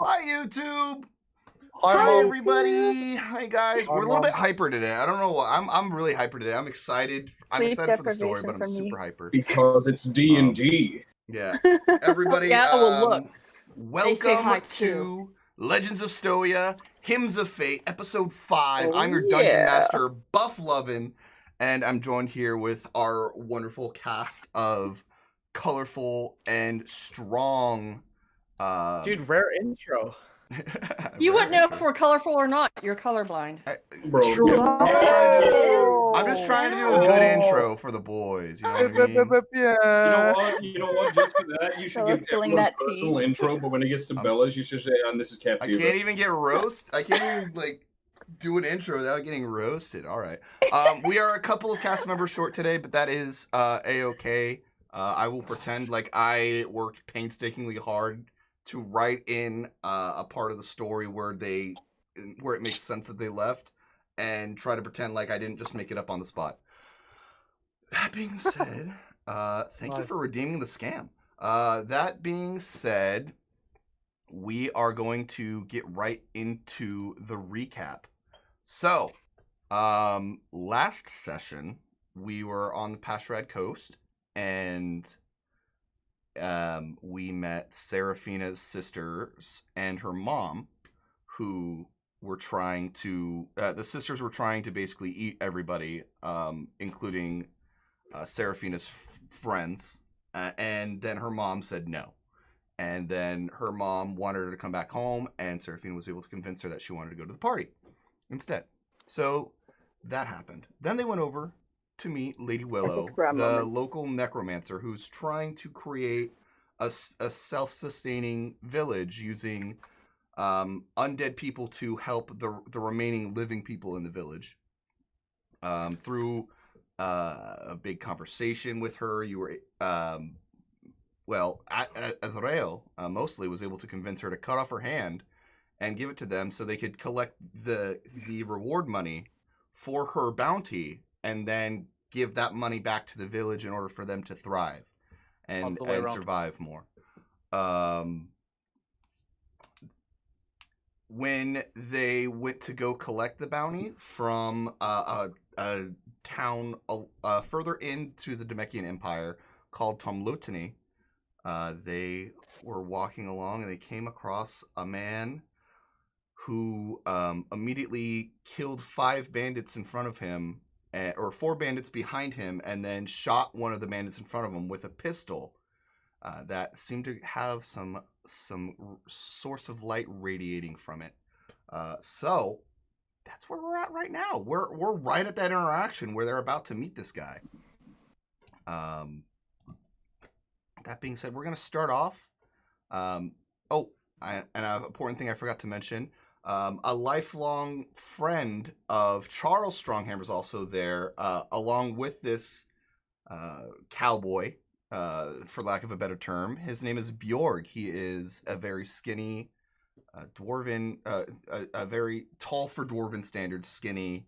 Hi, YouTube. Hi, Hi, Mom. everybody. Hi, guys. Hi, We're a little bit Mom. hyper today. I don't know what. I'm really hyper today. I'm excited. I'm Sleep excited for the story, deprivation but I'm for me. super hyper. Because it's D&D. Yeah. Everybody, Yeah, well, look. welcome hi, to Legends of Stoia, Hymns of Fate, Episode 5. Oh, I'm your Dungeon yeah. Master, Buff Lovin', and I'm joined here with our wonderful cast of colorful and strong... Dude, rare intro. You wouldn't know if we're colorful or not. You're colorblind. Bro, True. give- I'm just trying to do a good intro for the boys. You know what I mean? You know what? Just for that, you should Bella's give spilling everyone that a personal tea. intro, but when it gets to Bella's, you should say, and this is I Captiva. can't even get I can't even do an intro without getting roasted. All right. We are a couple of cast members short today, but that is a-okay. I will pretend like I worked painstakingly hard to write in a part of the story where it makes sense that they left, and try to pretend like I didn't just make it up on the spot. That being said, thank you for redeeming the scam. That being said, we are going to get right into the recap. So, last session, we were on the Pashrad Coast, and we met Seraphina's sisters and her mom, who were trying to... the sisters were trying to basically eat everybody, including Seraphina's friends, and then her mom said no. And then her mom wanted her to come back home, and Seraphina was able to convince her that she wanted to go to the party instead. So that happened. Then they went over to meet Lady Willow, the local necromancer, who's trying to create a self-sustaining village using undead people to help the remaining living people in the village. Through a big conversation with her, you were... Azrael mostly was able to convince her to cut off her hand and give it to them so they could collect the reward money for her bounty and then give that money back to the village in order for them to thrive and survive more. When they went to go collect the bounty from a town further into the Demekian Empire called Tomlotany, they were walking along and they came across a man who immediately killed 5 bandits in front of him, or 4 bandits behind him, and then shot one of the bandits in front of him with a pistol that seemed to have some source of light radiating from it. So that's where we're at right now. We're right at that interaction where they're about to meet this guy. That being said, we're going to start off. An important thing I forgot to mention. A lifelong friend of Charles Stronghammer is also there, along with this cowboy, for lack of a better term. His name is Bjorg. He is a very skinny, dwarven, a very tall for dwarven standards, skinny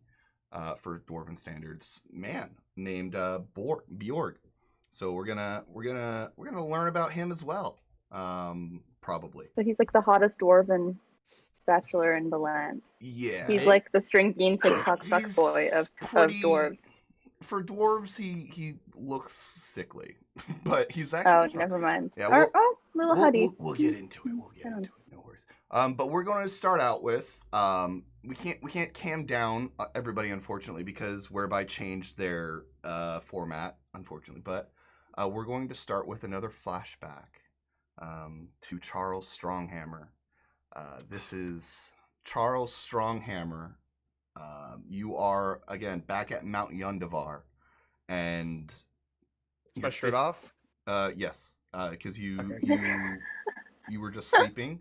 for dwarven standards man named Bjorg. So we're gonna learn about him as well, probably. So he's like the hottest dwarven bachelor in the land. Yeah, he's like the string bean TikTok fuck boy of dwarves. For dwarves, he looks sickly, but he's actually... never mind. Yeah, little hoodie. We'll get into it. No worries. But we're going to start out with we can't cam down everybody, unfortunately, because Whereby changed their format, unfortunately. But we're going to start with another flashback to Charles Stronghammer. This is Charles Stronghammer. You are again back at Mount Yundavar, and is my shirt off? Yes, because you were just sleeping,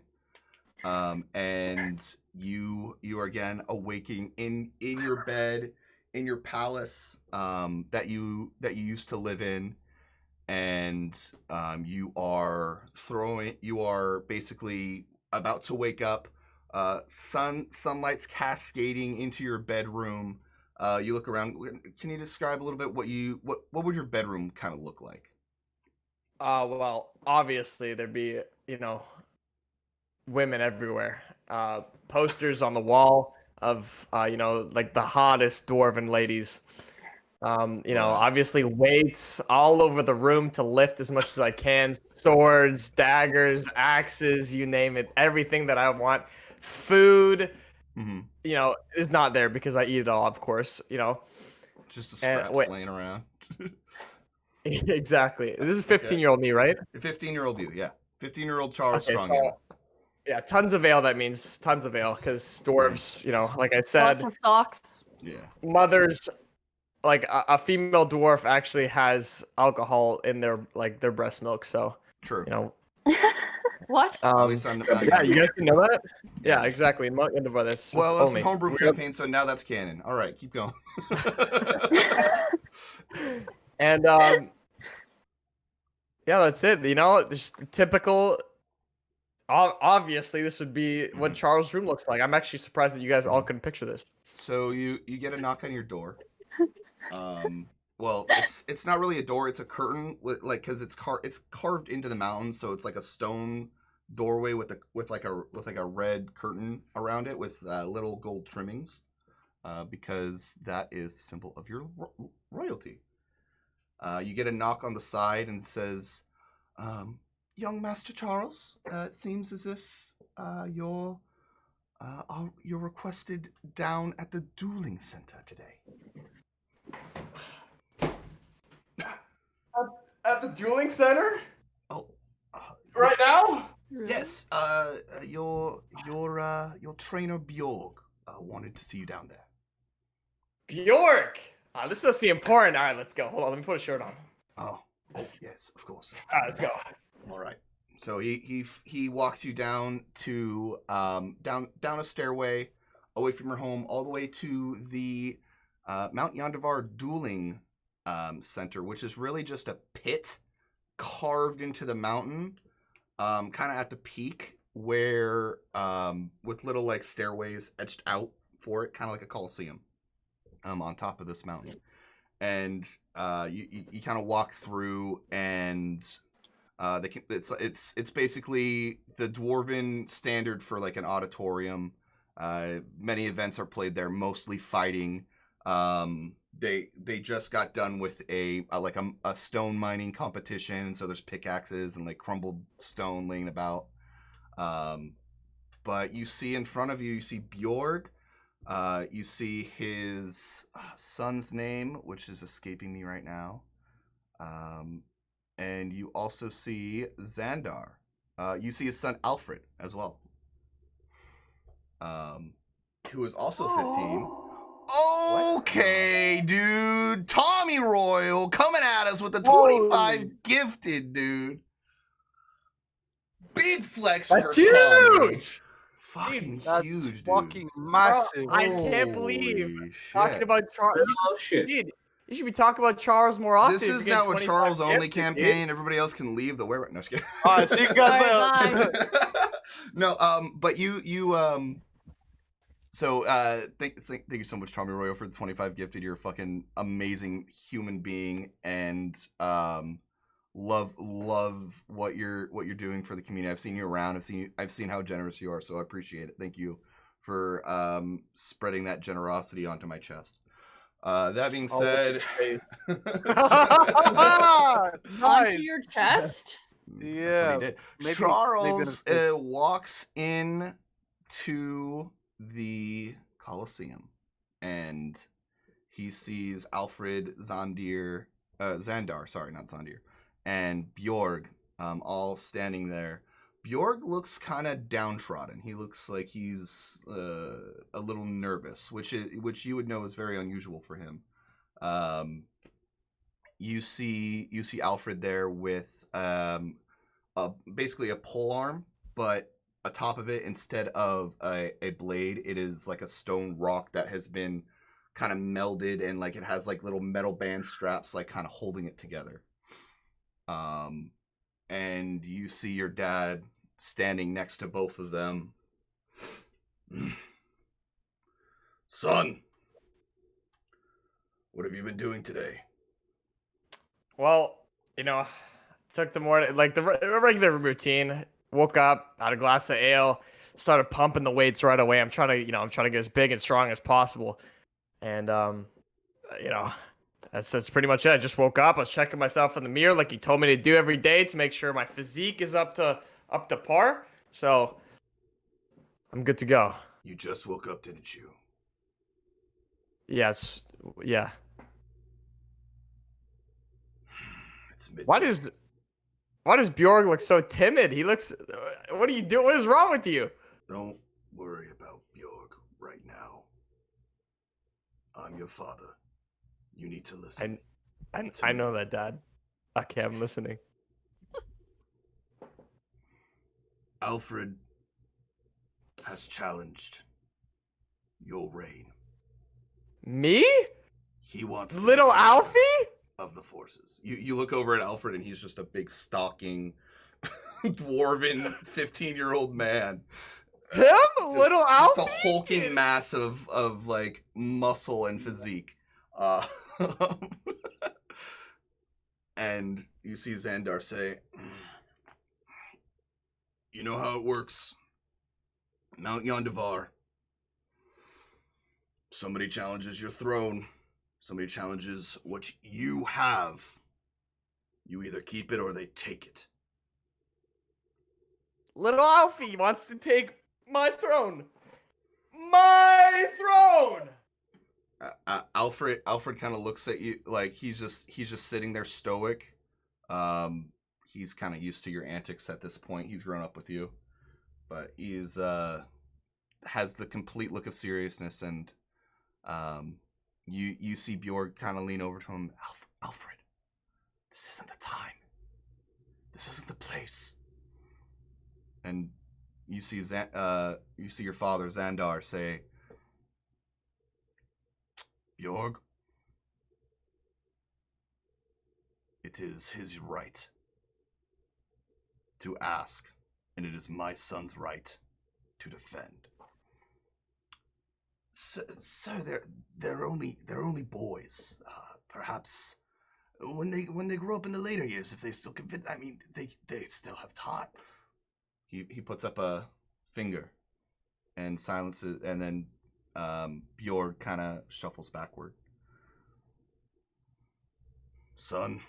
and you are again awaking in your bed in your palace that you used to live in, and you are basically about to wake up. Sunlight's cascading into your bedroom. You look around. Can you describe a little bit what would your bedroom kind of look like? Well, obviously there'd be, women everywhere. Posters on the wall of like the hottest dwarven ladies. Right. Obviously weights all over the room to lift as much as I can. Swords, daggers, axes, you name it. Everything that I want. Food, Mm-hmm. is not there because I eat it all, of course. Just the And scraps wait, laying around. exactly. This is Okay. 15-year-old me, right? The 15-year-old you, yeah. 15-year-old Charles Okay, Strong so in. yeah, tons of ale. That means tons of ale because dwarves, like I Lots said, of socks. Yeah. mothers, like a female dwarf actually has alcohol in their breast milk. So, True. What? At least I'm not yeah, young. you guys can know that. Yeah, Yeah. exactly. Milk and brother. It's Well, told this is me. homebrew campaign, so now that's canon. All right, keep going. And yeah, that's it. Just the typical. Obviously, this would be what Charles' room looks like. I'm actually surprised that you guys all couldn't picture this. So you get a knock on your door. Well, it's not really a door; it's a curtain, like because it's carved into the mountain, so it's like a stone doorway with like a red curtain around it with little gold trimmings, because that is the symbol of your royalty. You get a knock on the side and says, "Young Master Charles, it seems as if you're requested down at the dueling center today." At the dueling center Oh, right now. yes. Your trainer Bjorg wanted to see you down there. Bjorg. This must be important. All right, let's go. Hold on, let me put a shirt on. Oh, yes, of course. All right, let's go. All right. So he walks you down to down a stairway away from your home, all the way to the Mount Yandavar dueling center, which is really just a pit carved into the mountain, kind of at the peak, where with little like stairways etched out for it, kind of like a coliseum, on top of this mountain. And you kind of walk through, and it's basically the dwarven standard for like an auditorium. Many events are played there, mostly fighting. They just got done with a stone mining competition, so there's pickaxes and like crumbled stone laying about. But you see in front of you see Bjorg. You see his son's name, which is escaping me right now. And you also see Xandar. You see his son Alfred as well, who is also 15. Okay, dude. Tommy Royal coming at us with the 25 gifted, dude. Big flex for That's Tommy. huge. Fucking That's huge, dude. fucking massive. I can't believe Holy talking shit. about Charles. Oh shit. Dude, you should be talking about Charles more often. This if is you're now getting a 25 Charles only gifted, campaign. Everybody else can leave the where. No, just kidding. Alright, see you guys later. Bye. No, but so thank you so much, Tommy Royal, for the 25 gifted. You're a fucking amazing human being, and love what you're doing for the community. I've seen you around. I've seen how generous you are, so I appreciate it. Thank you for spreading that generosity onto my chest. That being said, Onto your chest? that's what Yeah, he did. maybe Charles in his walks in to the Colosseum, and he sees Alfred, Xandar, sorry, not Zandir, and Bjorg, all standing there. Bjorg looks kind of downtrodden. He looks like he's a little nervous, which you would know is very unusual for him. You see Alfred there with basically a pole arm, but atop of it, instead of a blade, it is like a stone rock that has been kind of melded, and like it has like little metal band straps like kind of holding it together. And you see your dad standing next to both of them. Son, what have you been doing today? Well, took the morning, like the regular routine. woke up, had a glass of ale, started pumping the weights right away. I'm trying to get as big and strong as possible. And that's pretty much it. I just woke up. I was checking myself in the mirror like he told me to do every day to make sure my physique is up to par. So I'm good to go. You just woke up, didn't you? Yes. Yeah. It's midnight. Why does Bjorg look so timid? He looks. What are you doing? What is wrong with you? Don't worry about Bjorg right now. I'm your father. You need to listen. I know that, Dad. Okay, I'm listening. Alfred has challenged your reign. Me? He wants Little the Alfie? of the forces. You look over at Alfred and he's just a big stalking dwarven 15-year-old man. Him? Little Alfie? Just a hulking mass of like muscle and physique. And you see Xandar say, you know how it works. Mount Yondavar. Somebody challenges your throne. Somebody challenges what you have. You either keep it or they take it. Little Alfie wants to take my throne. My throne! Alfred kind of looks at you like he's just sitting there stoic. He's kind of used to your antics at this point. He's grown up with you, but he's has the complete look of seriousness, and you see Bjorg kind of lean over to him. Alfred, this isn't the time. This isn't the place. And you see your father Xandar say, Bjorg, it is his right to ask, and it is my son's right to defend. So they're only boys. Perhaps when they grow up in the later years, if they still convince, I mean, they still have time. He puts up a finger and silences, and then Bjorg kind of shuffles backward. Son,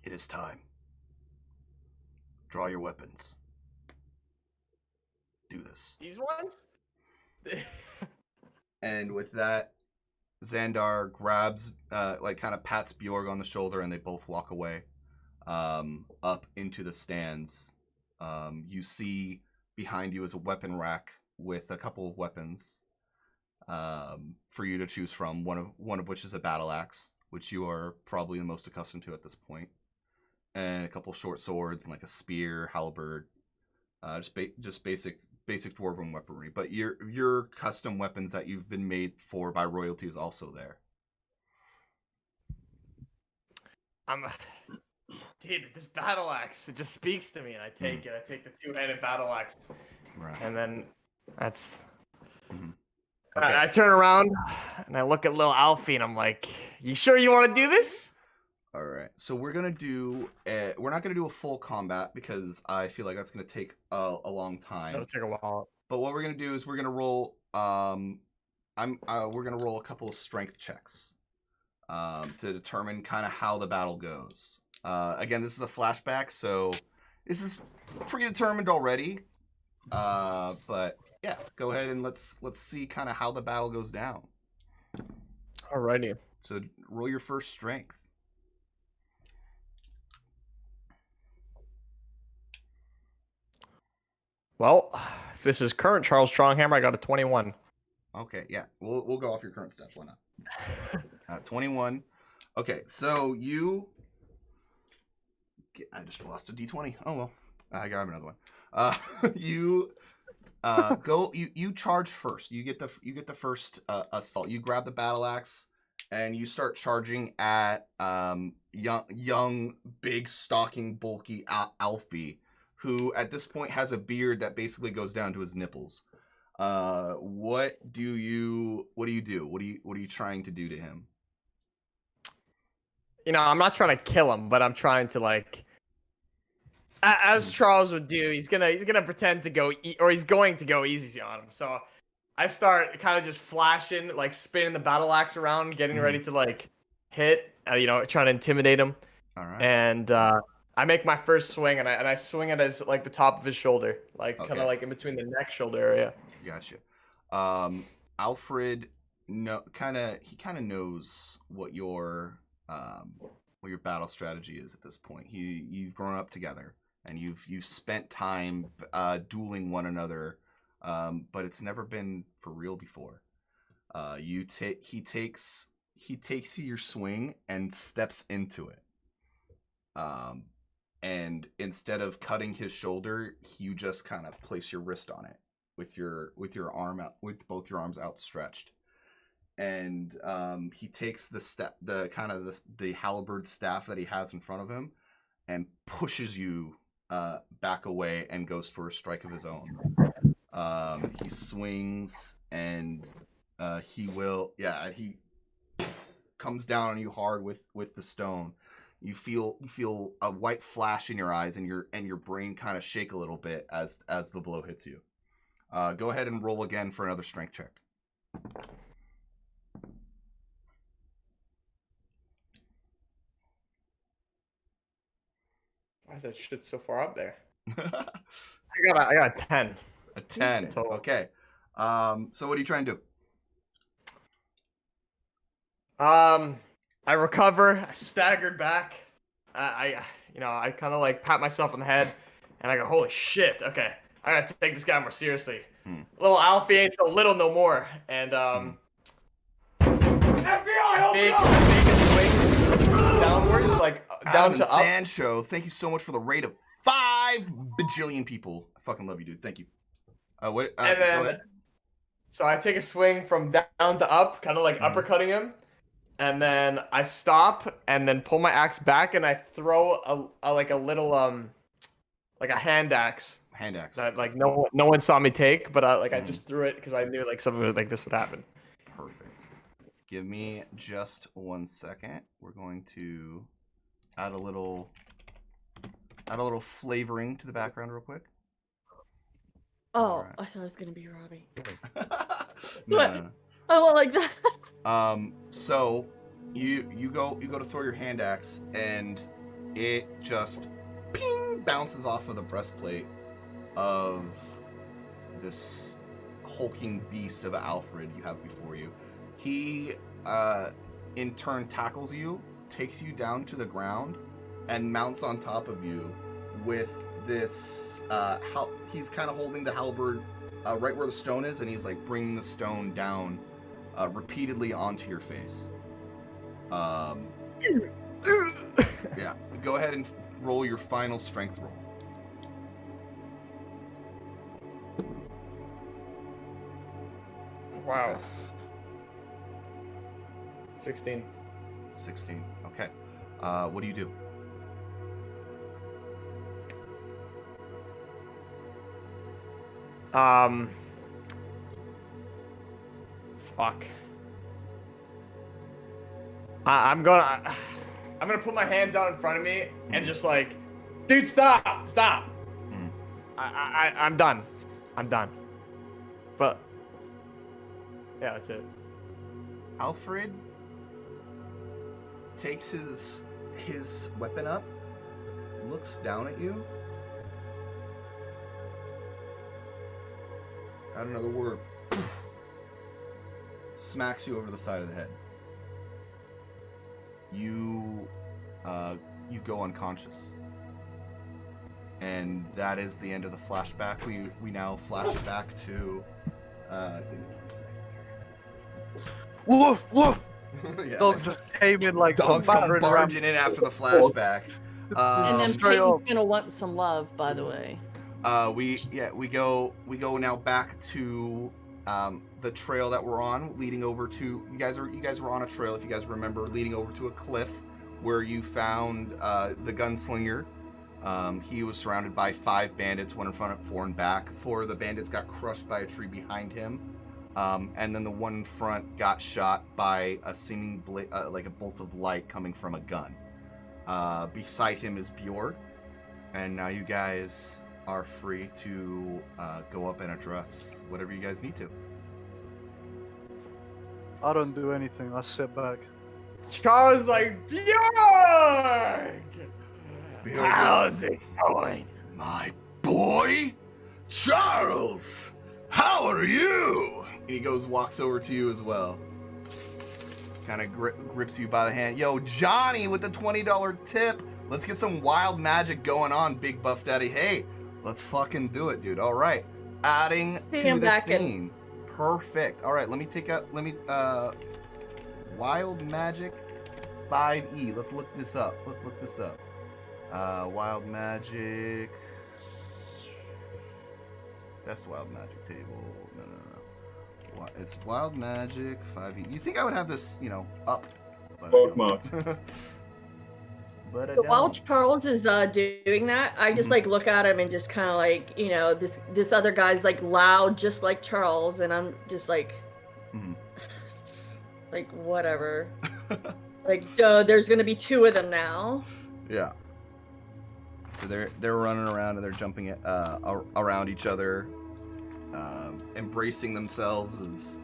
it is time. Draw your weapons. Do this. These ones? And with that, Xandar grabs, kind of pats Bjorg on the shoulder, and they both walk away, up into the stands. You see behind you is a weapon rack with a couple of weapons, for you to choose from. One of which is a battle axe, which you are probably the most accustomed to at this point, and a couple short swords and like a spear, halberd, just basic dwarven weaponry. But your custom weapons that you've been made for by royalty is also there. Dude, this battle axe, it just speaks to me, and I take it. I take the two-handed battle axe. Right. And then that's... Mm-hmm. Okay. I turn around, and I look at little Alfie, and I'm like, you sure you want to do this? All right. So we're not gonna do a full combat because I feel like that's gonna take a long time. It'll take a while. But what we're gonna do is we're gonna roll. We're gonna roll a couple of strength checks, to determine kind of how the battle goes. Again, this is a flashback, so this is predetermined already. But yeah, go ahead and let's see kind of how the battle goes down. Alrighty. So roll your first strength. Well, if this is current Charles Stronghammer, I got a 21. Okay, yeah, we'll go off your current stats. Why not? 21. Okay, so I just lost a d20. Oh well, I got another one. You you charge first. You get the first assault. You grab the battle axe and you start charging at young, big, stalking, bulky Alfie, who at this point has a beard that basically goes down to his nipples. What do you do? What are you trying to do to him? You know, I'm not trying to kill him, but I'm trying to As Charles would do, he's gonna pretend to go or he's going to go easy on him. So I start kind of just flashing, like spinning the battle axe around, getting ready to like hit, trying to intimidate him. All right. And I make my first swing, and I swing it as like the top of his shoulder, like kind Okay. of like in between the neck shoulder area. Gotcha. Alfred, kind of knows what your battle strategy is at this point. You've grown up together, and you've spent time dueling one another, but it's never been for real before. He takes your swing and steps into it. And instead of cutting his shoulder, you just kind of place your wrist on it with your arm out, with both your arms outstretched. And he takes the halberd staff that he has in front of him and pushes you back away and goes for a strike of his own. He swings and he comes down on you hard with the stone. You feel a white flash in your eyes, and your brain kind of shake a little bit as the blow hits you. Go ahead and roll again for another strength check. Why is that shit so far up there? I got a 10. A 10. Total. Okay. So what are you trying to do? I recover. I staggered back. I kind of like pat myself on the head, and I go, "Holy shit! Okay, I gotta take this guy more seriously." Little Alfie ain't so little no more. And I fake a swing downwards, like down Adam to and up. Sancho, thank you so much for the rate of 5 bajillion people. I fucking love you, dude. Thank you. And go then, ahead. so I take a swing from down to up, kind of like uppercutting him. And then I stop and then pull my axe back, and I throw a little like a hand axe Hand axe. that like no one saw me take, but I just threw it because I knew like something like this would happen. Perfect. Give me just 1 second. We're going to add a little flavoring to the background real quick. Oh, Alright. I thought it was gonna be Robbie. No. I went like that. So you go to throw your hand axe, and it just ping bounces off of the breastplate of this hulking beast of Alfred you have before you. He in turn tackles you, takes you down to the ground, and mounts on top of you with this he's kind of holding the halberd right where the stone is, and he's like bringing the stone down repeatedly onto your face. Yeah, go ahead and roll your final strength roll. Wow. 16. 16. Okay. What do you do? Fuck. I'm gonna put my hands out in front of me and just like, dude, stop. I'm done. But yeah, that's it. Alfred takes his weapon up, looks down at you. Got another word. Smacks you over the side of the head. You go unconscious. And that is the end of the flashback. We now flash back to give me 1 second. Woof, woof. Yeah, Dog just came in like dogs some come battering ram. barging in after the flashback. And then Straight Peyton's up. gonna want some love, by the way. We go now back to the trail that we're on, leading over to you guys were on a trail, if you guys remember, leading over to a cliff where you found the gunslinger. He was surrounded by 5 bandits, 1 in front, 4 in back. 4 of the bandits got crushed by a tree behind him, and then the one in front got shot by a seeming like a bolt of light coming from a gun. Beside him is Bjorg, And now you guys are free to go up and address whatever you guys need to. I don't do anything. I sit back. Charles like, Bjorg! Bjorg How's it going? My boy, Charles, how are you? And he walks over to you as well. Kind of grips you by the hand. Yo, Johnny with the $20 tip. Let's get some wild magic going on, Big Buff Daddy. Hey, let's fucking do it, dude. All right. Adding to the scene. Perfect. All right, let me wild magic 5e. Let's look this up. Wild magic. Best wild magic table. No. It's wild magic 5e. You think I would have this, up? But, Bookmarked. But So while Charles is doing that, I just like look at him and just kind of like, this other guy's like loud, just like Charles, and I'm just like, like whatever. Like, there's gonna be two of them now. Yeah. So they're running around and they're jumping around each other, embracing themselves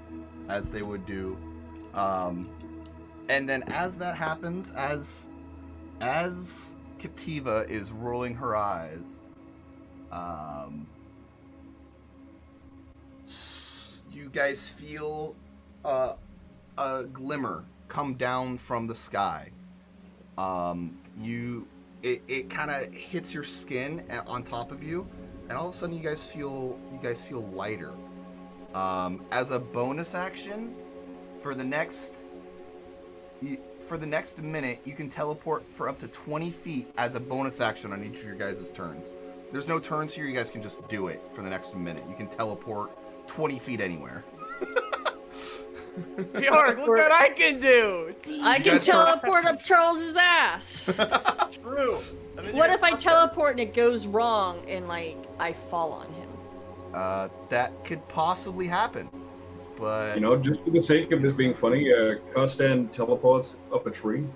as they would do. And then as that happens, as Captiva is rolling her eyes, you guys feel a glimmer come down from the sky. It kind of hits your skin on top of you, and all of a sudden you guys feel lighter. As a bonus action, for the next minute, you can teleport for up to 20 feet as a bonus action on each of your guys' turns. There's no turns here, you guys can just do it for the next minute. You can teleport 20 feet anywhere. Bjorg, look what I can do! I can teleport up Charles's ass. True. What if I teleport and it goes wrong and like I fall on him? That could possibly happen, but Just for the sake of this being funny, Costan teleports up a tree.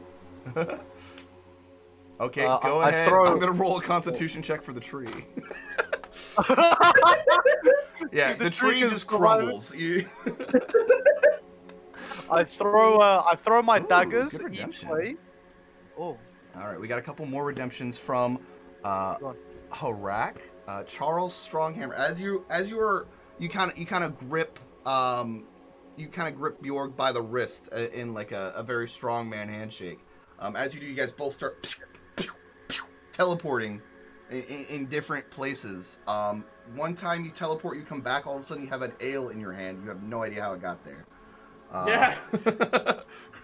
Okay, go ahead. I'm gonna roll a Constitution check for the tree. Yeah, the tree just crumbles. I throw my daggers good each redemption. way. Oh. All right, we got a couple more redemptions from Harak. Charles Stronghammer. As you kind of grip Bjorg by the wrist in like a very strong man handshake. As you do, you guys both start teleporting in different places. One time you teleport, you come back, all of a sudden you have an ale in your hand. You have no idea how it got there. Yeah.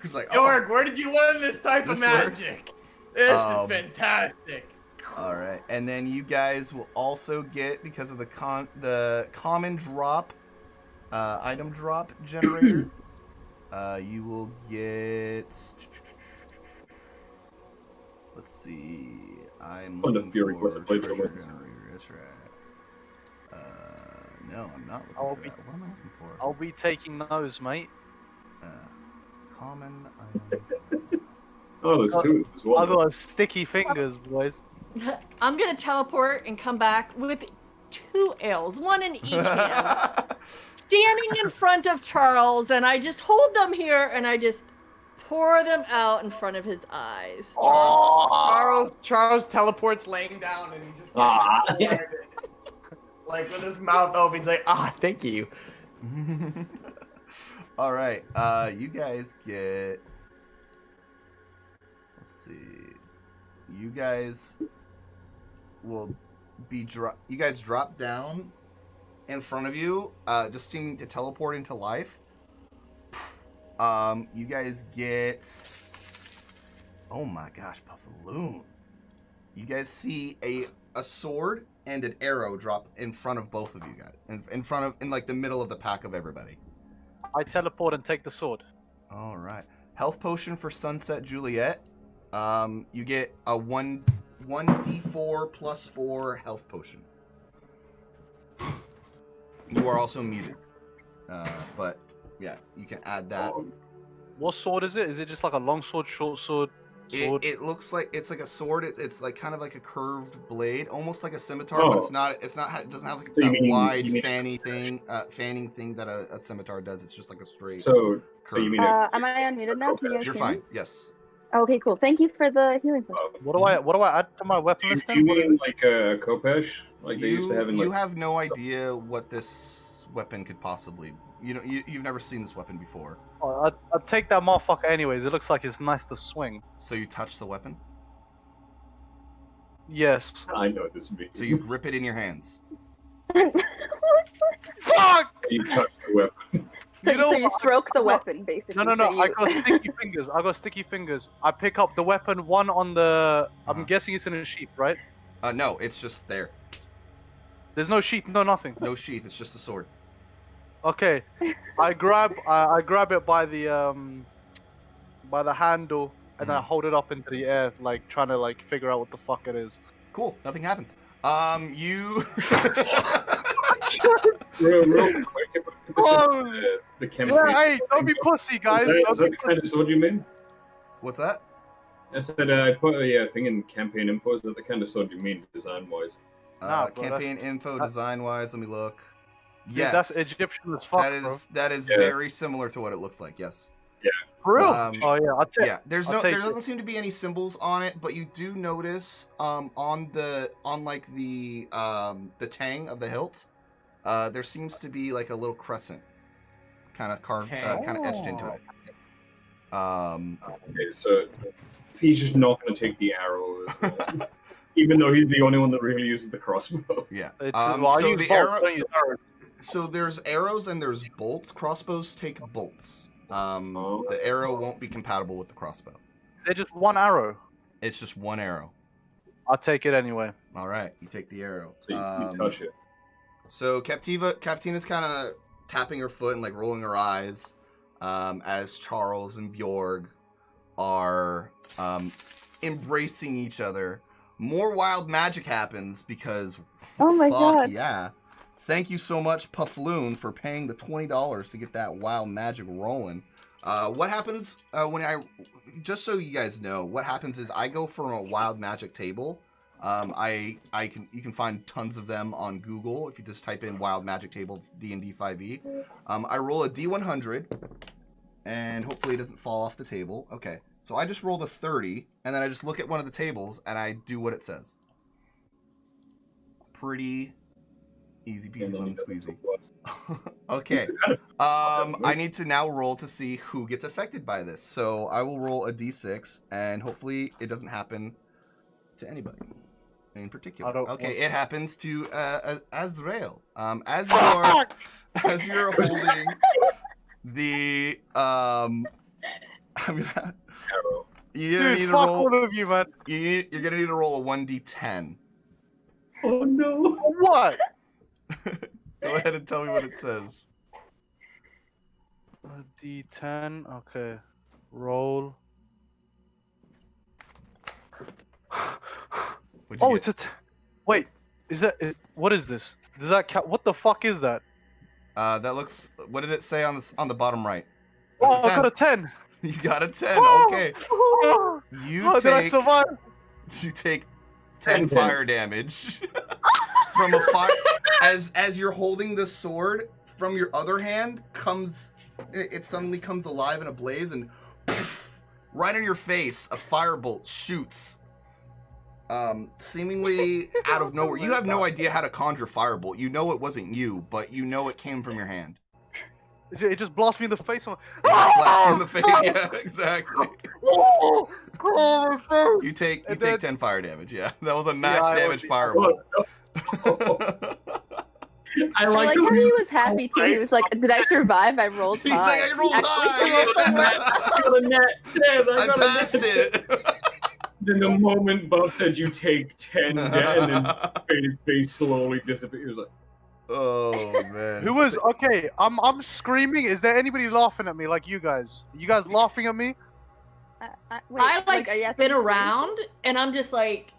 He's like, Bjorg, where did you learn this type of This works. magic? This is fantastic. All right, and then you guys will also get, because of the common drop, item drop generator, you will get. Let's see. I'm looking for treasure generator. That's right. No, I'm not looking for that. What am I looking for? I'll be taking those, mate. Common item. Oh, there's two as well. I've got sticky fingers, boys. I'm gonna teleport and come back with 2 ales, one in each hand, standing in front of Charles, and I just hold them here and I just pour them out in front of his eyes. Oh! Charles teleports laying down and he's just like with his mouth open. He's like, thank you. All right, you guys get. Let's see. You guys will be You guys drop down in front of you, just seeming to teleport into life. You guys get. Oh my gosh, Puffaloon! You guys see a sword and an arrow drop in front of both of you guys, in like the middle of the pack of everybody. I teleport and take the sword. All right. Health potion for Sunset Juliet. You get a 1d4 plus 4 health potion. You are also muted. But yeah, you can add that. What sword is it? Is it just like a long sword, short sword? Sword. It looks like it's like a sword. It's like kind of like a curved blade, almost like a scimitar, but Oh. it's not. It doesn't have like So you that mean- wide you mean- fanning thing that a scimitar does. It's just like a straight. So curve. you mean Am I unmuted now? Can you guys You're hear me? fine. Yes. Okay, cool. Thank you for the healing potion. What do I add to my weapon list do you then? What is mean like a Kopesh? Like they used to have in You like... have no idea what this weapon could possibly. You've never seen this weapon before. Oh, I'd take that motherfucker anyways. It looks like it's nice to swing. So you touch the weapon. Yes. I know what this means. So you grip it in your hands. Fuck! You touch the weapon. So, You know so you what? stroke the weapon, basically. No. So I you... got sticky fingers. I pick up the weapon, one on the. I'm Uh-huh. guessing it's in a sheath, right? No, it's just there. There's no sheath, no nothing. No sheath. It's just a sword. Okay, I grab it by the handle and I Mhm. hold it up into the air, like trying to like figure out what the fuck it is. Cool. Nothing happens. You. Real quick, if I could just Oh, the campaign. yeah, hey, don't be pussy, guys. Is Don't that be the kind of sword you mean? What's that? I said I put a thing in campaign info. Is that the kind of sword you mean, design-wise? Nah, bro, Campaign info, that- design wise. Let me look. Dude, Yes, that's Egyptian as fuck, that is Yeah. very similar to what it looks like. Yes. bro. For real? Um, Oh yeah, I'll take. Yeah. There's I'll no. take There it. doesn't seem to be any symbols on it, but you do notice on the tang of the hilt, there seems to be like a little crescent, kind of carved, kind of etched into it. Okay, so he's just not going to take the arrow, even though he's the only one that really uses the crossbow. Yeah. Well, I So use the bolts, arrow. don't use arrows. So there's arrows and there's bolts. Crossbows take bolts. The arrow won't be compatible with the crossbow. They're just one arrow. It's just one arrow. I'll take it anyway. All right, you take the arrow. So you touch it. So Captina's kind of tapping her foot and like rolling her eyes as Charles and Bjorg are embracing each other. More wild magic happens because Oh my fuck god. yeah. Thank you so much, Puffloon, for paying the $20 to get that wild magic rolling. What happens just so you guys know, what happens is I go from a wild magic table. You can find tons of them on Google if you just type in wild magic table D&D 5e. I roll a D100 and hopefully it doesn't fall off the table. Okay. So I just rolled a 30 and then I just look at one of the tables and I do what it says. Pretty easy peasy lemon squeezy. Okay. I need to now roll to see who gets affected by this. So I will roll a d6 and hopefully it doesn't happen to anybody in particular. Okay, it happens to Azrael. As you're holding the I'm gonna Arrow. you're gonna Dude, need to fuck roll. all of you, man. You're gonna need to roll a 1d10. Oh no! What? Go ahead and tell me what it says. A D10. Okay. Roll. What'd you Oh, get? it's a. Wait. What is this? Does that count? What the fuck is that? That looks. What did it say on the bottom right? Oh, That's a I got a 10. You got a 10. Okay. Oh, You did I take survive? 10 fire damage from a fire as you're holding the sword. From your other hand it suddenly comes alive in a blaze and right in your face a firebolt shoots. Seemingly out of nowhere. You have no idea how to conjure firebolt. You know it wasn't you, but you know it came from your hand. It just blasts me in the face. I'm It just blasts you in the face. Yeah, exactly. You take 10 fire damage. Yeah, that was a max damage firebolt. I I like like how he was happy too. He was like, "Did I survive? I rolled high." He's like, I rolled high. got a net. Damn, I got a passed net. it. Then the moment Bob said you take 10 dead, and then his face slowly disappears. He was like, Oh man. Who was okay? I'm screaming. Is there anybody laughing at me like you guys? You guys laughing at me? Wait, I like are you asking spin me? around and I'm just like,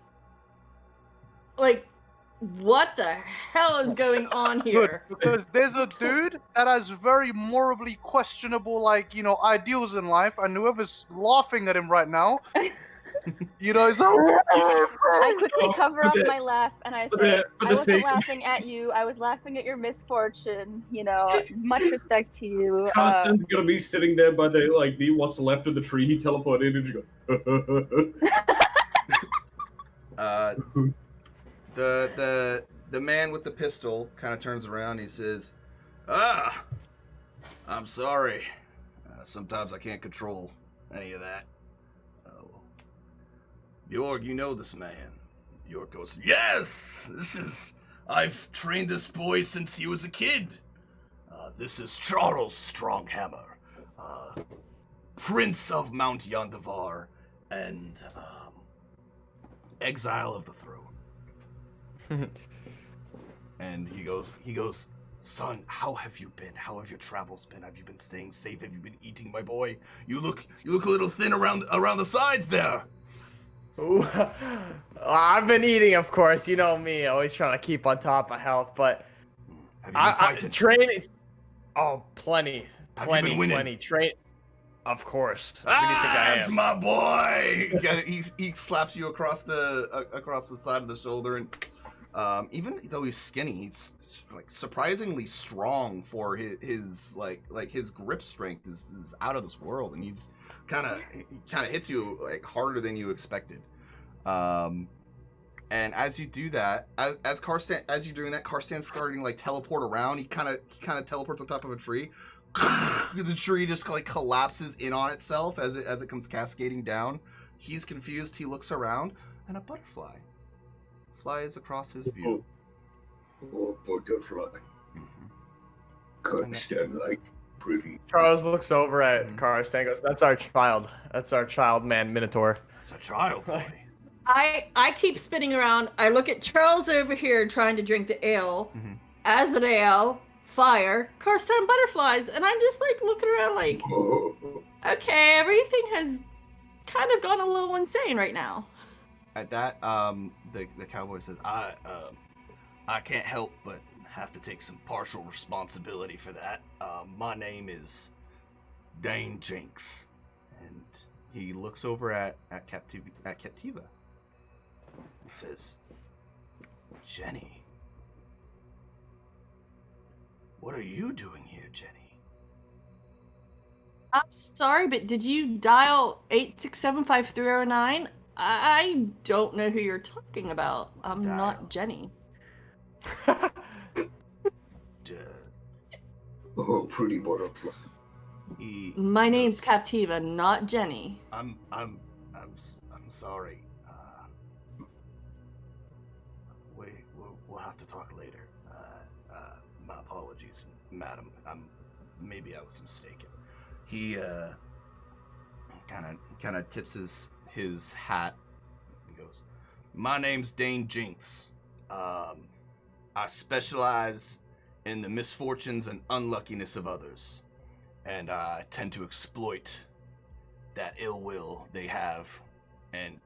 what the hell is going on Good, here? because there's a dude that has very morally questionable, ideals in life, and whoever's laughing at him right now You know, it's like, I quickly cover for up the- my laugh and I for say, the- for I the wasn't sake- laughing at you. I was laughing at your misfortune. You know, much respect to you. Constan's gonna be sitting there by the what's left of the tree he teleported and just go. The man with the pistol kind of turns around and he says, "Ah, I'm sorry. Sometimes I can't control any of that." Oh, Bjorg, you know this man. Bjorg goes, "Yes, I've trained this boy since he was a kid. This is Charles Stronghammer, Prince of Mount Yondavar and Exile of the Throne." And he goes, "Son, how have you been? How have your travels been? Have you been staying safe? Have you been eating, my boy? You look a little thin around the sides there." Ooh. I've been eating, of course. You know me, always trying to keep on top of health. But Have you been fighting? training. Oh, plenty. Have you been winning? Plenty. Train. Of course. Who do you think I That's am? my boy. He slaps you across the side of the shoulder, and even though he's skinny, he's like surprisingly strong for his his grip strength is out of this world, and he just kind of hits you like harder than you expected. And as you do that, as you're doing that, Karstan's starting like teleport around. He kind of teleports on top of a tree. The tree just like collapses in on itself as it comes cascading down. He's confused. He looks around, and a butterfly flies across his view. Oh, butterfly. Can't stand like pretty. Charles looks over at Karstan and goes, "That's our child. That's our child, man, Minotaur." It's a child, boy. I keep spinning around. I look at Charles over here trying to drink the ale. Mhm. Azrael, fire, Karstan butterflies, and I'm just like looking around like, Oh, okay, everything has kind of gone a little insane right now. At that, the cowboy says, I can't help but have to take some partial responsibility for that. My name is Dane Jynx." And he looks over at Captiva. He says, "Jenny, what are you doing here, Jenny?" I'm sorry, but did you dial 8675309? I don't know who you're talking about. What's a I'm dial? not Jenny. oh, pretty butterfly. My name's goes, Captiva, not Jenny. I'm sorry. We'll have to talk later. My apologies, madam. Maybe I was mistaken. He kind of tips his hat. He goes, "My name's Dane Jynx. I specialize in the misfortunes and unluckiness of others, and I tend to exploit that ill will they have and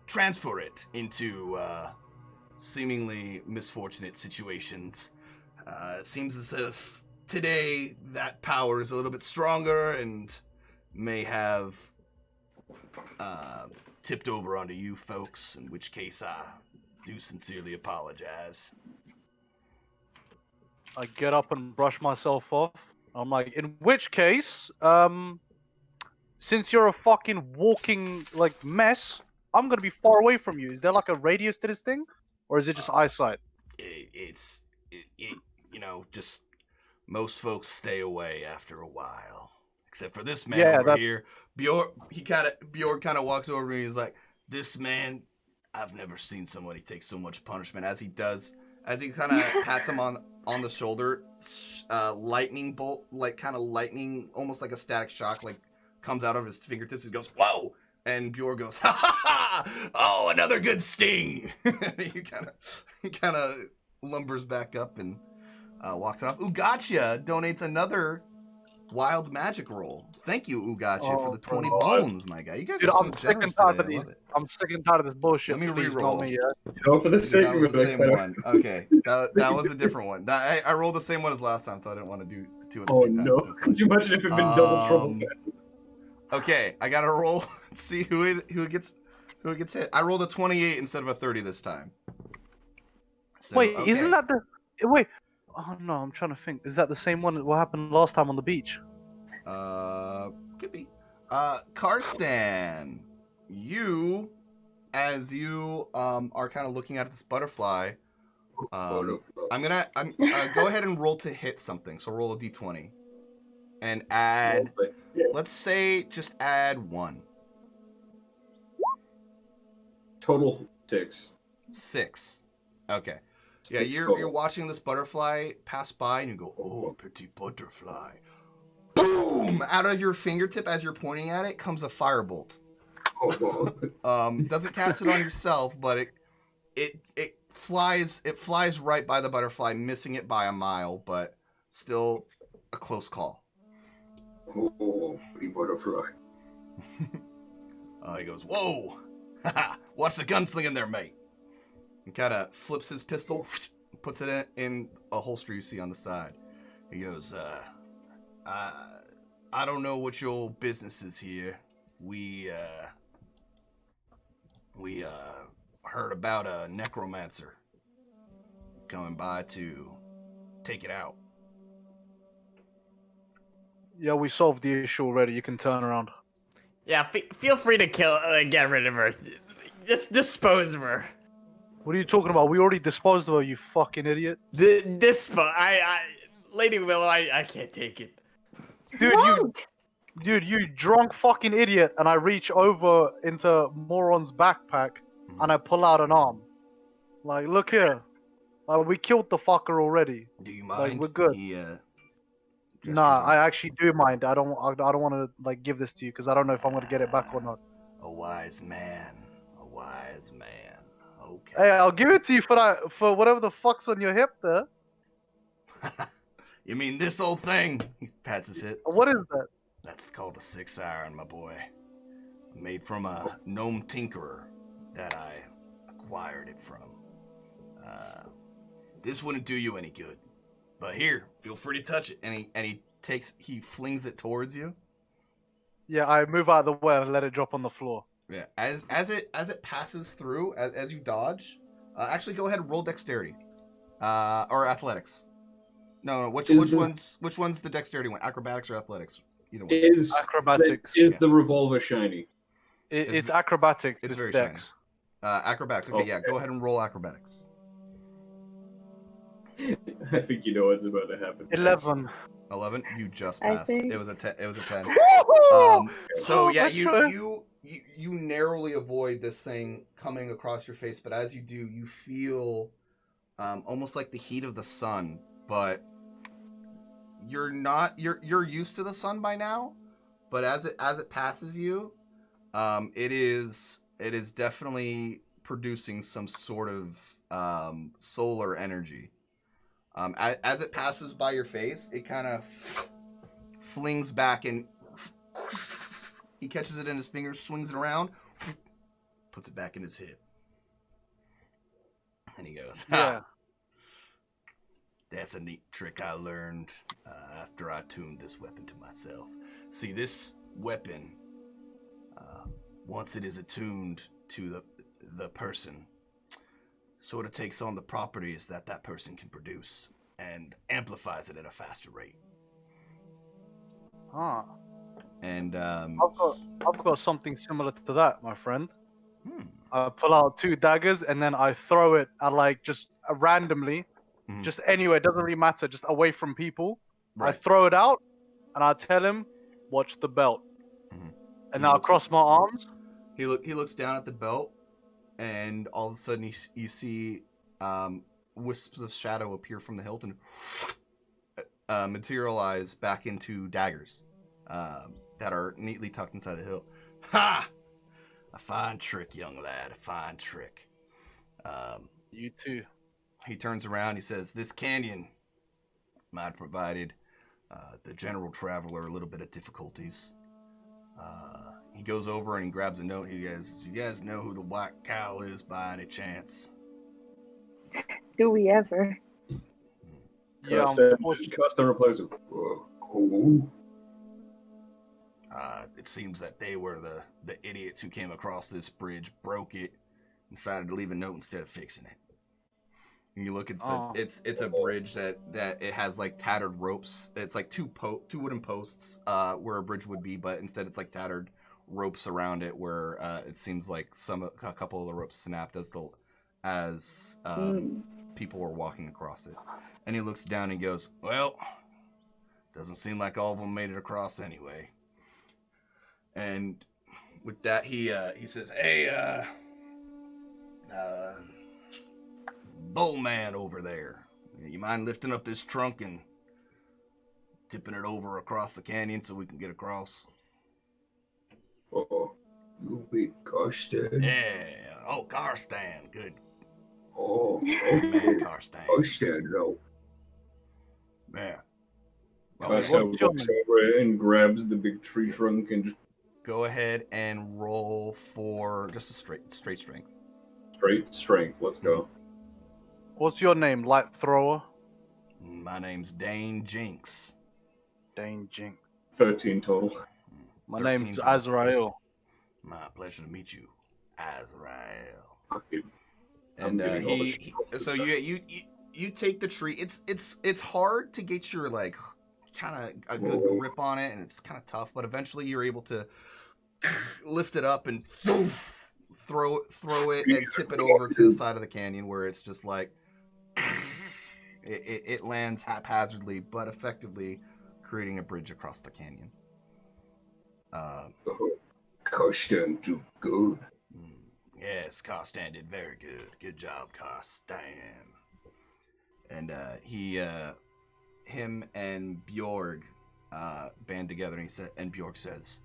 transfer it into seemingly misfortunate situations. It seems as if today that power is a little bit stronger and may have tipped over onto you folks, in which case I do sincerely apologize." I get up and brush myself off. I'm like, in which case, since you're a fucking walking like mess, I'm gonna be far away from you. Is there like a radius to this thing, or is it just eyesight? It's just most folks stay away after a while, except for this man Yeah, over here. Bjorg kind of walks over to me and he's like, "This man, I've never seen somebody take so much punishment." As he kind of pats him on the shoulder, lightning bolt, like kind of lightning, almost like a static shock, like comes out of his fingertips. He goes, "Whoa!" And Bjorg goes, "Ha ha ha! Oh, another good sting!" He kind of lumbers back up and walks it off. Ugacha donates another wild magic roll. Thank you, Ugacha, for the 20 bones, my guy. You guys Dude, are so I'm sick and generous tired today. of I these. love it. I'm sick and tired of this bullshit. Let me Please, re-roll. not me, For the sake That of was the it, same one. Okay, that was a different one. I rolled the same one as last time, so I didn't want to do two at the Oh same time. no! So- Could you imagine if it'd been double trouble? Okay, I gotta roll. See who it gets. Who gets hit? I rolled a 28 instead of a 30 this time. So, Wait, okay. isn't that the... Wait. Oh, no, I'm trying to think. Is that the same one that what happened last time on the beach? Could be. Karstan, you, as you are kind of looking at this butterfly, I'm go ahead and roll to hit something. So roll a d20 and add, let's say, just add 1. Total 6. 6. Okay. Yeah, 6 you're total. watching this butterfly pass by, and you go, "Oh, pretty butterfly!" Boom! Out of your fingertip, as you're pointing at it, comes a firebolt. Doesn't cast it on yourself, but it flies right by the butterfly, missing it by a mile, but still a close call. Oh, pretty butterfly. He goes, "Whoa! Watch the gunslinging there, mate." And kind of flips his pistol, puts it in a holster you see on the side. He goes, I don't know what your business is here. We heard about a necromancer coming by to take it out. Yeah, we solved the issue already. You can turn around. Yeah, feel free to get rid of her. Just dispose of her. What are you talking about? We already disposed of her, you fucking idiot. Lady Willow, I can't take it. Dude, you drunk fucking idiot. And I reach over into Moron's backpack and I pull out an arm. Like, look here. Like, we killed the fucker already. Do you mind? Like, we're good. He, Nah, I actually do mind. I don't want to like give this to you because I don't know if I'm gonna get it back or not. A wise man. A wise man. Okay. Hey, I'll give it to you for whatever the fuck's on your hip there. You mean this old thing? He pats his hip. What is that? That's called a 6 iron, my boy. Made from a gnome tinkerer that I acquired it from. This wouldn't do you any good. But here, feel free to touch it. And he flings it towards you. Yeah, I move out of the way and let it drop on the floor. Yeah, as it passes through, as you dodge, actually go ahead and roll dexterity, or athletics. No, which one's the dexterity one? Acrobatics or athletics? Either one. Is acrobatics. Is the revolver shiny? It's acrobatics. It's very dex. shiny. Acrobatics. Okay, yeah, go ahead and roll acrobatics. I think you know what's about to happen. 11. 11. You just I passed. think- It was a 10. It was a 10. Woohoo! So yeah, Oh, you narrowly avoid this thing coming across your face, but as you do, you feel almost like the heat of the sun, but you're used to the sun by now, but as it passes you, it is definitely producing some sort of solar energy. As it passes by your face, it kind of flings back and he catches it in his fingers, swings it around, puts it back in his hip. And he goes, Yeah. That's a neat trick I learned after I tuned this weapon to myself. See, this weapon, once it is attuned to the person, sort of takes on the properties that person can produce and amplifies it at a faster rate. Ah. And I've got something similar to that, my friend. hmm. I pull out 2 daggers and then I throw it at just randomly, Mhm. just anywhere. It doesn't really matter. Just away from people. Right. I throw it out and I tell him, "Watch the belt." Mhm. And He now I looks- cross my arms. He looks down at the belt, and all of a sudden you see wisps of shadow appear from the hilt and materialize back into daggers that are neatly tucked inside the hilt. Ha! A fine trick, young lad. A fine trick. You too. He turns around. He says, "This canyon might have provided the general traveler a little bit of difficulties." He goes over and he grabs a note. He goes, "Do you guys know who the White Cow is by any chance?" Do we ever? Yeah, Costa replies, "Who?" It seems that they were the idiots who came across this bridge, broke it, and decided to leave a note instead of fixing it. And you look, it's a bridge that it has like tattered ropes. It's like two wooden posts where a bridge would be, but instead it's like tattered ropes around it, where it seems like a couple of the ropes snapped as people were walking across it. And he looks down and goes, "Well, doesn't seem like all of them made it across anyway." And with that, he says, "Hey, bull man over there, you mind lifting up this trunk and tipping it over across the canyon so we can get across?" Oh, you beat Karsten? Yeah. Oh, Karstan. Good. Oh, Good man, Karstan. Karsten, no. Yeah. Karsten what's your walks name? over and grabs the big tree trunk and just Go ahead and roll for just a straight strength. straight strength. Let's go. What's your name, light thrower? My name's Dane Jynx. Dane Jynx. 13 total. My 13 name's total. Azrael. My pleasure to meet you, Azrael. Fucking And I'm getting all the shit. so you take the tree. It's hard to get your like kind of a good grip on it, and it's kind of tough. But eventually, you're able to lift it up and throw it and tip it over to the side of the canyon, where it's just like it lands haphazardly, but effectively creating a bridge across the canyon. Karsten do good. Yes, Karstan did very good. Good job, Karstan. And him and Bjorg band together, and Bjorg says,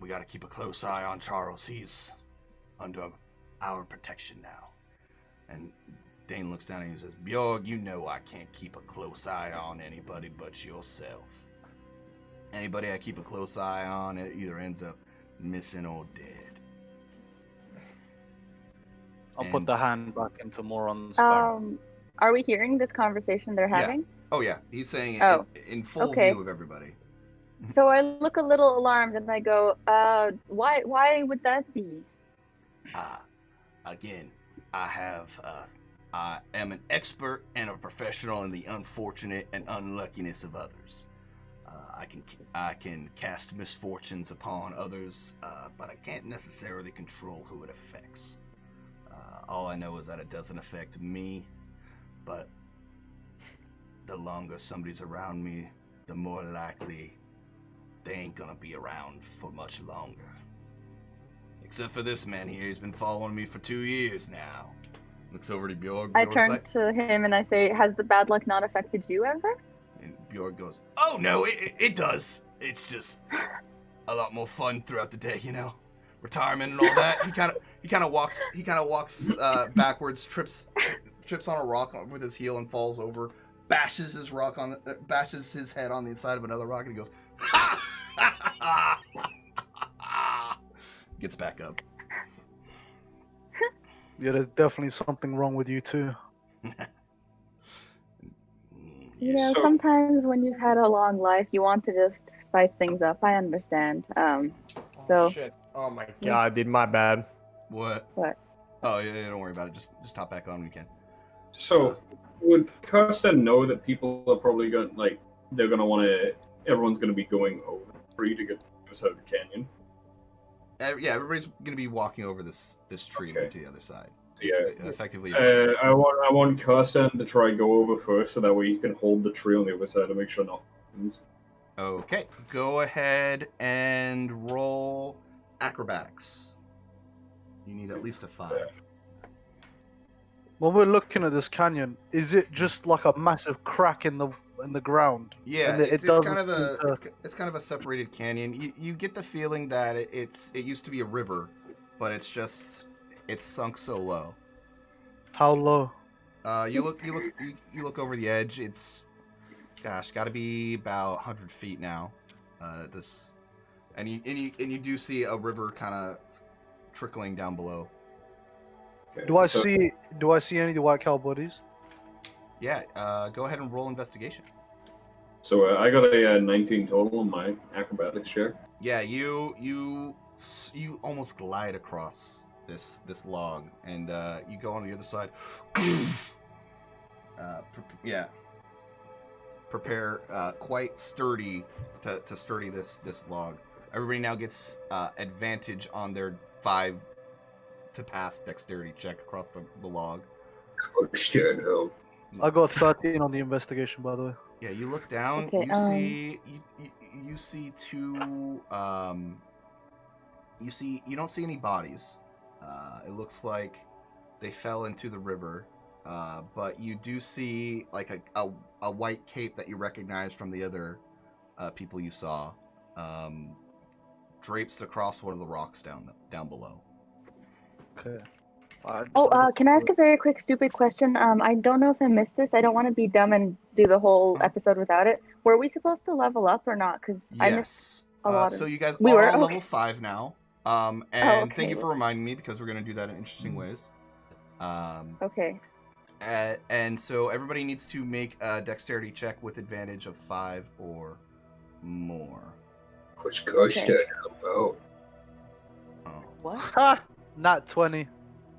"We got to keep a close eye on Charles. He's under our protection now." And Dane looks down and he says, "Bjorg, you know I can't keep a close eye on anybody but yourself. Anybody I keep a close eye on, it either ends up missing or dead." I'll put And- the hand back into Moron's barrel. Are we hearing this conversation they're Yeah. having? Oh yeah, he's saying it Oh, in full okay. view of everybody. So I look a little alarmed and I go, why would that be? Again, I am an expert and a professional in the unfortunate and unluckiness of others. I can cast misfortunes upon others, but I can't necessarily control who it affects. All I know is that it doesn't affect me, but the longer somebody's around me, the more likely they ain't gonna be around for much longer. Except for this man here, he's been following me for 2 years now. Looks over to Bjorg. I Bjorg's turn like, to him and I say, has the bad luck not affected you ever? and Bjorg goes, "Oh no, it does. It's just a lot more fun throughout the day, you know. Retirement and all that." He kind of walks backwards, trips on a rock with his heel and falls over, bashes his head on the inside of another rock, and he goes, "Ha! Ha! Ha! Ha!" Gets back up. Yeah, there's definitely something wrong with you too. You know, So- sometimes when you've had a long life, you want to just spice things up. I understand. Oh, So- shit. Oh my god, dude, my bad. What? What? Oh yeah, don't worry about it. Just hop back on when you can. So, would Karsten know that people are probably going they're gonna want to? Everyone's gonna be going over free to get to the side of the canyon. Yeah, everybody's gonna be walking over this tree to Okay. get to the other side. Yeah. It's effectively. A bridge. I want Karsten to try go over first, so that way he can hold the tree on the other side to make sure nothing happens. Okay, go ahead and roll acrobatics. You need at least a 5. When we're looking at this canyon, is it just like a massive crack in the ground? Yeah, And it's doesn't kind of a seem to- it's kind of a separated canyon. You get the feeling that it used to be a river, but it's sunk so low. How low? You look over the edge. It's got to be about 100 feet now. And you do see a river kind of trickling down below. Okay, Do I so- see any of the white cow bodies? Yeah, go ahead and roll investigation. So I got a 19 total on my acrobatics check. Yeah, you almost glide across this log, and you go on the other side. Prepare quite sturdy to sturdy this log. Everybody now gets advantage on their 5 to pass dexterity check across the log. Gosh, damn help. I got 13 on the investigation, by the way. Yeah, you look down. Okay, You see two. You don't see any bodies. It looks like they fell into the river. But you do see like a white cape that you recognize from the other people you saw, drapes across one of the rocks down below. Okay. Can I ask a very quick, stupid question? I don't know if I missed this. I don't want to be dumb and do the whole episode without it. Were we supposed to level up or not? Because I missed a lot of. So you guys We are were? on Okay. level 5 now. And okay. thank you for reminding me, because we're going to do that in interesting ways. Okay. And so everybody needs to make a dexterity check with advantage of 5 or more. Gosh, Okay. damn help. Oh, What? Ha! Not 20.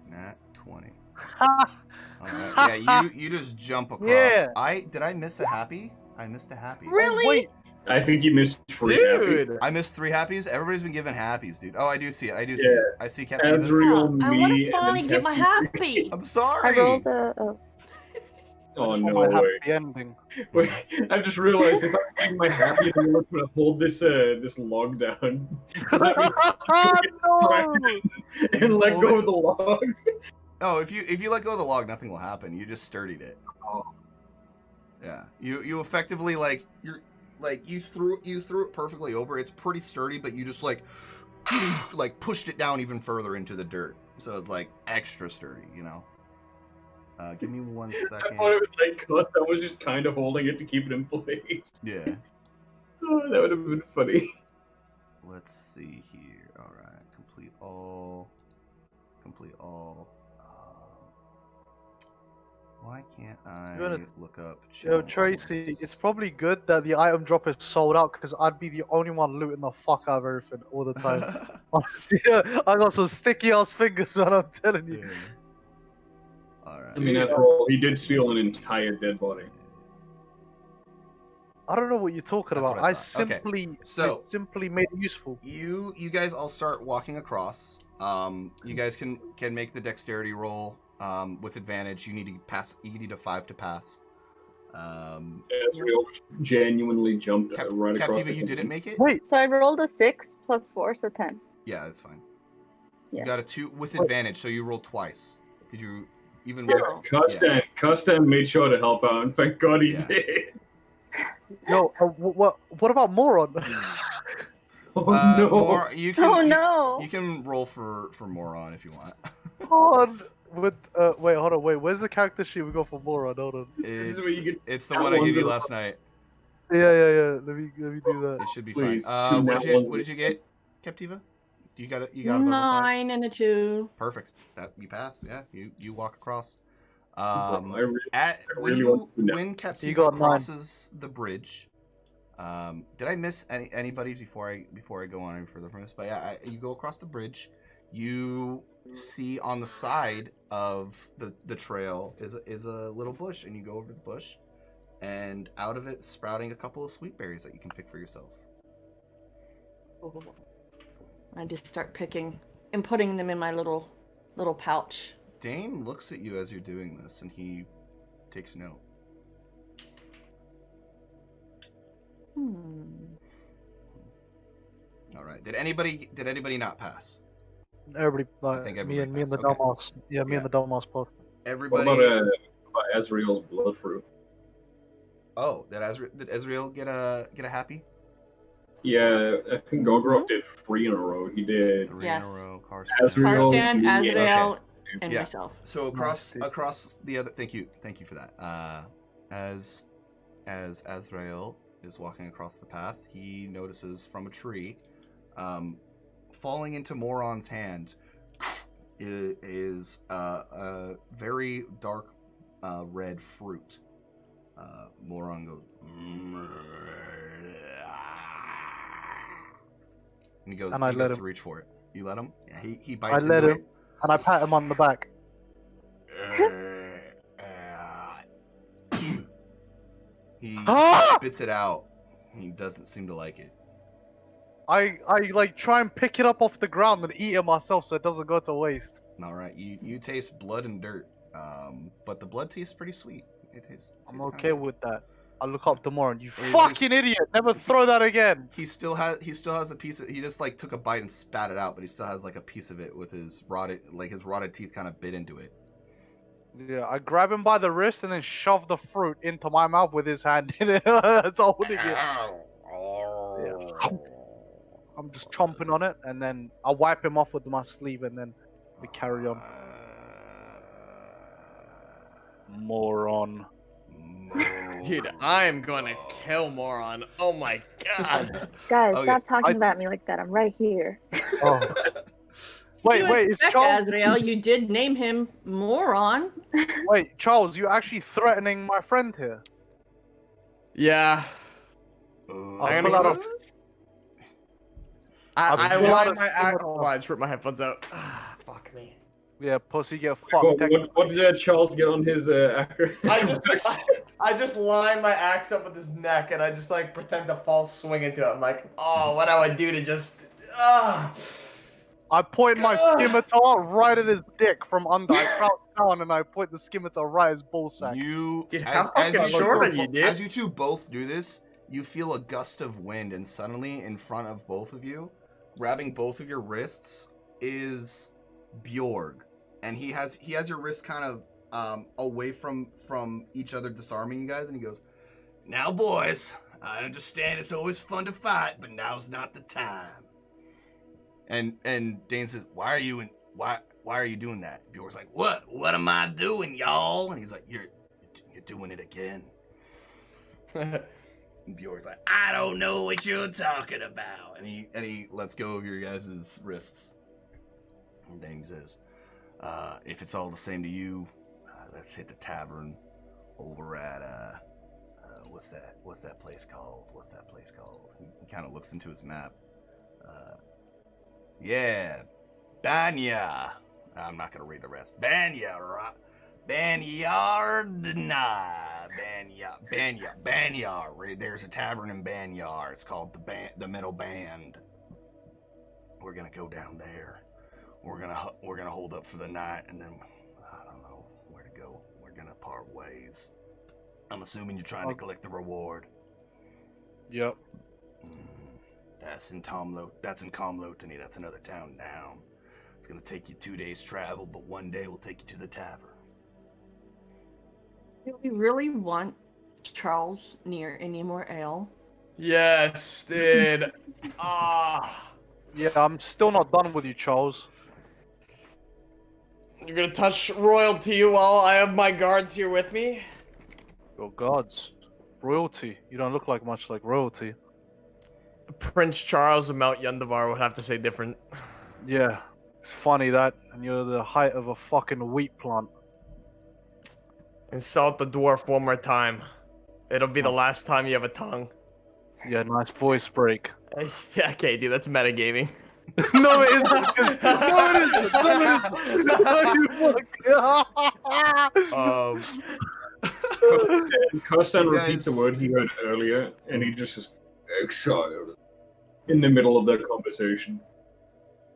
nat 20. Ha! Alright, yeah, you just jump across. Yeah. Did I miss a happy? I missed a happy. Really? Oh, wait, I think you missed 3 happy. Dude. I missed 3 happies? Everybody's been given happies, dude. Oh, I do see it. Yeah. I see Captain. Azrael, I me, want and to finally then get my Captain happy. I'm sorry. I rolled a. Oh. Oh I just no want my way! happy ending. Wait, I just realized if I'm getting my happy, then we're gonna hold this log down. Does that mean No! and let Hold go it. of the log? Oh, if you let go of the log, nothing will happen. You just sturdied it. Oh. Yeah. You effectively you threw it perfectly over. It's pretty sturdy, but you just like pushed it down even further into the dirt. So it's like extra sturdy, you know. Give me 1 I second. thought it was like Costa was just kind of holding it to keep it in place. Yeah. Oh, that would have been funny. Let's see here. All right. Complete all. Why can't I You wanna- look up? Yo, channel Tracy, items? it's probably good that the item drop is sold out because I'd be the only one looting the fuck out of everything all the time. Honestly, I got some sticky ass fingers, man, I'm telling you. Yeah. All right. I mean, after all, he did steal an entire dead body. I don't know what you're talking That's about. what I I thought. Okay, simply, so- I simply made it useful. You guys all start walking across. You guys can make the dexterity roll with advantage. You need to pass. You need a 5 to pass. Azrael genuinely jumped right across. Captiva, you didn't make it. Wait, So I rolled a 6 plus 4, so 10. Yeah, that's fine. Yeah. You got a 2 with advantage, so you rolled twice. Did you even? Yeah, Oh. Costa made sure to help out, and thank God he Yeah. did. yo, what about moron? Oh no! More, you can, Oh you- no! You can roll for moron if you want. on with wait, hold on, wait. Where's the character sheet we got for moron? Hold on. This is where you get It's the nat one I ones gave you in a last night. Yeah. Let me do that. It should be Please, fine. two What nat did ones. you get, Captiva? You got it. You got a level 5? 9 and a 2. Perfect. That you pass. Yeah, you walk across. I really, When really want to know. when You Captiva got 9. crosses the bridge, did I miss anybody before I go on any further from this? But yeah, you go across the bridge. You see on the side of the trail is a little bush, and you go over the bush, and out of it sprouting a couple of sweet berries that you can pick for yourself. I just start picking and putting them in my little pouch. Dane looks at you as you're doing this, and he takes note. All right. Did anybody not pass? Everybody, I think me everybody and the passed, okay. dumbass. Yeah, me and the dumbass part. What Everybody. about Azrael's blood fruit? Oh, did Ezreal get a happy? Yeah, I think Gogrok did 3 in a row. He did 3 Yes. in a row. Azrael, Karstan, me, Azrael, and Yeah. myself. So Nice. across the other. Thank you for that. As Azrael is walking across the path, he notices from a tree, falling into Moron's hand, is a very dark red fruit. Moron goes, and he goes, And I he let goes him. to reach for it. You let him? Yeah, he I bites let into him, and I pat him on the back. He Ah! spits it out. He doesn't seem to like it. I like try and pick it up off the ground and eat it myself so it doesn't go to waste. All right, you taste blood and dirt, but the blood tastes pretty sweet. I'm okay with that. I look up tomorrow and you There's- fucking idiot! Never throw that again. He still has a piece of. He just like took a bite and spat it out, but he still has like a piece of it with his rotted teeth kind of bit into it. Yeah, I grab him by the wrist and then shove the fruit into my mouth with his hand in it. That's all it is. I'm just chomping on it, and then I wipe him off with my sleeve, and then we carry on. Moron. Dude, I'm gonna kill Moron. Oh my god. Guys, Okay, stop talking about me like that. I'm right here. Oh. Wait, To wait, is expect, Charles? Azrael, you did name him Moron. Wait, Charles, you actually threatening my friend here? Yeah. I pull out a I pull out lined a my act. scimitar. Oh, I just ripped my headphones out. Ah, fuck me. Yeah, pussy, get What, fucked. what did Charles get on his Anker? I just line my axe up with his neck and I just like pretend to fall swing into it. I'm like, oh, what do I do to just I point my scimitar right at his dick from under. I crouch down and I point the scimitar right at his ballsack. Dude, how fucking short are you, dude? As you two both do this, you feel a gust of wind, and suddenly in front of both of you, grabbing both of your wrists, is Bjorg, and he has your wrist kind of away from each other, disarming you guys, and he goes, "Now, boys, I understand it's always fun to fight, but now's not the time." And Dane says, "Why are you doing that?" Bjorg's like, "What am I doing, y'all?" And he's like, "You're doing it again." And Bjorg's like, "I don't know what you're talking about." And he lets go of your guys' wrists. And Dane says, "If it's all the same to you, let's hit the tavern over at what's that place called? He kind of looks into his map. Yeah, Banya. I'm not gonna read the rest. Banya, right? Banyar. There's a tavern in Banyar. It's called the Metal Band. We're gonna go down there. We're gonna hold up for the night, and then I don't know where to go. We're gonna part ways. I'm assuming you're trying to collect the reward. Yep. That's in Comlotany. That's another town down. It's gonna take you 2 days travel, but one day we'll take you to the tavern. Do we really want Charles near any more ale? Yes, dude. Yeah, I'm still not done with you, Charles. You're gonna touch royalty while I have my guards here with me? Your gods. Royalty. You don't look like much like royalty. Prince Charles of Mount Yundavar would have to say different. Yeah. It's funny that, and you're the height of a fucking wheat plant. Insult the dwarf one more time. It'll be the last time you have a tongue. Yeah, nice voice break. Okay, dude, that's metagaming. No, it isn't. No, it isn't. No, you fuck. Kostan You repeats a guys- word he heard earlier, and he just says, "Exile," in the middle of their conversation.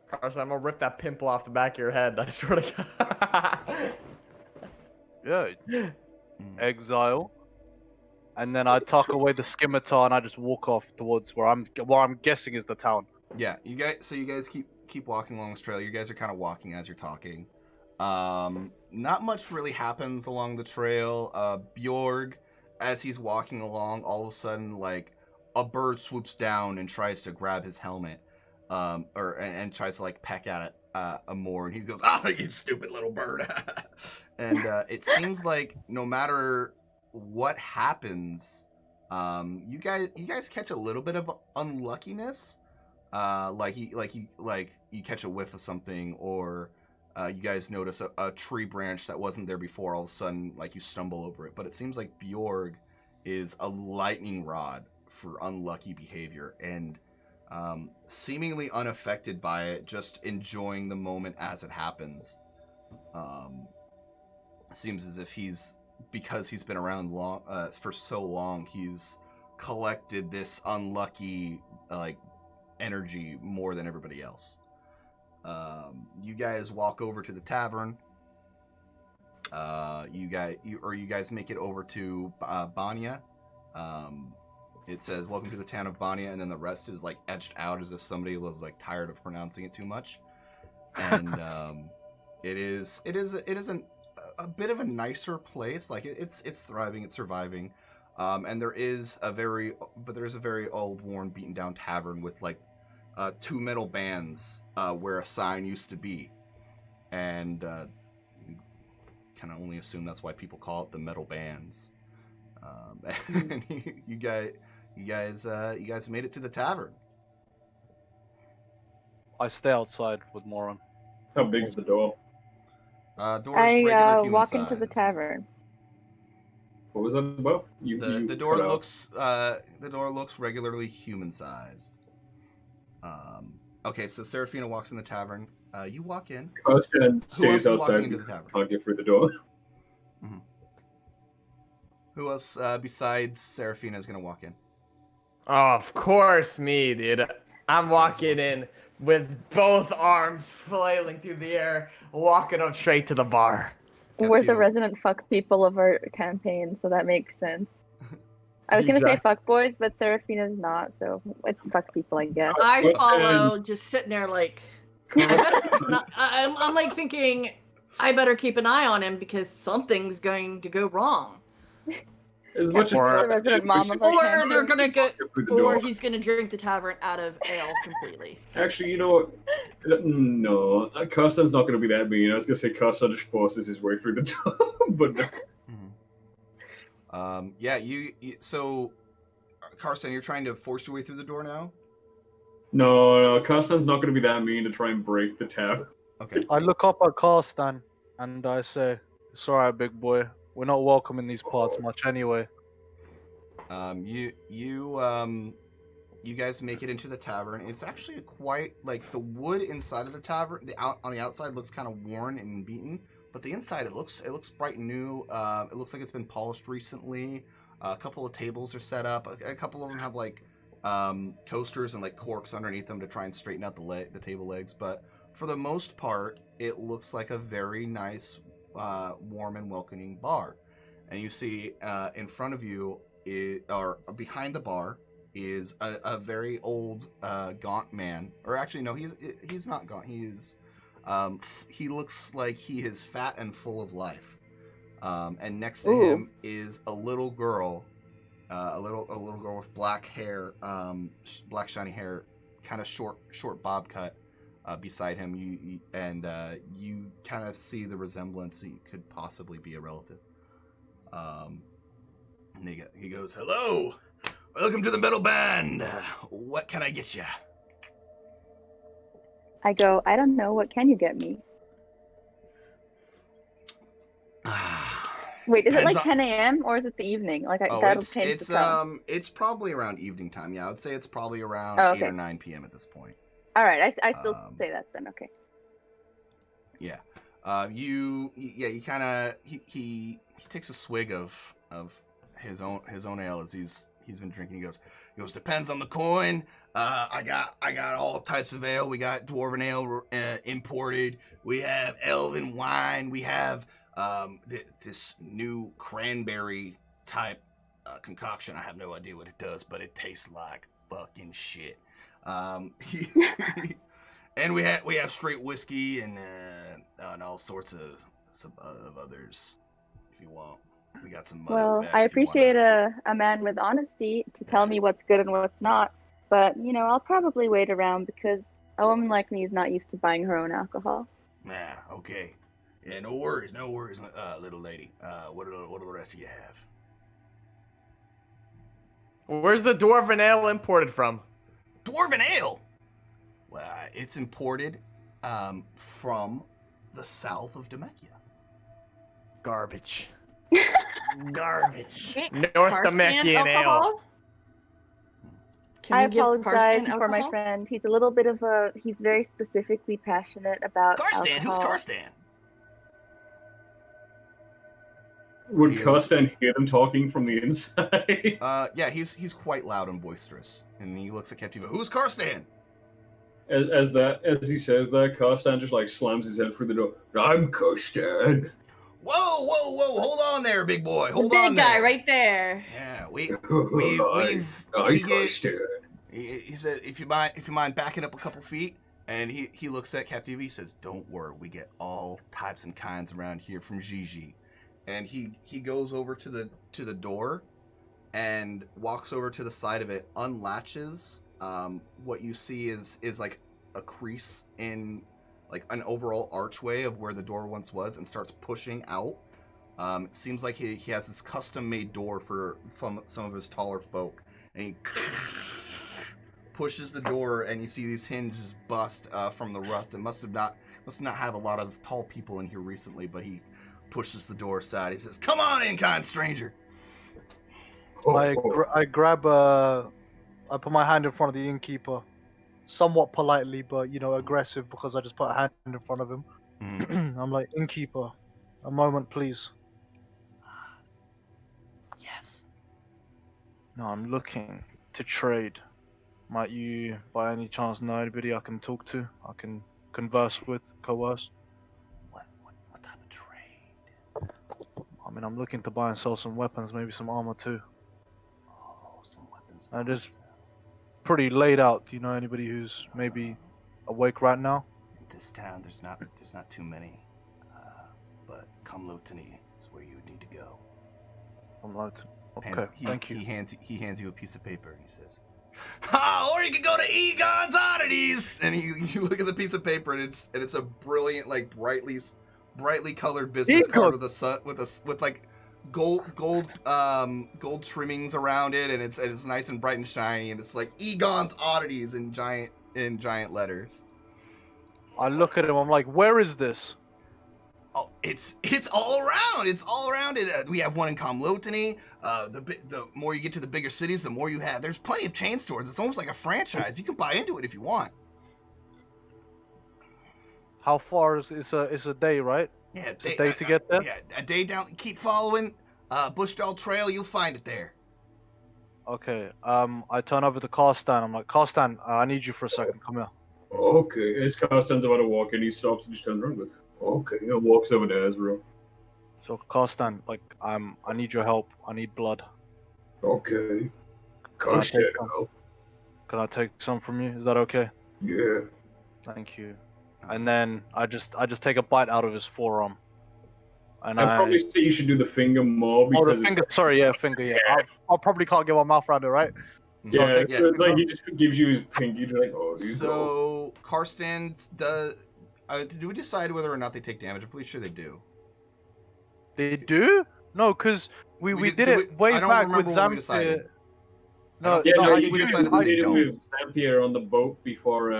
Carson, I'm gonna rip that pimple off the back of your head, I swear to God. Yeah. Exile. And then I tuck away the scimitar and I just walk off towards where I'm guessing is the town. Yeah, you guys keep walking along this trail. You guys are kind of walking as you're talking. Not much really happens along the trail. Bjorg, as he's walking along, all of a sudden, like, a bird swoops down and tries to grab his helmet, and tries to like peck at it more. And he goes, "Ah, you stupid little bird!" And it seems like no matter what happens, you guys catch a little bit of unluckiness. Like you catch a whiff of something, or you guys notice a tree branch that wasn't there before. All of a sudden, like, you stumble over it. But it seems like Bjorg is a lightning rod for unlucky behavior, and seemingly unaffected by it, just enjoying the moment as it happens. Seems as if because he's been around for so long, he's collected this unlucky energy more than everybody else. You guys walk over to the tavern. You guys make it over to Banya. It says, "Welcome to the town of Banya," and then the rest is etched out as if somebody was tired of pronouncing it too much. And it is a bit of a nicer place. It's thriving, it's surviving. And there is a very old, worn, beaten down tavern with 2 metal bands where a sign used to be, and kind of only assume that's why people call it the metal bands. And you guys made it to the tavern. I stay outside with Moron. How big's the door? Door's regular human walk size. into the tavern. What was that above? The door looks regularly human sized. Okay, so Seraphina walks in the tavern. You walk in. Carsten stays walking outside into the because tavern? can't get through the door. Mm-hmm. Who else besides Seraphina is going to walk in? Oh, of course, me, dude. I'm walking in with both arms flailing through the air, walking up straight to the bar. We're the you. resident fuck people of our campaign, so that makes sense. I was gonna say Exactly. fuck boys, but Seraphina's not, so it's fuck people, I guess. I follow, just sitting there I'm thinking, I better keep an eye on him because something's going to go wrong. As much She's as the resident mom of our Or campaign. they're gonna get, through the or door. he's gonna drink the tavern out of ale completely. Actually, you know what? No, Carsten's not going to be that mean. I was going to say Carsten just forces his way through the door, but no. Mm-hmm. Yeah, so, Carsten, you're trying to force your way through the door now? No, Carsten's not going to be that mean to try and break the tavern. Okay. I look up at Carstan and I say, "It's alright, big boy. We're not welcome in these parts much anyway." You guys make it into the tavern. It's actually quite the wood inside of the tavern. On the outside looks kind of worn and beaten, but the inside it looks bright and new. It looks like it's been polished recently. A couple of tables are set up. A couple of them have coasters and corks underneath them to try and straighten out the table legs. But for the most part, it looks like a very nice, warm and welcoming bar. And you see in front of you, or behind the bar, is a very old, gaunt man. Or actually, no, he's not gaunt. He looks like he is fat and full of life. And next to him is a little girl, a little girl with black hair, black shiny hair, kind of short bob cut. Beside him, you kind of see the resemblance. He could possibly be a relative. And he goes, "Hello, welcome to the metal band. What can I get you?" I go, "I don't know, what can you get me?" Wait, is it Depends 10 a.m. or is it the evening? That'll change the tone. It's probably around evening time. Yeah, I would say it's probably around 8 or 9 p.m. at this point. All right, I still say that then. Okay. Yeah. You kind of he takes a swig of his own ale as he's been drinking. He goes, "Depends on the coin. I got all types of ale. We got dwarven ale imported. We have elven wine. We have this new cranberry type concoction. I have no idea what it does, but it tastes like fucking shit. And we have straight whiskey and all sorts of others if you want. We got some money. Well, I appreciate a man with honesty to tell me what's good and what's not, but I'll probably wait around because a woman like me is not used to buying her own alcohol. Yeah, okay. Yeah, no worries, little lady. What do the rest of you have? Where's the dwarven ale imported from? Dwarven ale? Well, it's imported from the south of Demekia. Garbage. Garbage. Hey, North Karsten American ale. alcohol? Can I we give apologize Karsten for my alcohol? friend. He's a little bit of a. He's very specifically passionate about Karstan, who's alcohol. Karstan? Would He- Karsten hear them talking from the inside? Yeah, he's quite loud and boisterous, and he looks at Captiva. Who's Karstan? As he says that, Karsten just like slams his head through the door. I'm Karsten. Whoa, whoa, whoa! Hold on there, big boy. The Hold big on guy there. right there. Yeah, I'm we get. Karsten. He said, if you mind backing up a couple feet, and he looks at Captiva. He says, "Don't worry, we get all types and kinds around here from Gigi." And he goes over to the door, and walks over to the side of it, unlatches. What you see is like a crease in like an overall archway of where the door once was, and starts pushing out. It seems like he has this custom-made door from some of his taller folk, and he pushes the door, and you see these hinges bust from the rust. It must not have a lot of tall people in here recently, but he pushes the door aside. He says, "Come on in, kind stranger." I grab I put my hand in front of the innkeeper, somewhat politely, but aggressive because I just put a hand in front of him. I'm like, innkeeper, a moment, please. Yes. No, I'm looking to trade. Might you, by any chance, know anybody I can talk to? I can converse with, coerce? What type of trade? I mean, I'm looking to buy and sell some weapons, maybe some armor too. Oh, some weapons. I just pretty laid out. Do you know anybody who's maybe awake right now? In this town, there's not too many. But Kamlotany is where you would need to go. I'm like, okay, thank you. He hands you a piece of paper, and he says, "Ha! Or you can go to Egon's Oddities." And you look at the piece of paper, and it's a brilliant, like brightly colored business card with a sun with like gold trimmings around it, and it's nice and bright and shiny, and it's like Egon's Oddities in giant letters. I look at him. I'm like, where is this? Oh, it's all around. It's all around. We have one in Kamlotany. The more you get to the bigger cities, the more you have. There's plenty of chain stores. It's almost like a franchise. You can buy into it if you want. How far is it's a day, right? Yeah, It's a day to get there. Yeah, a day down. Keep following Bushdal Trail. You'll find it there. Okay. I turn over to Karstan. I'm like, Karstan, I need you for a second. Come here. Okay, as Karsten's about to walk in, he stops and just turns around. Okay, and walks over to Ezra. So Karstan, like, I need your help. I need blood. Okay. Can I take Karsten, some? Can I take some from you? Is that okay? yeah. Thank you. And then I just take a bite out of his forearm. And I'd probably say you should do the finger more Oh, because the finger. Sorry, yeah, finger. Yeah, I probably can't get my mouth around it, right? So I'll take so it's like he just gives you his pinky. You're like, oh, you go. So Karsten does. Did we decide whether or not they take damage? I'm pretty sure they do. They do? No, because we did it way I don't back with remember what we decided. Zamfir. I don't No, think- Yeah, I no, think you we did decided that they it don't. with Zamfir on the boat before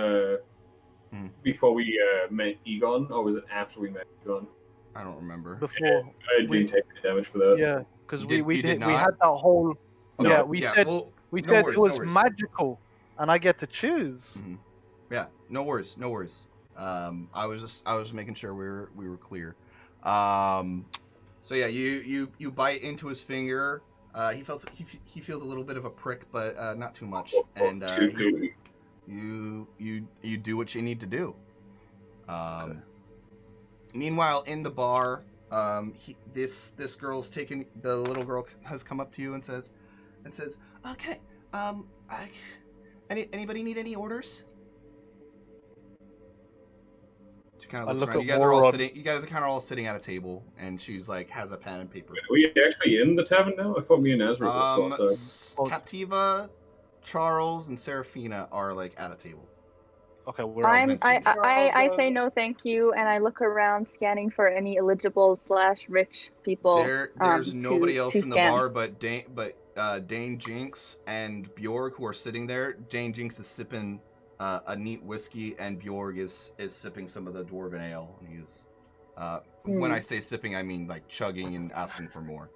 we met Egon, or was it after we met Egon? I don't remember. before. I didn't take any damage for that. Yeah, because You we did we not? had that whole. Okay, Yeah, we said well, we no said worries, it was no worries. magical, and I get to choose. Mhm. Yeah, no worries. I was just making sure we were clear. So yeah, you bite into his finger. He feels a little bit of a prick, but not too much. And you do what you need to do. Okay. Meanwhile, in the bar, this girl's taken. The little girl has come up to you and says, "Can anybody need any orders?" She kind I of looks look around. at You guys are all Moron. sitting. You guys are kind of all sitting at a table, and she's like has a pen and paper. Are we actually in the tavern now? I thought me and Ezra were still outside. Captiva, Charles, and Serafina are like at a table. Okay, we're on. I say no, thank you, and I look around, scanning for any eligible / rich people. There's nobody else to in the scan. bar but Dane, Jynx, and Bjorg who are sitting there. Dane Jynx is sipping a neat whiskey, and Bjorg is sipping some of the dwarven ale. And he's when I say sipping, I mean like chugging and asking for more.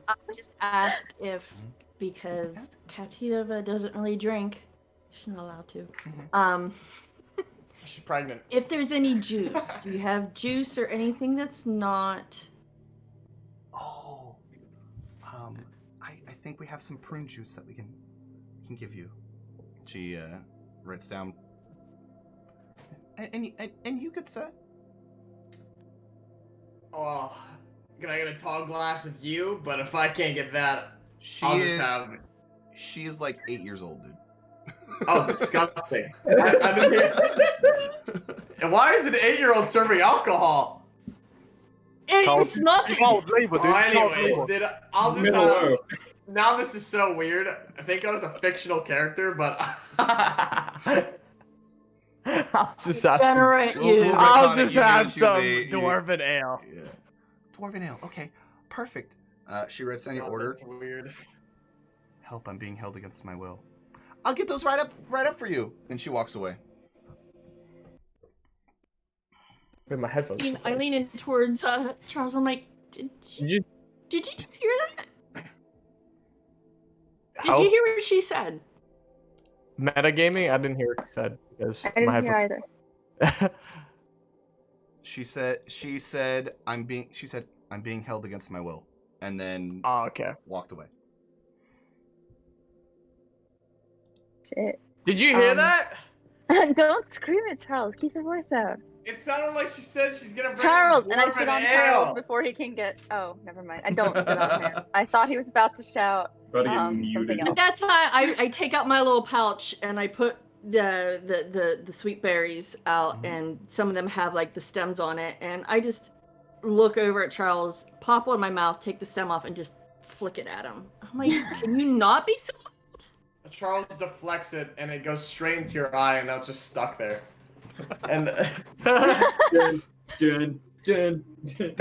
I'll just ask if, because Captiva doesn't really drink, she's not allowed to. She's pregnant. If there's any juice, do you have juice or anything that's not? Oh, I think we have some prune juice that we can give you. She writes down. And you could say. Oh, can I get a tall glass of you? But if I can't get that, I'll just have. She is like 8 years old, dude. Oh, disgusting! I mean, and why is an 8-year-old serving alcohol? It's not. Child labor, dude. Child Anyways, labor. dude, I'll just No. have. Now this is so weird. I think I was a fictional character, but I'll just have some. Generate We'll you. retcon I'll it. just You have choose some a- dwarven ale. Yeah. Dwarven ale. Okay, perfect. She writes down your Oh, order. that's weird. Help! I'm being held against my will. I'll get those right up for you. And she walks away. Wait, my headphones. I lean in towards Charles. I'm like, did you just hear that? Did you hear what she said? Metagaming? I didn't hear what you said because I didn't hear either. She said I'm being held against my will, and then Oh, okay. walked away. Shit. Did you hear that? Don't scream at Charles. Keep your voice down. It sounded like she said she's gonna bring Charles, some and I sit dwarven on ale. Charles before he can get. Oh, never mind. I don't sit on him. I thought he was about to shout About to get something muted. At else. that time, I take out my little pouch and I put the sweet berries out, and some of them have like the stems on it, and I just look over at Charles, pop one in my mouth, take the stem off, and just flick it at him. I'm like, can you not be so? Charles deflects it and it goes straight into your eye and now it's just stuck there. And Dun, dun, dun, dun. dun,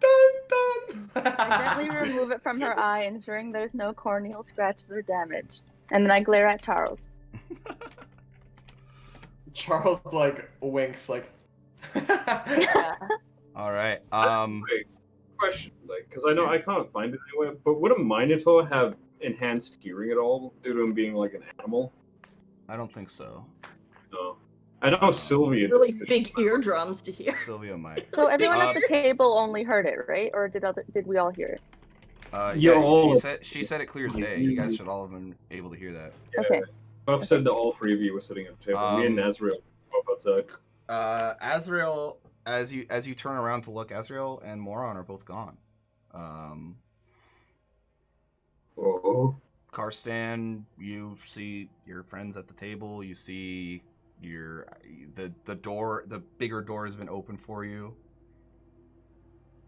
dun. I gently remove it from her eye, ensuring there's no corneal scratches or damage. And then I glare at Charles. Charles like winks like. Yeah. All right. Wait, question, like, because I know I can't find it anywhere, but would a Minotaur have enhanced hearing at all due to him being like an animal? I don't think so. No. I know Sylvia does, Really 'cause big eardrums to hear. Sylvia might. So everyone at the table only heard it, right? Or did we all hear it? Yeah, all- she said it clear as day. You guys should all have been able to hear that. Yeah. Okay. I've said that all three of you were sitting at the table. Me and Nazriel both outside. Azrael, as you turn around to look, Azrael and Moron are both gone. Oh. Karstan, you see your friends at the table. You see the door, the bigger door has been opened for you.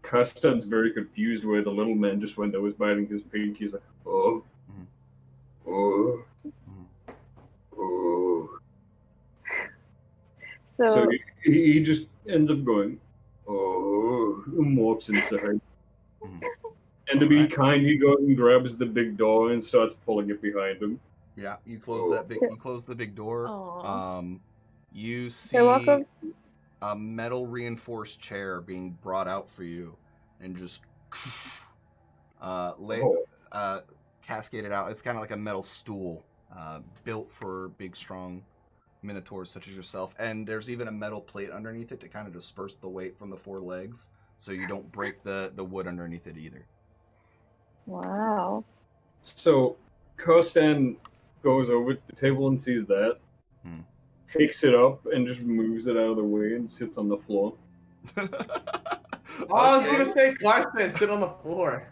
Kastan's very confused where the little man just went that was biting his pink. He's like, oh. Mhm. Oh. Mhm. Oh. So, So he just ends up going, oh, and walks inside. Mhm. And to be Alright. kind, he goes and grabs the big door and starts pulling it behind him. Yeah, you close the big door. Aw. You see you're welcome. a metal reinforced chair being brought out for you, and just cascaded out. It's kind of like a metal stool, built for big, strong minotaurs such as yourself. And there's even a metal plate underneath it to kind of disperse the weight from the four legs, so you don't break the wood underneath it either. Wow. So Kostan goes over to the table and sees that, picks it up, and just moves it out of the way and sits on the floor. Oh, I was Okay. gonna say Clarkson sit on the floor.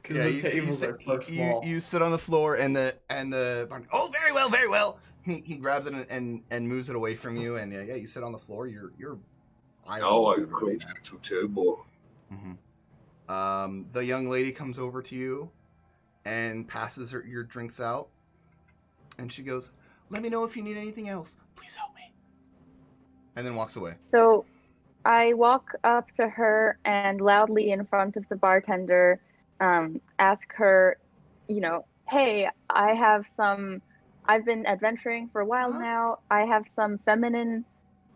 Because Yeah, the you tables are so small. you sit on the floor, and the oh, very well, very well. He grabs it and moves it away from you, and yeah, you sit on the floor. You're Now I coach to table. The young lady comes over to you and passes her your drinks out, and she goes, "Let me know if you need anything else. Please help me." And then walks away. So I walk up to her and loudly in front of the bartender ask her, hey, I've been adventuring for a while now. I have some feminine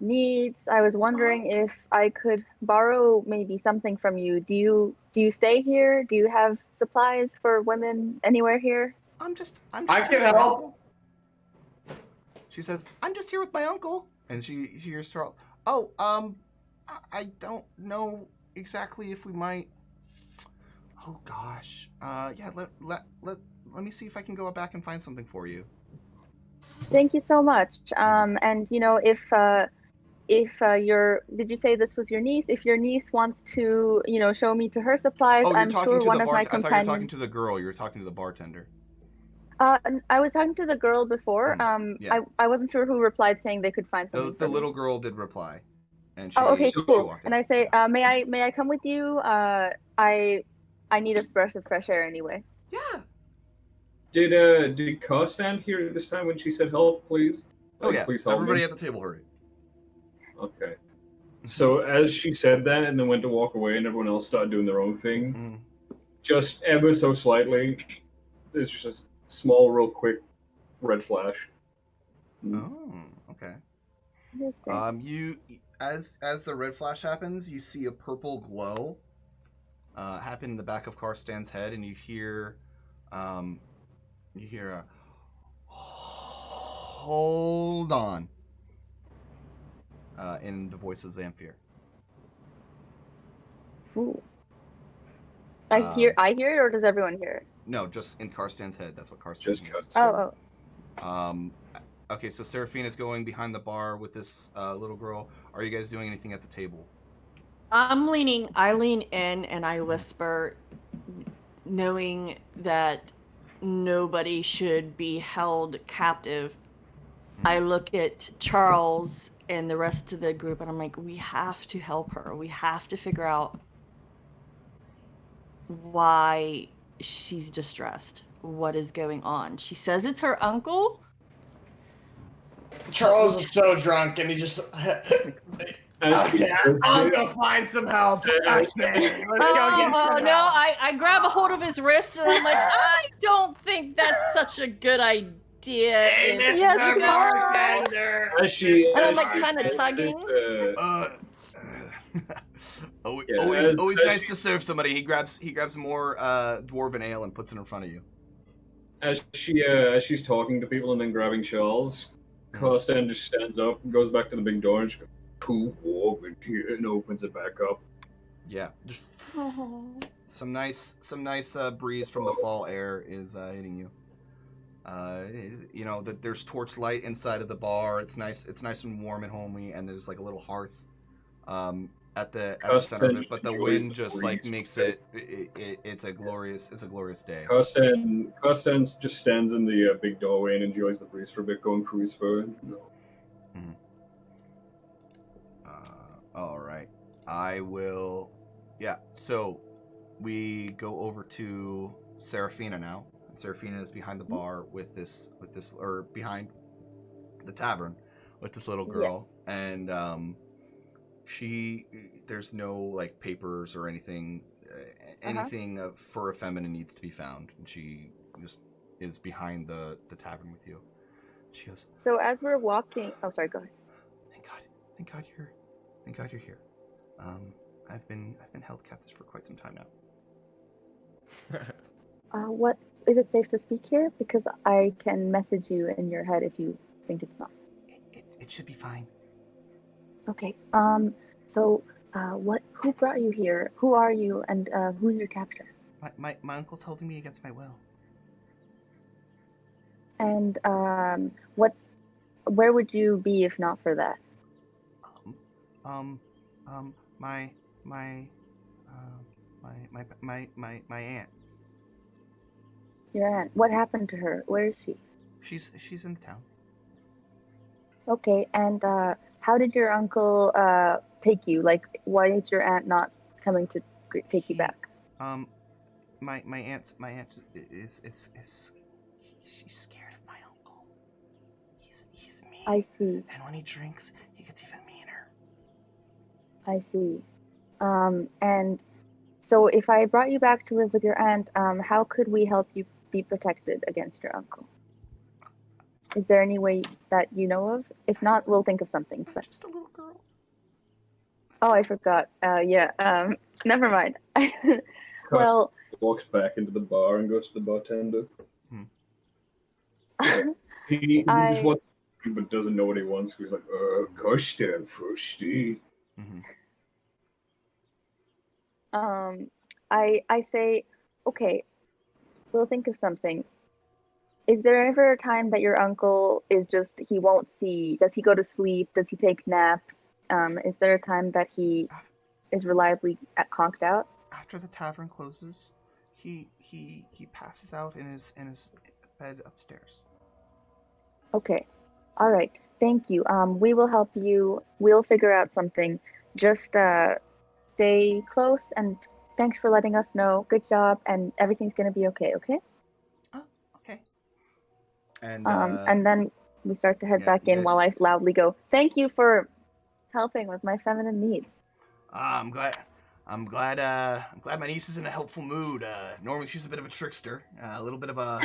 needs. I was wondering if I could borrow maybe something from you. Do you stay here? Do you have supplies for women anywhere here? I'm just I here can with my help. uncle. She says, I'm just here with my uncle. And she hears Charles. Oh, I don't know exactly if we might. Oh gosh. Yeah, let me see if I can go back and find something for you. Thank you so much. And you know, if your did you say this was your niece? If your niece wants to, you know, show me to her supplies, Oh, you're I'm talking sure to one the of my I thought you were talking companions. to the girl. You were talking to the bartender. I was talking to the girl before. Yeah. I wasn't sure who replied saying they could find something The for me. little girl did reply, and she Oh, okay, So- cool. walked in. And I say, may I come with you? I need a breath of fresh air anyway. Yeah. Did Ka stand here this time when she said help, please? Oh yeah. Please help Everybody me. at the table hurry. Okay. So as she said that and then went to walk away and everyone else started doing their own thing, just ever so slightly, there's just a small, real quick red flash. Oh, okay. Interesting. You as the red flash happens, you see a purple glow happen in the back of Karstan's head, and you hear a hold on in the voice of Zamfir. Ooh. I hear it, or does everyone hear it? No, just in Karstan's head. That's what Karstan Just hears. Oh. Okay, so Seraphina's going behind the bar with this little girl. Are you guys doing anything at the table? I lean in and I whisper, knowing that nobody should be held captive. I look at Charles and the rest of the group and I'm like, we have to help her. We have to figure out why she's distressed. What is going on? She says it's her uncle. Charles is so drunk and he just. Okay, I'll go find some help. Okay, let's go get some no! help. I grab a hold of his wrist and I'm like, I don't think that's such a good idea. Hey, if- Yes, Mr. no. Bartender. As she, And I'm as like she kind of says, tugging. Always as nice she- to serve somebody. He grabs more dwarven ale and puts it in front of you. as she's talking to people and then grabbing Charles, Karstan just stands up and goes back to the big door and she goes, "Too warm in here," and opens it back up. Yeah. Some nice breeze from the fall air is hitting you. You know that there's torch light inside of the bar. It's nice and warm and homely, and there's like a little hearth at the center of it. But the wind just like makes it's a glorious day. Karstan just stands in the big doorway and enjoys the breeze for a bit, going through his fur. All right, I will. Yeah, so we go over to Seraphina now. Seraphina is behind the bar with this, or behind the tavern with this little girl, and there's no like papers or anything, for a feminine needs to be found, and she just is behind the tavern with you. She goes, So as we're walking, oh sorry, go ahead. Thank God you're here. I've been held captive for quite some time now. What is it safe to speak here? Because I can message you in your head if you think it's not. It should be fine. Okay. So, who brought you here? Who are you, and who's your captor? My uncle's holding me against my will. And where would you be if not for that? My aunt. Your aunt. What happened to her? Where is she? She's in the town. Okay. And how did your uncle take you? Like, why is your aunt not coming to take you back? My aunt is she's scared of my uncle. He's mean. I see. And when he drinks, he gets even meaner. I see. And so if I brought you back to live with your aunt, how could we help you be protected against your uncle? Is there any way that you know of? If not, we'll think of something. But... Just a little girl. Oh, I forgot. Yeah. Never mind. Well, walks back into the bar and goes to the bartender. He just wants to, but doesn't know what he wants. He's like, Karsten, Frosty. I say, okay, we'll think of something. Is there ever a time that your uncle is just, he won't see? Does he go to sleep? Does he take naps? Is there a time that he is reliably conked out? After the tavern closes, he passes out in his bed upstairs. Okay. All right. Thank you. We will help you. We'll figure out something. Just stay close, and thanks for letting us know. Good job, and everything's gonna be okay. Okay. Oh, okay. And then we start to head back in while I loudly go, "Thank you for helping with my feminine needs." I'm glad my niece is in a helpful mood. Normally she's a bit of a trickster, a little bit of a,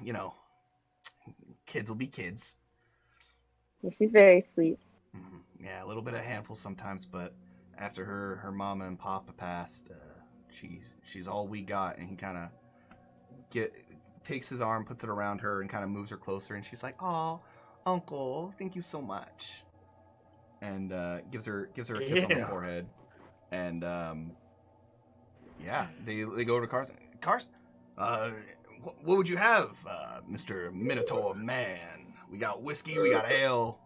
you know, kids will be kids. Yeah, she's very sweet. Yeah, a little bit of a handful sometimes, but after her mama and papa passed, she's all we got. And he kind of takes his arm, puts it around her, and kind of moves her closer. And she's like, "Oh, Uncle, thank you so much." And gives her a kiss on the forehead. And they go to Carson. Carson, what would you have, Mr. Minotaur Man? We got whiskey, we got ale.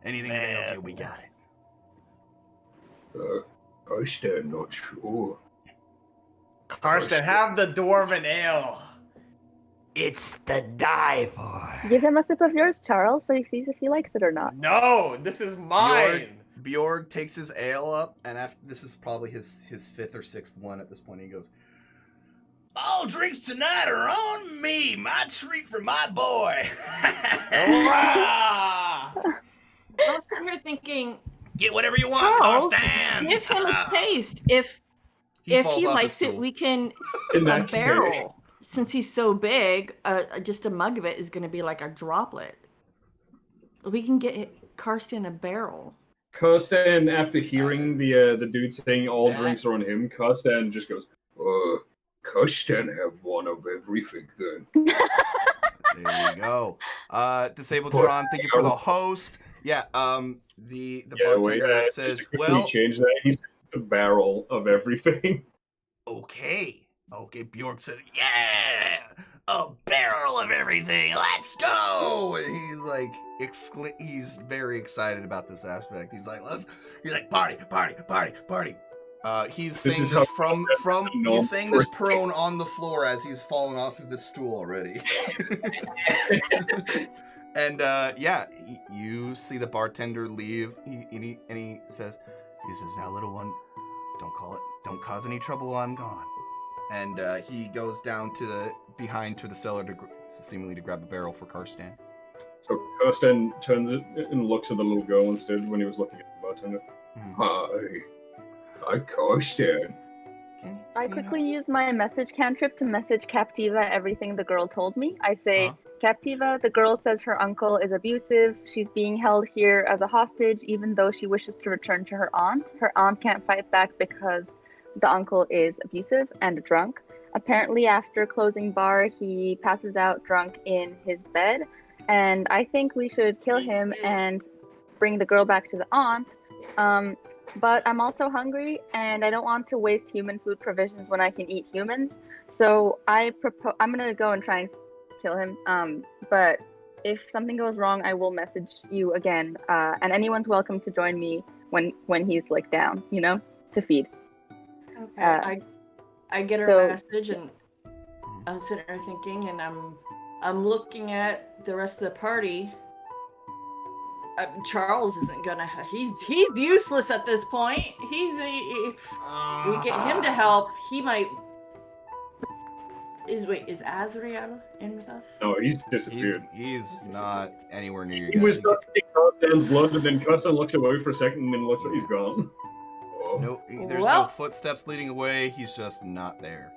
Anything that ails you, we got it. Karsten, not sure. Karsten, have the dwarven ale. It's the die for. Give him a sip of yours, Charles, so he sees if he likes it or not. No, this is mine. Bjorg takes his ale up, and this is probably his fifth or sixth one at this point. He goes, "All drinks tonight are on me. My treat for my boy." I was sitting here thinking, get whatever you want, Karsten. Give him a taste. If he likes it, we can a barrel. Since he's so big, just a mug of it is going to be like a droplet. We can get Karsten a barrel. Karsten, after hearing the dude saying all drinks are on him, Karsten just goes, Karsten have one of everything then. There you go. Disabled Tron, thank you for the host. Yeah, the bartender says, well... change that. He's a barrel of everything. Okay, Bjorg says, yeah! A barrel of everything, let's go! And he's like, he's very excited about this aspect. He's like, party! He's saying this he's saying this prone on the floor as he's fallen off of his stool already. And you see the bartender leave. He says, "Now, little one, don't cause any trouble while I'm gone." And he goes down behind to the cellar seemingly to grab a barrel for Karsten. So Karsten turns it and looks at the little girl instead when he was looking at the bartender. Hi, Karsten. I quickly use my message cantrip to message Captiva everything the girl told me. I say, Captiva, the girl says her uncle is abusive. She's being held here as a hostage, even though she wishes to return to her aunt. Her aunt can't fight back because the uncle is abusive and drunk. Apparently, after closing bar, he passes out drunk in his bed. And I think we should kill him and bring the girl back to the aunt. But I'm also hungry, and I don't want to waste human food provisions when I can eat humans. So I'm gonna go and try and kill him. But if something goes wrong, I will message you again. And anyone's welcome to join me when he's like down, to feed. Okay. I get her message, and I'm sitting there thinking, and I'm looking at the rest of the party. Charles isn't gonna. He's useless at this point. We get him to help. He might. Is Azrael in with us? No, he's disappeared. He's not anywhere near you. He was stuck in Karsten's blood, and then Karsten looks away for a second, and then looks like he's gone. No, there's no footsteps leading away. He's just not there.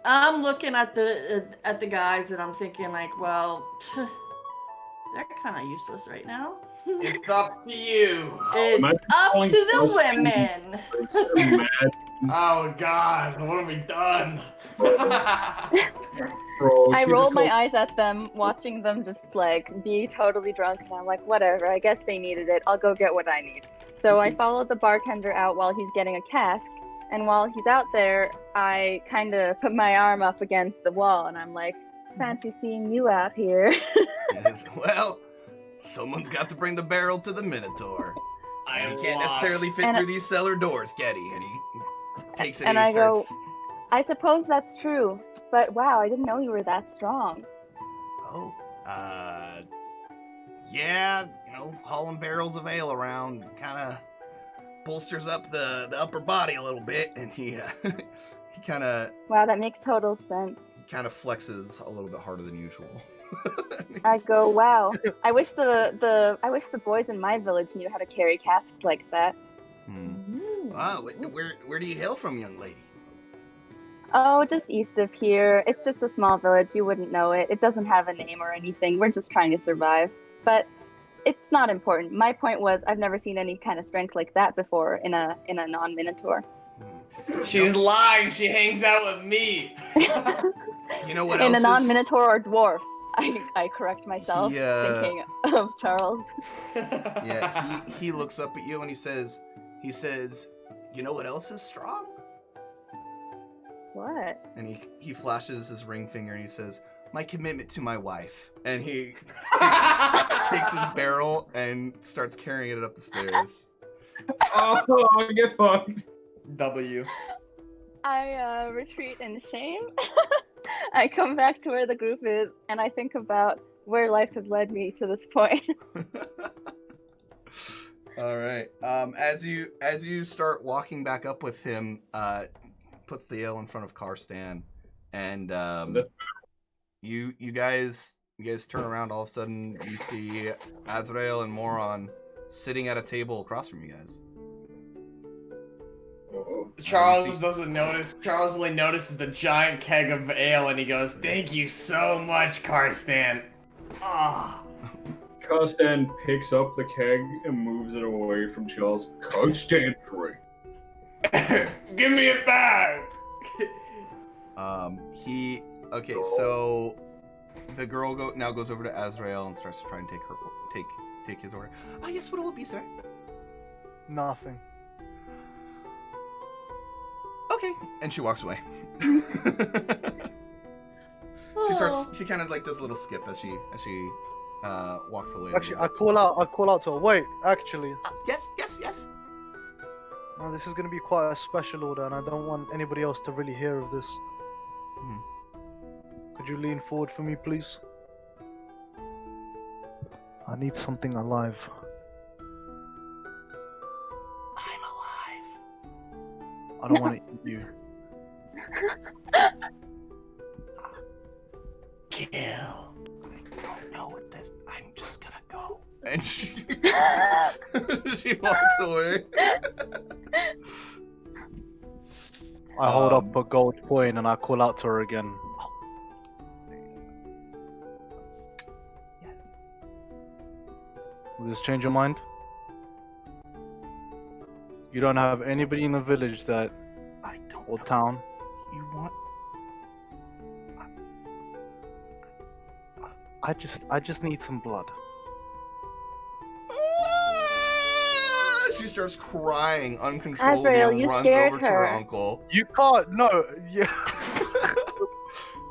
I'm looking at the guys and I'm thinking like, well, they're kind of useless right now. It's up to you. It's up to the women. Oh God, what have we done? Bro, I she roll just my called- eyes at them, watching them just like be totally drunk, and I'm like, whatever, I guess they needed it. I'll go get what I need. So I follow the bartender out while he's getting a cask, and while he's out there, I kind of put my arm up against the wall, and I'm like, fancy seeing you out here. Yes, well, someone's got to bring the barrel to the Minotaur. And he can't necessarily fit And through these cellar doors, can he? And he takes it and and I he go, starts... I suppose that's true, but wow, I didn't know you were that strong. Oh, yeah, hauling barrels of ale around kind of bolsters up the upper body a little bit, and he kind of Wow, that makes total sense. flexes a little bit harder than usual. I go, wow. I wish the boys in my village knew how to carry casks like that. Where do you hail from, young lady? Oh, just east of here. It's just a small village. You wouldn't know it. It doesn't have a name or anything. We're just trying to survive. But it's not important. My point was I've never seen any kind of strength like that before in a non-Minotaur. She's lying. She hangs out with me. You know what In else a is... non-Minotaur or dwarf. I correct myself, thinking of Charles. Yeah, he looks up at you and he says, you know what else is strong? What? And he flashes his ring finger and he says, my commitment to my wife. And he takes his barrel and starts carrying it up the stairs. Oh, get fucked. W. I retreat in shame. I come back to where the group is, and I think about where life has led me to this point. All right. As you start walking back up with him, puts the ale in front of Karstan, and you guys turn around. All of a sudden, you see Azrael and Moron sitting at a table across from you guys. Charles doesn't notice. Charles only notices the giant keg of ale, and he goes, "Thank you so much, Karstan." Ah. Karstan picks up the keg and moves it away from Charles. Karstan, drink. Give me it back. Okay, so the girl now goes over to Azrael and starts to try and take his order. Ah, yes, what will it be, sir? Nothing. Okay, and she walks away. She kind of like does a little skip as she walks away. Actually, I call out to her. Wait, actually. Yes. Now, this is going to be quite a special order, and I don't want anybody else to really hear of this. Could you lean forward for me, please? I need something alive. I'm alive. I don't want to eat you. Kill. I don't know what this... I'm just gonna go. And she walks away. I hold up a gold coin and I call out to her again. Yes. Will this change your mind? You don't have anybody in the village that... I don't or know. town? You want... I just need some blood. She starts crying uncontrollably Azrael, and you runs scared over to her her. uncle. You can't, no, yeah.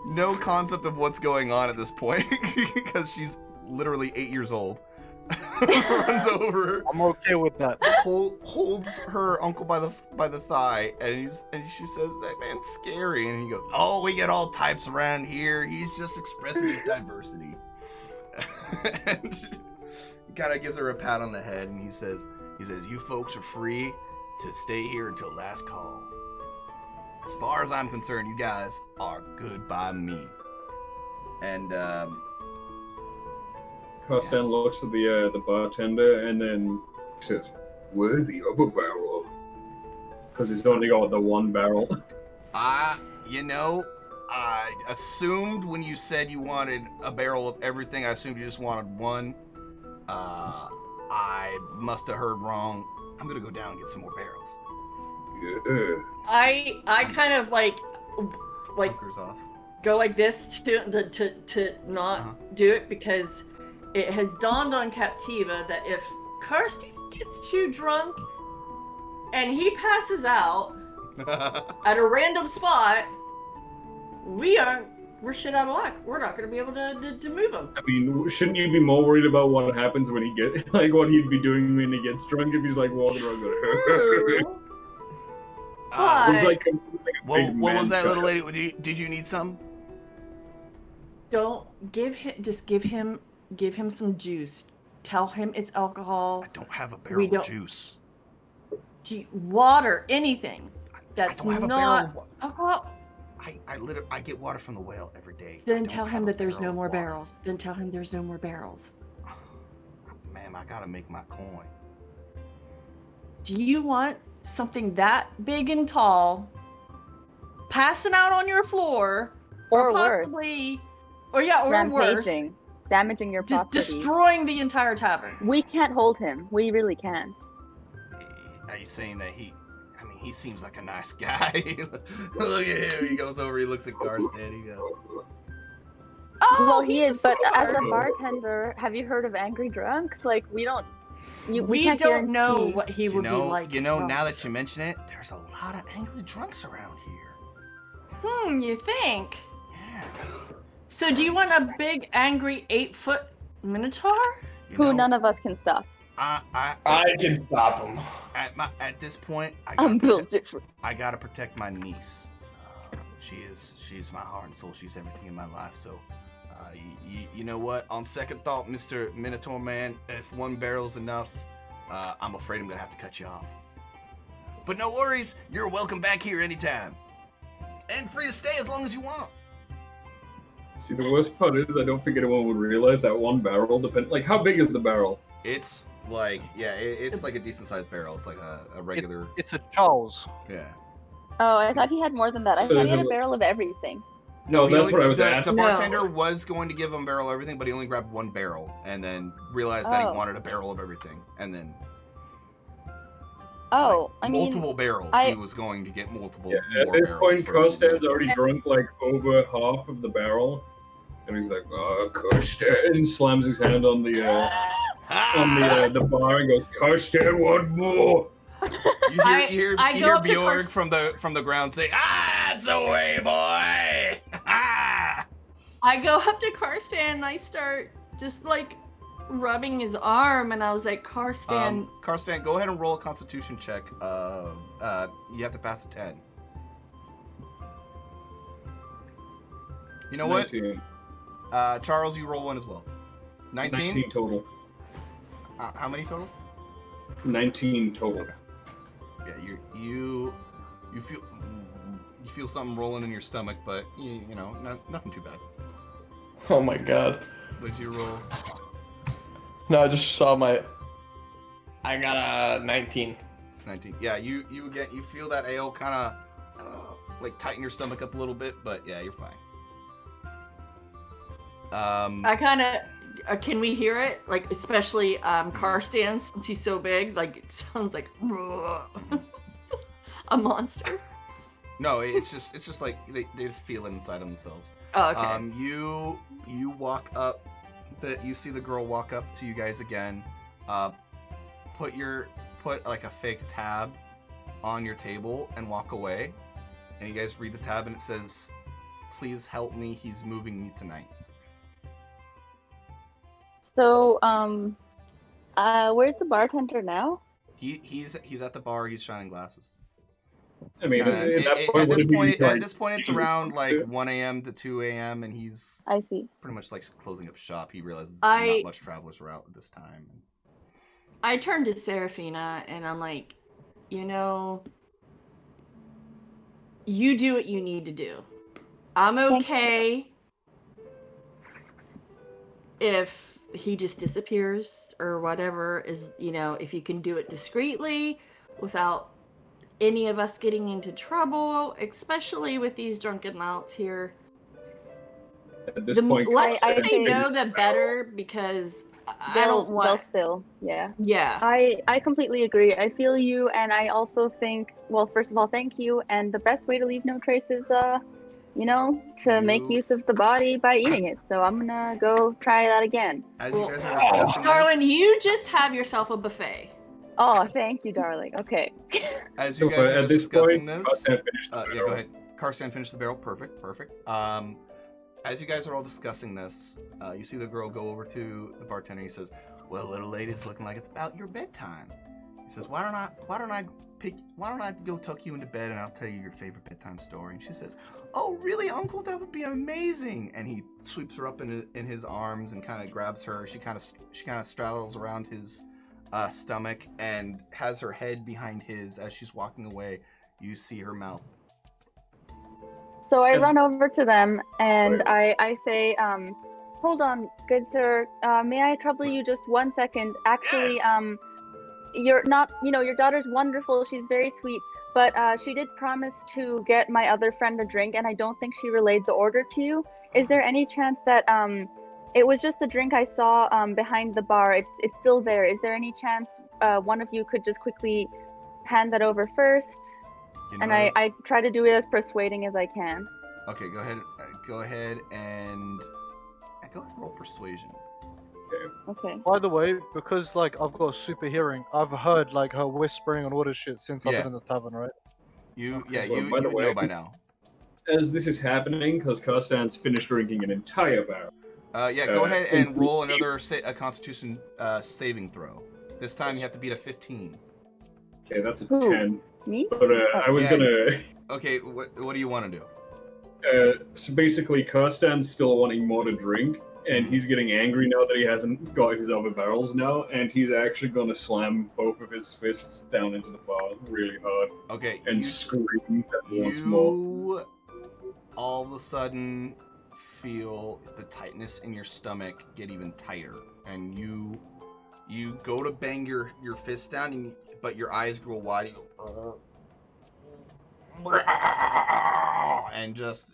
No concept of what's going on at this point because she's literally 8 years old. Runs over, I'm okay with that. holds her uncle by the thigh, and she says, "That man's scary." And he goes, "Oh, we get all types around here. He's just expressing his diversity." And he kind of gives her a pat on the head, and he says, "You folks are free to stay here until last call. As far as I'm concerned, you guys are good by me." And Karstan looks at the bartender and then says, "Where's the other barrel?" Because he's only got the one barrel. I assumed when you said you wanted a barrel of everything, I assumed you just wanted one. I must have heard wrong. I'm gonna go down and get some more barrels. Yeah. I kind of like Anker's off. go like this to not do it because it has dawned on Captiva that if Karsten gets too drunk and he passes out at a random spot, we're shit out of luck. We're not gonna be able to move him. I mean, shouldn't you be more worried about what happens when he gets, like, what he'd be doing when he gets drunk if he's, like, walking around going, True. But He's like a what big was that, man-child. little lady? Did you need some? don't give him some juice. Tell him it's alcohol. I don't have a barrel of juice. Water, anything. That's I don't have not a barrel of alcohol. I get water from the whale every day. Then tell him that there's no more barrels. Then tell him there's no more barrels. Ma'am, I gotta make my coin. Do you want something that big and tall passing out on your floor, Or worse, possibly, or worse, rampaging, damaging your just property. destroying the entire tavern? We can't hold him. We really can't. Are you saying that he seems like a nice guy? Look at him. He goes over, he looks at Karsten, he goes, Oh, Well, he he's is, but as a sweetheart. bartender, have you heard of angry drunks? Like, we don't. we can't don't know guarantee- what he would be like. now that you mention it, there's a lot of angry drunks around here. You think? Yeah. So do you want a big, angry 8-foot minotaur? Who none of us can stop. I can stop him. At this point, I'm built different. I gotta protect my niece. She's my heart and soul. She's everything in my life. So, you know what? On second thought, Mr. Minotaur Man, if one barrel's enough, I'm afraid I'm gonna have to cut you off. But no worries. You're welcome back here anytime, and free to stay as long as you want. See, the worst part is I don't think anyone would realize that one barrel like, how big is the barrel? It's like, it's like a decent sized barrel. It's like a regular. It's a Charles. Yeah. Oh, I thought he had more than that. I So thought is he had it- a barrel of everything. No, he that's only- what I was the asking. bartender was going to give him a barrel of everything, but he only grabbed one barrel and then realized that he Oh. wanted a barrel of everything. And then Oh, I mean, multiple barrels. I- He was going to get multiple Yeah, at more this barrels. point, for Karsten's him. already drunk, like, over half of the barrel. And he's like, Karsten, slams his hand on the bar and goes, Karsten, one more. You hear I go up to Bjorg Karsten- from the ground say, "It's away, boy!" I go up to Karsten and I start just like rubbing his arm, and I was like, Karsten. Karsten, go ahead and roll a Constitution check. You have to pass a 10. You know what? 19. Charles, you roll one as well. 19? 19 total. How many total? 19 total. Yeah, you feel something rolling in your stomach, but you know, nothing too bad. Oh my god. What did you roll? No, I just saw my. I got a 19. 19. Yeah, you feel that ale kind of like tighten your stomach up a little bit, but yeah, you're fine. I kind of can we hear it? Like, especially Karsten, since he's so big. Like, it sounds like a monster. No, it's just like they just feel it inside of themselves. Oh, okay. You walk up. You see the girl walk up to you guys again. Put like a fake tab on your table and walk away. And you guys read the tab and it says, "Please help me. He's moving me tonight." So, where's the bartender now? He's at the bar. He's shining glasses. I mean, Kinda- at that at point, this would it point, be, at like, this point, it's around like 1 a.m. to 2 a.m. and he's I see. pretty much like closing up shop. He realizes I- not much travelers are out at this time. I turned to Serafina and I'm like, you know, you do what you need to do. I'm okay if he just disappears or whatever is, you know, if you can do it discreetly without any of us getting into trouble, especially with these drunken louts here. At this point, less I they say- know, the better, because I They'll don't want. spill. Yeah. Yeah. I completely agree. I feel you, and I also think, well, first of all, thank you. And the best way to leave no trace is, to make use of the body by eating it. So I'm gonna go try that again. As you guys are discussing Darwin, this, you just have yourself a buffet. Oh, thank you, darling. Okay. as you guys are at this discussing point, this, Karstan finished the yeah, barrel. go ahead. Karstan, finish the barrel. Perfect. As you guys are all discussing this, you see the girl go over to the bartender. He says, "Well, little lady, it's looking like it's about your bedtime." He says, "Why don't I go tuck you into bed and I'll tell you your favorite bedtime story?" And she says, "Oh, really, Uncle? That would be amazing." And he sweeps her up in his arms and kind of grabs her. She kind of straddles around his stomach and has her head behind his. As she's walking away, you see her mouth. So I run over to them and I say, hold on, good sir. May I trouble you just 1 second? Actually, Yes. You're not, your daughter's wonderful. She's very sweet. But she did promise to get my other friend a drink, and I don't think she relayed the order to you. Is there any chance that it was just the drink I saw behind the bar? It's still there. Is there any chance one of you could just quickly hand that over first? And I try to do it as persuading as I can. Okay, go ahead and roll persuasion. Okay. By the way, because like I've got super hearing, I've heard like her whispering and all this shit since I've Yeah. been in the tavern, right? You So, by the way, know by now. As this is happening, because Karstan's finished drinking an entire barrel. Go ahead and roll another a Constitution saving throw. This time you have to beat a 15. Okay, that's a Who? 10. Me? But I was Yeah. gonna. Okay, what do you want to do? So basically, Karstan's still wanting more to drink, and he's getting angry now that he hasn't got his other barrels now, and he's actually gonna slam both of his fists down into the bar really hard Okay, and scream once more. you all of a sudden feel the tightness in your stomach get even tighter, and you go to bang your fist down, but your eyes grow wide. You go, and just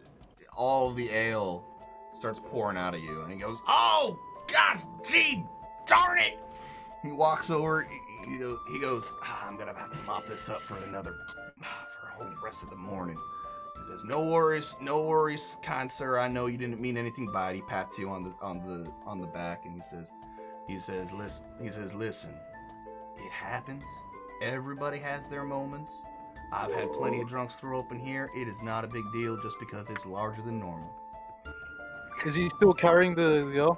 all the ale starts pouring out of you, and he goes, "Oh, gosh, gee, darn it!" He walks over. He goes, "I'm gonna have to mop this up for a whole rest of the morning." He says, "No worries, kind sir. I know you didn't mean anything by it." He pats you on the back, and he says, listen, it happens. Everybody has their moments. I've had plenty of drunks throw up in here. It is not a big deal just because it's larger than normal. Is he still carrying the girl?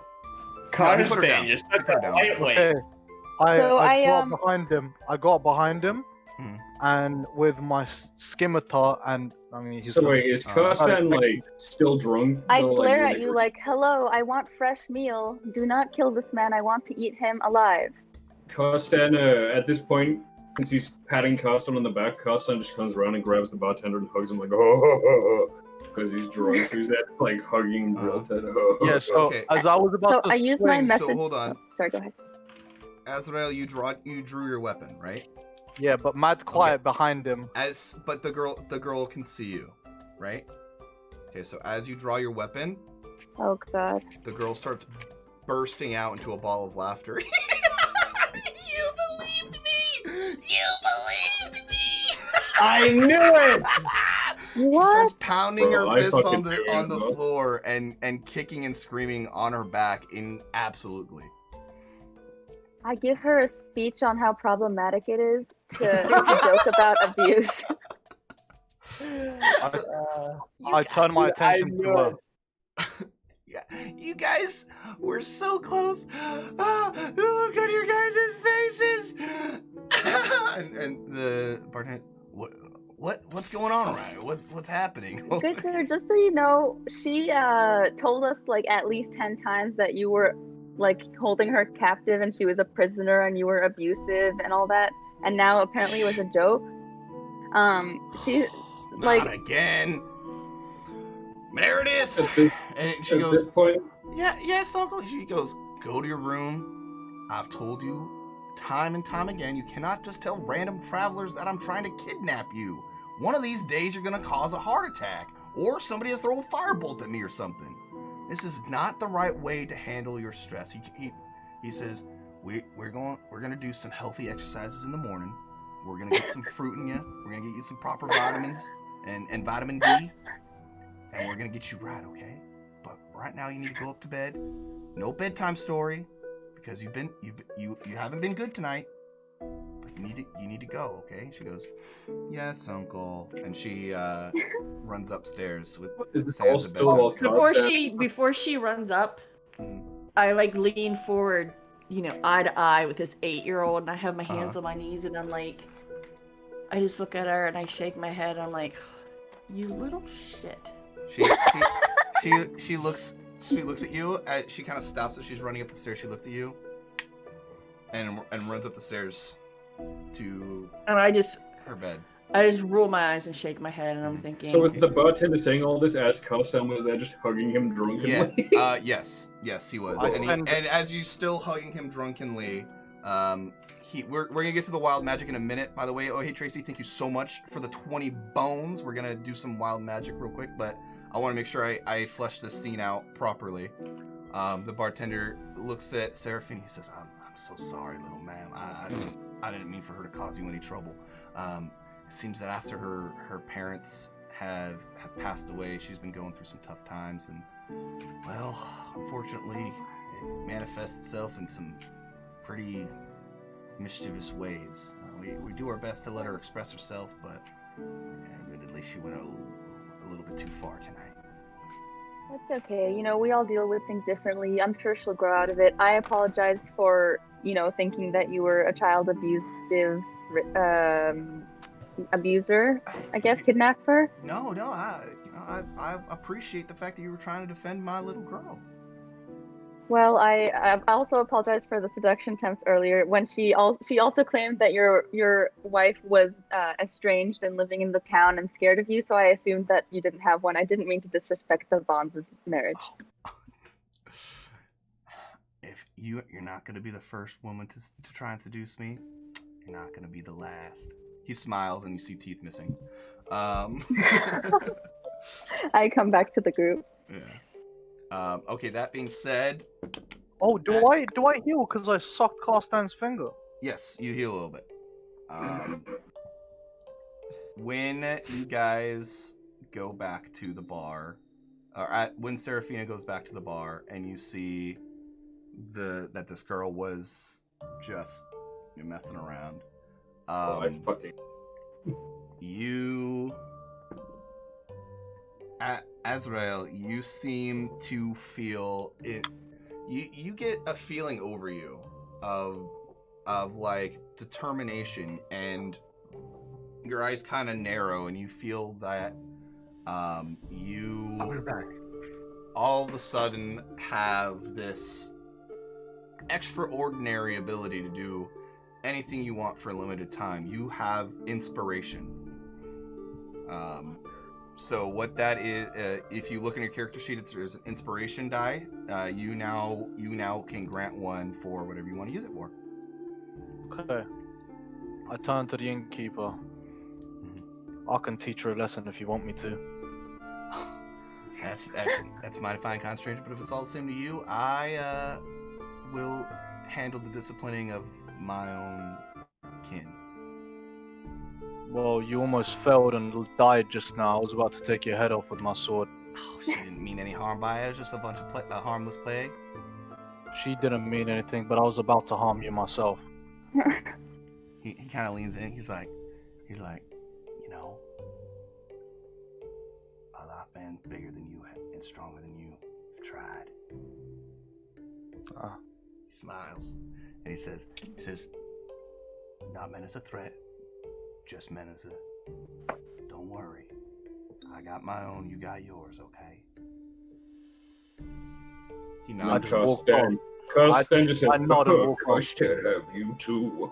No, he put her down. Karstan, you're He such put her a down. lightweight. Okay. I I got behind him. I got behind him, Mhm. and with my scimitar, and I mean, he's So wait, is Karstan like still drunk? I though, glare really at you drunk? like, hello, I want fresh meal. Do not kill this man. I want to eat him alive. Karstan, at this point, since he's patting Karstan on the back, Karstan just comes around and grabs the bartender and hugs him like, oh, because he's drunk. So he's there, like hugging bartender. Yeah. So Okay. as I was about So to I use my swing, message. So hold on. Sorry, go ahead. Azrael, you drew your weapon, right? yeah, but mad quiet behind him. But the girl can see you, right? Okay, so as you draw your weapon, Oh god. the girl starts bursting out into a ball of laughter. You believed me! You believed me! I knew it! She What? starts pounding Bro, her I fists on fucking the knew it, on the bro. floor and kicking and screaming on her back in absolutely. I give her a speech on how problematic it is to joke about abuse. I turned my attention to her. Yeah, you guys were so close. Look at your guys' faces. and the bartender, what's going on, Ryan? What's happening? Good sir, just so you know, she told us like at least 10 times that you were like holding her captive and she was a prisoner and you were abusive and all that, and now apparently it was a joke. She Not like again, Meredith. And she At goes, this point, yes, Uncle. She goes, go to your room. I've told you time and time again, you cannot just tell random travelers that I'm trying to kidnap you. One of these days, you're going to cause a heart attack, or somebody to throw a firebolt at me or something. This is not the right way to handle your stress. He says, we're going to do some healthy exercises in the morning. We're going to get some fruit in you. We're going to get you some proper vitamins and vitamin D. And we're going to get you right, okay? But right now, you need to go up to bed. No bedtime story, because you haven't been good tonight. But you need to go, okay? She goes, yes, uncle. And she runs upstairs with Sam's bedtime story. Before she runs up, I like lean forward, eye to eye with this 8-year-old, and I have my hands on my knees, and I'm like, I just look at her and I shake my head. I'm like, you little shit. She looks at you. She kind of stops as she's running up the stairs. She looks at you, and runs up the stairs to her bed. I just roll my eyes and shake my head, and I'm thinking. So with the bartender saying all this as Custom was there just hugging him drunkenly? Yeah. Yes, he was. And as you still hugging him drunkenly, we're gonna get to the wild magic in a minute. By the way, oh hey Tracy, thank you so much for the 20 bones. We're gonna do some wild magic real quick, but I want to make sure I flesh this scene out properly. The bartender looks at Seraphine. He says, "I'm so sorry, little ma'am. I didn't mean for her to cause you any trouble. It seems that after her parents have passed away, she's been going through some tough times, and well, unfortunately, it manifests itself in some pretty mischievous ways. We do our best to let her express herself, but admittedly, she went a little bit too far tonight." That's okay. We all deal with things differently. I'm sure she'll grow out of it. I apologize for, thinking that you were a child abusive abuser, I guess, kidnapper. No, I appreciate the fact that you were trying to defend my little girl. Well, I also apologize for the seduction attempts earlier. When she also claimed that your wife was estranged and living in the town and scared of you, so I assumed that you didn't have one. I didn't mean to disrespect the bonds of marriage. Oh. If you're not going to be the first woman to try and seduce me, you're not going to be the last. He smiles and you see teeth missing. I come back to the group. Yeah. Okay, that being said... Oh, do I heal because I sucked Carstan's finger? Yes, you heal a little bit. When you guys go back to the bar, when Seraphina goes back to the bar and you see that this girl was just messing around, Azrael, you seem to feel it. You get a feeling over you of like determination, and your eyes kind of narrow, and you feel that you all of a sudden have this extraordinary ability to do anything you want for a limited time. You have inspiration. So what that is, if you look in your character sheet, there's an inspiration die. You now can grant one for whatever you want to use it for. Okay. I turn to the innkeeper. I can teach her a lesson if you want me to. That's mighty fine, kind stranger. But if it's all the same to you, I will handle the disciplining of my own kin. Well, you almost failed and died just now. I was about to take your head off with my sword. Oh, she didn't mean any harm by it. It was just a bunch of harmless plague. She didn't mean anything, but I was about to harm you myself. He kind of leans in. He's like, a lot man bigger than you and stronger than you have tried. He smiles and he says, not meant as a threat, just meant as a. Don't worry, I got my own. You got yours, okay? He nods. Carsten just said, Carsten have you too.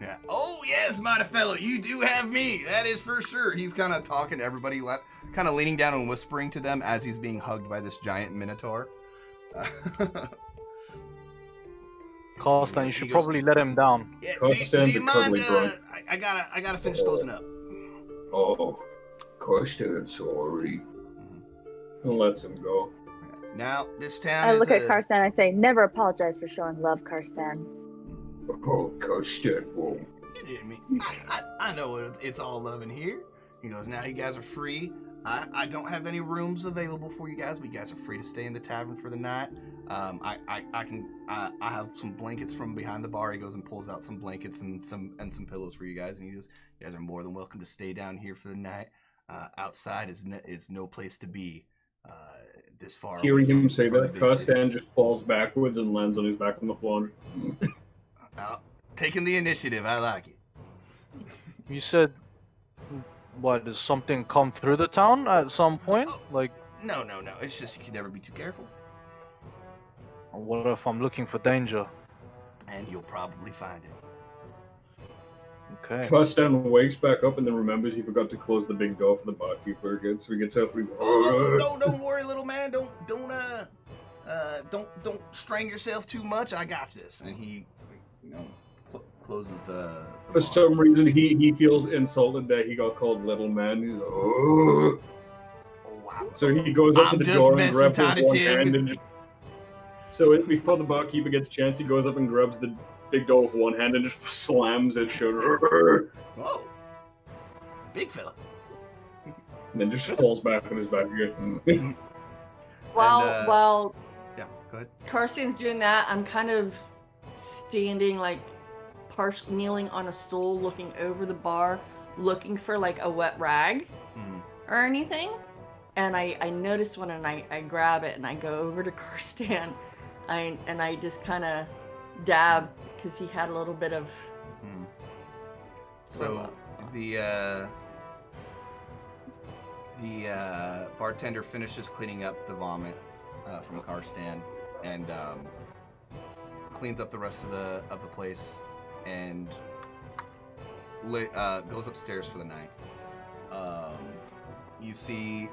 Yeah. Oh yes, mighty fellow, you do have me. That is for sure. He's kind of talking to everybody, kind of leaning down and whispering to them as he's being hugged by this giant minotaur. Carstan, you should probably let him down. Yeah, Carstan's do you a mind? cuddly grunt. I gotta finish closing up. Oh, Karsten, sorry. And lets him go. Now this town I is look at Karstan and I say, never apologize for showing love, Karstan. Oh, Karsten won't. I know it's all love in here. He goes, now you guys are free. I don't have any rooms available for you guys, but you guys are free to stay in the tavern for the night. I have some blankets from behind the bar. He goes and pulls out some blankets and some pillows for you guys, and he goes, you guys are more than welcome to stay down here for the night. Outside is no place to be. This far. Hearing him say from that, the big Karstan cities. just falls backwards and lands on his back on the floor. Taking the initiative, I like it. You said, what, does something come through the town at some point? Like, No. It's just you can never be too careful, what if I'm looking for danger? and you'll probably find it. Okay. Karstan wakes back up and then remembers he forgot to close the big door for the barkeeper again, so he gets up and Oh, don't worry, little man. Don't strain yourself too much. I got this. And he, closes the For bar. some reason, he feels insulted that he got called little man. He's like, oh. Oh, wow. So he goes up I'm to the just door and messing, grabs it Tiny with one Tim. hand and just... So before the barkeeper gets a chance, he goes up and grabs the big door with one hand and just slams it shut. Whoa. Big fella. And then just falls back on his back again. While Yeah, go ahead. Karstan's doing that, I'm kind of standing, like, kneeling on a stool, looking over the bar, looking for, like, a wet rag or anything. And I notice one, and I grab it, and I go over to Karstan, and I just kind of dab, because he had a little bit of... So the bartender finishes cleaning up the vomit from Karstan and cleans up the rest of the place and goes upstairs for the night. You see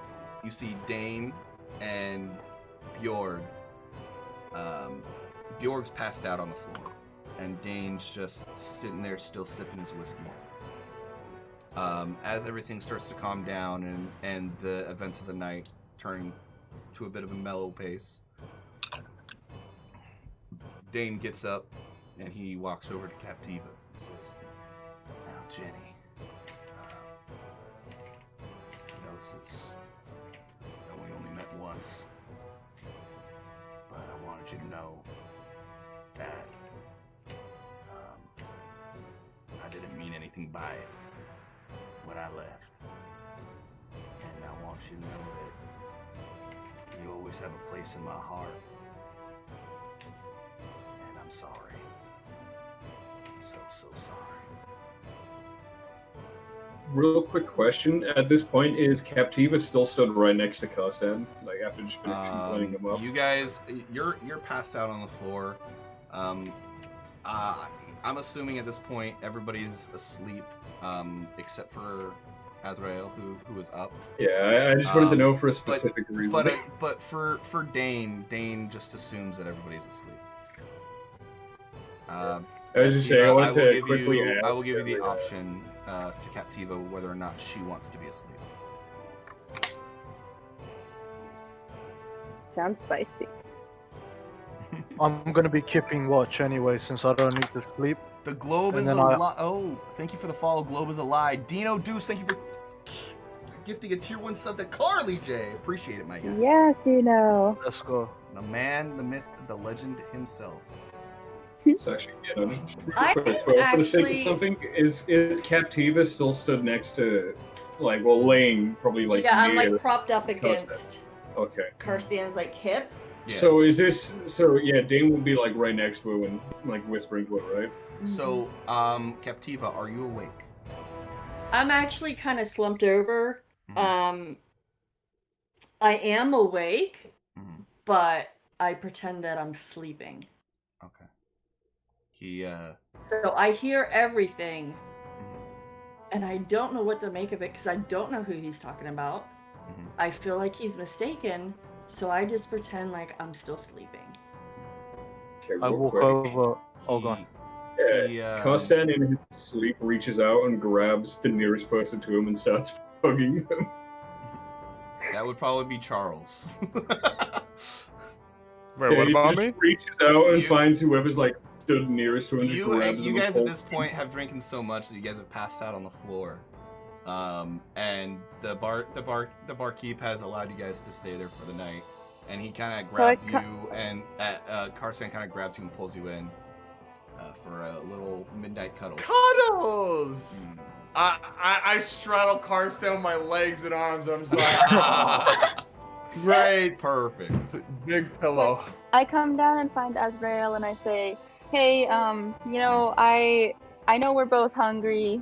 Dane and Bjorg. Bjorg's passed out on the floor, and Dane's just sitting there still sipping his whiskey. As everything starts to calm down and the events of the night turn to a bit of a mellow pace, Dane gets up and he walks over to Captiva and says, now, Jenny, I know we only met once, but I wanted you to know that I didn't mean anything by it when I left. And I want you to know that you always have a place in my heart. And I'm sorry. So sorry. Real quick question. At this point, is Captiva still stood right next to Karstan? Like, after just finishing cleaning him up? You guys, you're passed out on the floor. I'm assuming at this point everybody's asleep, except for Azrael, who is up. Yeah, I just wanted to know for a specific reason. But for Dane just assumes that everybody's asleep. I was just saying, I wanted to quickly ask. I will give you the option to Captiva whether or not she wants to be asleep. Sounds spicy. I'm gonna be keeping watch anyway, since I don't need to sleep. The globe And is a then lie. Oh, thank you for the follow. Globe is a lie. Dino Deuce, thank you for gifting a tier 1 sub to Carly J. Appreciate it, my guy. Yes, you know. Let's go. The man, the myth, the legend himself. It's actually, yeah, no, just real I quick, for the sake actually- of something, is Captiva still stood next to, like, well, laying probably like yeah, I'm near? like propped up Karstan. against Okay. Karstan's like hip. Yeah. So is this? So yeah, Dane will be like right next to it and like whispering to it, right? So, Captiva, are you awake? I'm actually kind of slumped over. Mhm. I am awake, Mhm. but I pretend that I'm sleeping. Okay. He, So I hear everything, mhm, and I don't know what to make of it because I don't know who he's talking about. mhm. I feel like he's mistaken, so I just pretend like I'm still sleeping. Okay, I real walk quick. over. Oh, go on. Karstan in his sleep reaches out and grabs the nearest person to him and starts hugging them. That would probably be Charles. Wait, what he about just me? reaches out and You- finds whoever's like stood nearest to him and just you grabs him. guys and at this point have drinking so much that you guys have passed out on the floor. And the barkeep has allowed you guys to stay there for the night. And he kind of grabs you, and Karstan kind of grabs you and pulls you in for a little midnight cuddle. Cuddles! Mm. I straddle Karstan with my legs and arms, and I'm just like, great. Perfect. Big pillow. I come down and find Azrael and I say, hey, you know, I know we're both hungry.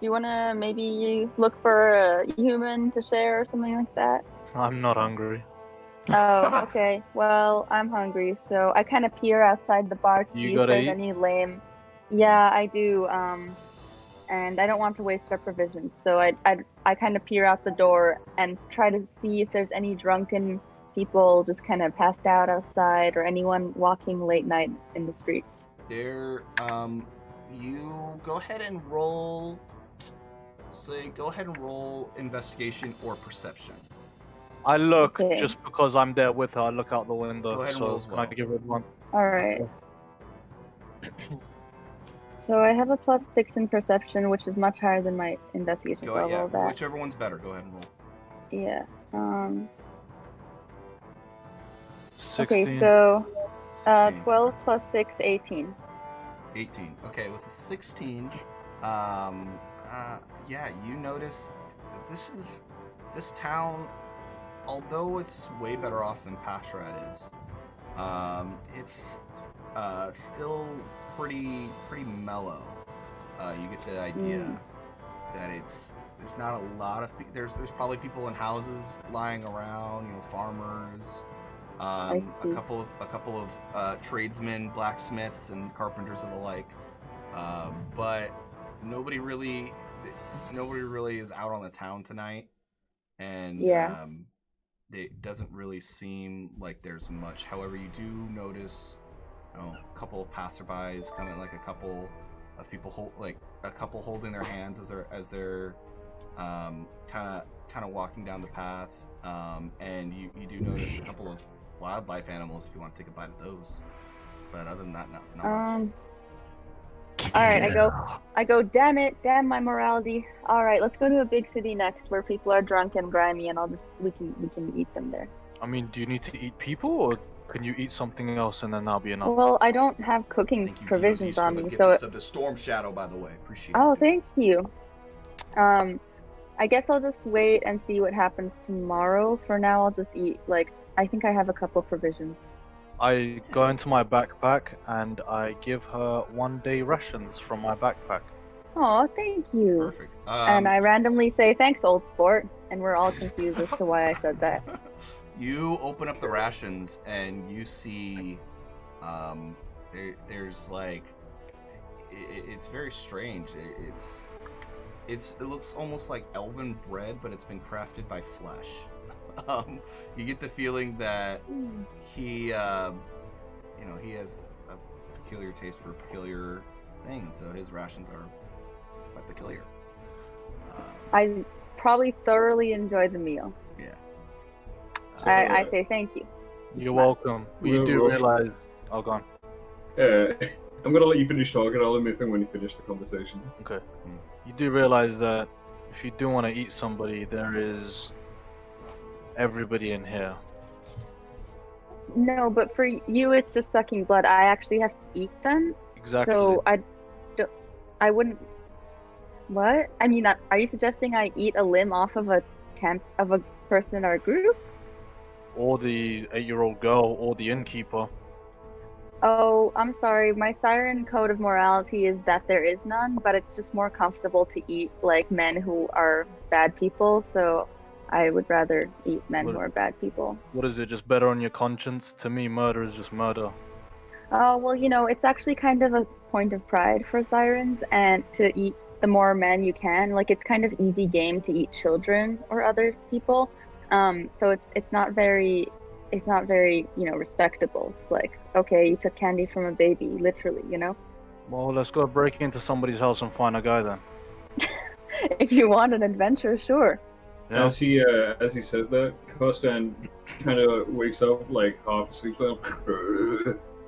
Do you want to maybe look for a human to share or something like that? I'm not hungry. Oh, okay. Well, I'm hungry, so I kind of peer outside the bar to You see if gotta there's eat? any lame. Yeah, I do. And I don't want to waste our provisions, so I kind of peer out the door and try to see if there's any drunken people just kind of passed out outside or anyone walking late night in the streets. There, you go ahead and roll. Go ahead and roll investigation or perception. I look Okay. just because I'm there with her. I look out the window. Go ahead and so roll as can I well. give it one? All right. So I have a +6 in perception, which is much higher than my investigation. Go So I'll yeah, roll that. whichever one's better. Go ahead and roll. Yeah. 16. Okay, so 16. 12 plus 6, 18. 18. Okay, with 16, yeah, you notice this town, although it's way better off than Pashrat is, it's still pretty mellow. You get the idea that there's not a lot of there's probably people in houses lying around, farmers. I see. A couple of tradesmen, blacksmiths, and carpenters and the like, but nobody really is out on the town tonight, and Yeah. it doesn't really seem like there's much. However, you do notice, a couple of passerbys, kind of like a couple of people holding their hands as they're kind of walking down the path, and you do notice a couple of wildlife animals if you want to take a bite of those. But other than that, not much. All right, I go, damn my morality. All right, let's go to a big city next where people are drunk and grimy, and we can eat them there. I mean, do you need to eat people, or can you eat something else and then that'll be enough? Well, I don't have cooking Thank you, provisions DODs, on for the me, gift so of sub to Storm Shadow, by the way. Appreciate oh, it. thank you. I guess I'll just wait and see what happens tomorrow. For now, I'll just eat. I think I have a couple provisions. I go into my backpack and I give her 1 day rations from my backpack. Oh, thank you. Perfect. And I randomly say, thanks, old sport. And we're all confused as to why I said that. You open up the rations and you see there's it's very strange. It looks almost like elven bread, but it's been crafted by flesh. You get the feeling that he has a peculiar taste for peculiar things, so his rations are quite peculiar. I probably thoroughly enjoyed the meal. Yeah. I say thank you. You're welcome. But you do realize... Oh, go on. I'm gonna let you finish talking. I'll admit when you finish the conversation. Okay. You do realize that if you do want to eat somebody, there is everybody in here. No, but for you, it's just sucking blood. I actually have to eat them. Exactly. So I wouldn't. What? I mean, are you suggesting I eat a limb off of a person in our group? Or the 8-year-old girl, or the innkeeper. Oh, I'm sorry. My siren code of morality is that there is none, but it's just more comfortable to eat men who are bad people. So I would rather eat men who are bad people. What is it? Just better on your conscience? To me, murder is just murder. Oh, well, it's actually kind of a point of pride for sirens, and to eat the more men you can. It's kind of easy game to eat children or other people. So it's not very. it's not very, respectable. It's like, okay, you took candy from a baby, literally, Well, let's go break into somebody's house and find a guy then. If you want an adventure, sure. Yeah. As he says that, Kostan kind of wakes up like half asleep,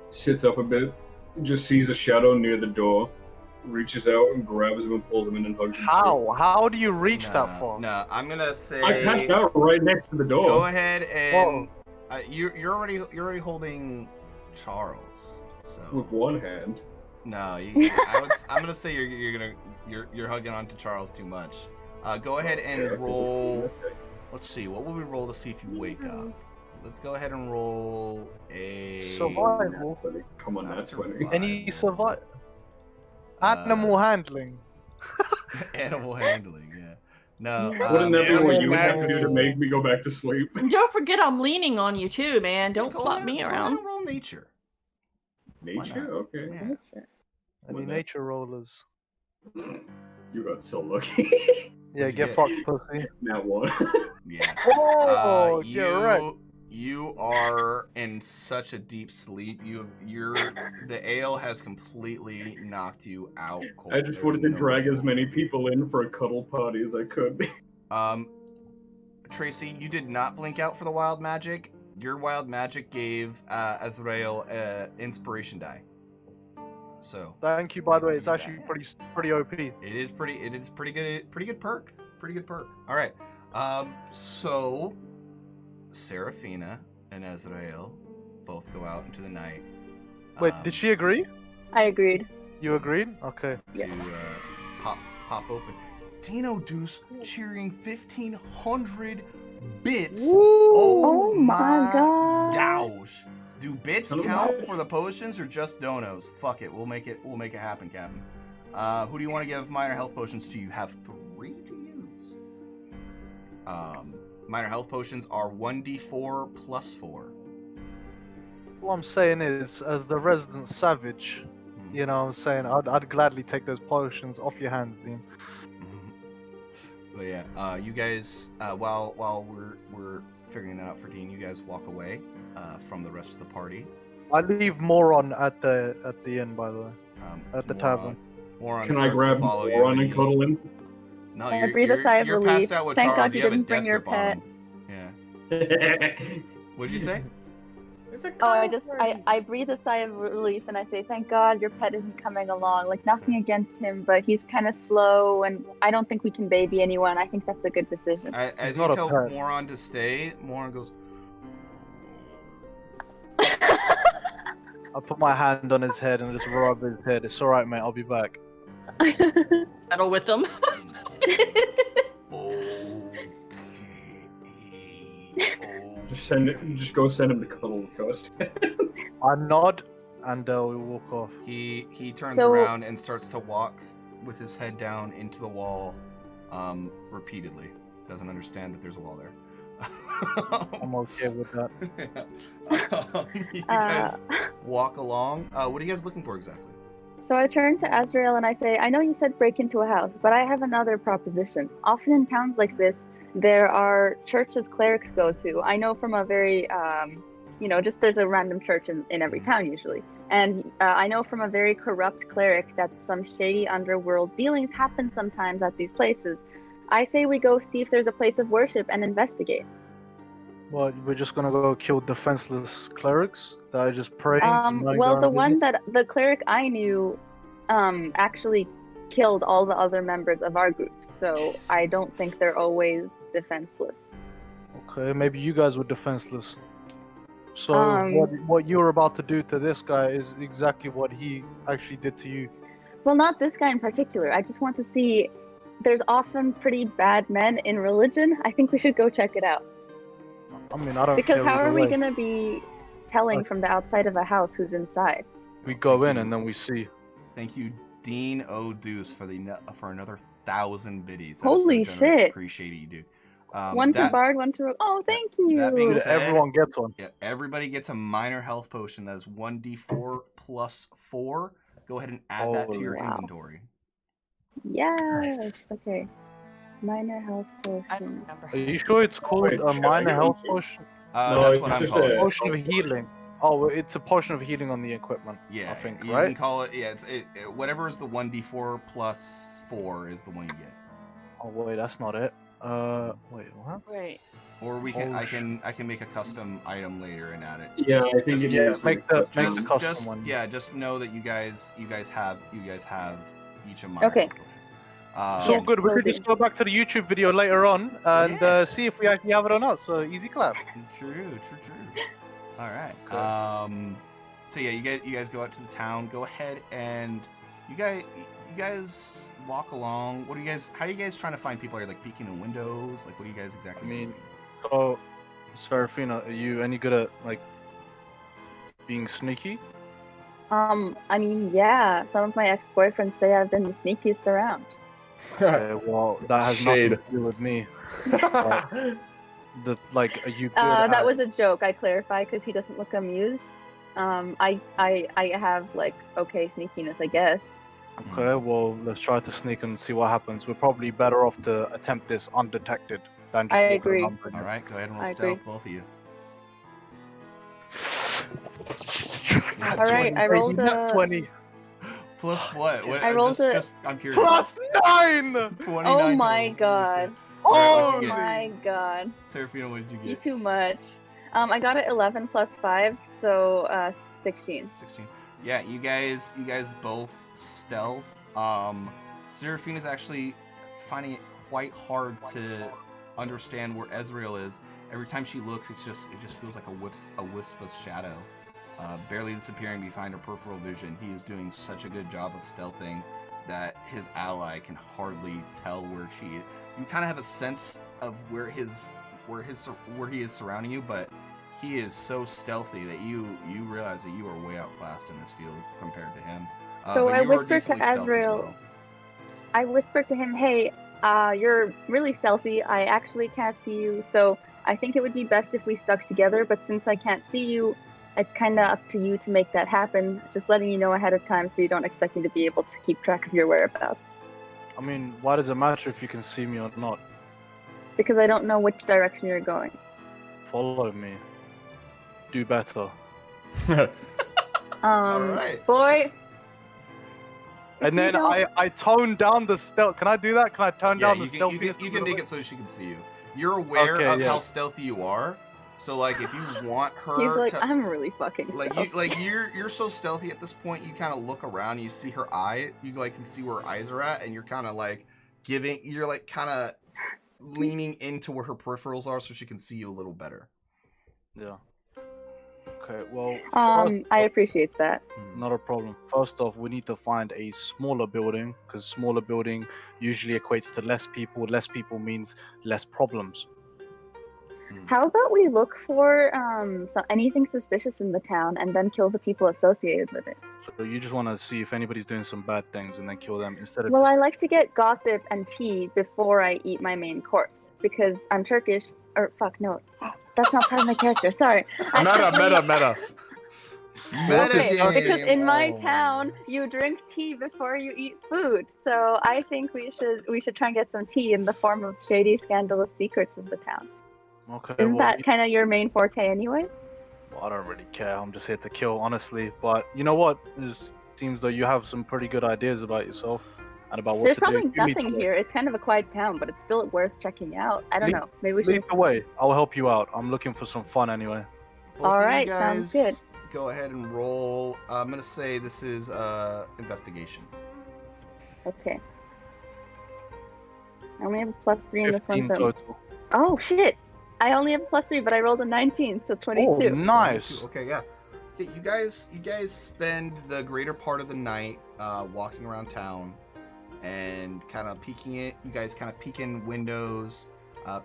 sits up a bit, just sees a shadow near the door, reaches out and grabs him and pulls him in and hugs him. How do you reach that far? No, I'm gonna say. I passed out right next to the door. Go ahead and you're already holding Charles. So With one hand. no, I'm gonna say you're hugging onto Charles too much. Go ahead and roll. Let's see. What will we roll to see if you wake up? Let's go ahead and roll a Survival. Come on, that's 20. survival. Any survival? Animal handling. Animal handling. Yeah. No. Wouldn't that be yeah, what you would have to man. do to make me go back to sleep? Don't forget I'm leaning on you too, man. Don't Go flop ahead- me go ahead around. and roll nature. Nature? Okay. Yeah. Any nature rollers? You got so lucky. Yeah, What'd you get get? fucked, pussy. That one. Yeah. Oh, you're right. You are in such a deep sleep. The ale has completely knocked you out cold. I just wanted to drag as many people in for a cuddle party as I could. Tracy, you did not blink out for the wild magic. Your wild magic gave Azrael inspiration die. So Thank you, by the way. Yes, It's actually pretty OP. it is pretty good perk. All right. So Seraphina and Azrael both go out into the night. Wait, did she agree? I agreed. You agreed? Okay. To pop open? Dino Deuce cheering 1,500 bits. Oh my god. Gosh. Do bits Oh count my. for the potions or just donos? Fuck it. We'll make it happen, Captain. Who do you want to give minor health potions to? You have 3 to use. Minor health potions are 1d4 plus 4. What I'm saying is, as the resident savage, you know what I'm saying, I'd gladly take those potions off your hands, Dean. But yeah, you guys, while we're figuring that out for Dean, you guys walk away from the rest of the party. I leave Moron at the inn, by the way, at the tavern. Moron Can I starts to grab follow you, Moron and cuddle him? No, I breathe a sigh of you're relief. passed out with Thank Charles. God you have a didn't bring death your grip on pet. him. Yeah. What'd you say? I breathe a sigh of relief and I say, thank God your pet isn't coming along. Like, nothing against him, but he's kind of slow and I don't think we can baby anyone. I think that's a good decision. As He's you not a tell pet. Moron to stay, Moron goes, I put my hand on his head and just rub his head. It's alright, mate. I'll be back. Settle with them. Just go send him to cuddle with Coast. I nod and we walk off. He turns So- around and starts to walk with his head down into the wall, repeatedly. Doesn't understand that there's a wall there. I'm okay with that. You guys walk along. What are you guys looking for exactly? So I turn to Azrael and I say, I know you said break into a house, but I have another proposition. Often in towns like this, there are churches clerics go to. I know from a very, just there's a random church in every town usually. And I know from a very corrupt cleric that some shady underworld dealings happen sometimes at these places. I say we go see if there's a place of worship and investigate. What, we're just gonna go kill defenseless clerics that are just praying? to mind Well, our the own one business? that the cleric I knew actually killed all the other members of our group. So I don't think they're always defenseless. Okay, maybe you guys were defenseless. So Um, what you were about to do to this guy is exactly what he actually did to you. Well, not this guy in particular. I just want to see. There's often pretty bad men in religion. I think we should go check it out. I mean, I don't Because care how either are we way. gonna be telling from the outside of a house who's inside? We go in and then we see. Thank you, Dean O'Deuce, for another 1,000 biddies. That is Holy so generous. shit. Appreciate it, you dude. One to Bard, one to Rogue. Oh, thank you. that being Dude, said- everyone gets one. Yeah, everybody gets a minor health potion that is 1d4 plus 4. Go ahead and add that to Oh, your wow. inventory. Yes. Nice. Okay. Minor health I don't potion. remember. Are you sure it's called Wait, a should I minor get health one too? potion? No, That's it's what I'm just calling a- it. Potion of healing. Oh, it's a potion of healing on the equipment. Yeah, I think, you right? can call it. Yeah, whatever is the 1d4 plus 4 is the one you get. Oh wait, that's not it. Wait, what? Right. Or we Oh, can I can make a custom item later and add it. Yeah, I think it Yeah, is. make the Just, custom one. yeah, just know that you guys have each of mine. Okay. So Yeah, good. We will could do. just go back to the YouTube video later on and Yeah. see if we actually have it or not. So easy clap. True. All right. Okay. So yeah, you guys go out to the town. Go ahead and you guys walk along. How are you guys trying to find people? Are you like peeking in windows? Like, what are you guys exactly I mean, doing? So, Serafina, are you any good at like being sneaky? I mean, yeah. Some of my ex-boyfriends say I've been the sneakiest around. Well, that has Shade. nothing to do with me. Are you good? That at... was a joke. I clarify because he doesn't look amused. I have like okay sneakiness, I guess. Okay, well, let's try to sneak and see what happens. We're probably better off to attempt this undetected than just I walk agree. around. All right, go ahead and roll I stealth, agree. both of you. All right, I rolled Nat a 20 Plus what? I rolled a- I'm curious. plus 9. 29 Oh my total. god. Alright, what'd Oh you get? my god. Serafina, what did you You get? too much. I got it 11 plus 5, so 16. 16. Yeah, you guys both stealth. Serafina's actually finding it quite hard to understand where Ezreal is. Every time she looks, it just feels like a wisp of shadow, barely disappearing behind her peripheral vision. He is doing such a good job of stealthing that his ally can hardly tell where she is. You kind of have a sense of where he is surrounding you, but he is so stealthy that you realize that you are way outclassed in this field compared to him. So but I you are whispered to decently stealthy as Ezreal. well. I whispered to him, "Hey, you're really stealthy. I actually can't see you, so I think it would be best if we stuck together. But since I can't see you, it's kind of up to you to make that happen. Just letting you know ahead of time so you don't expect me to be able to keep track of your whereabouts. I mean, why does it matter if you can see me or not? Because I don't know which direction you're going." Follow me. Do better. Alright. Boy. And you then don't- I tone down the stealth. Can I do that? Can I tone Yeah, down the you stealth? can make it so she can see you. You're aware Okay, of yeah. how stealthy you are. So like, if you want her He's like, to, I'm really fucking stealthy. you're so stealthy at this point. You kind of look around, and you see her eye. You like can see where her eyes are at, and you're kind of like you're like kind of leaning into where her peripherals are, so she can see you a little better. Yeah. Okay. Well. I appreciate that. Not a problem. First off, we need to find a smaller building because smaller building usually equates to less people. Less people means less problems. How about we look for anything suspicious in the town and then kill the people associated with it? So you just want to see if anybody's doing some bad things and then kill them instead of. Well, just... I like to get gossip and tea before I eat my main course because I'm Turkish. Or fuck no, that's not part of my character. Sorry. Meta. Okay, Metagame. because in my Oh. town you drink tea before you eat food, so I think we should try and get some tea in the form of shady, scandalous secrets of the town. Okay. Isn't well, that kind of your main forte anyway? well, I don't really care. I'm just here to kill, honestly. But you know what? It seems though you have some pretty good ideas about yourself and about what There's to probably do. Give me nothing the way. here. It's kind of a quiet town, but it's still worth checking out. I don't Lead- know. Maybe we should. Lead the way. I'll help you out. I'm looking for some fun anyway. Both All of you right, sounds good. guys Go ahead and roll. I'm gonna say this is investigation. Okay. I only have a +3 in this one. 15 So... total. Oh shit! I only have a +3, but I rolled a 19, so 22. Oh, nice. Okay, yeah. You guys spend the greater part of the night walking around town and kind of peeking it. You guys kind of peek in windows,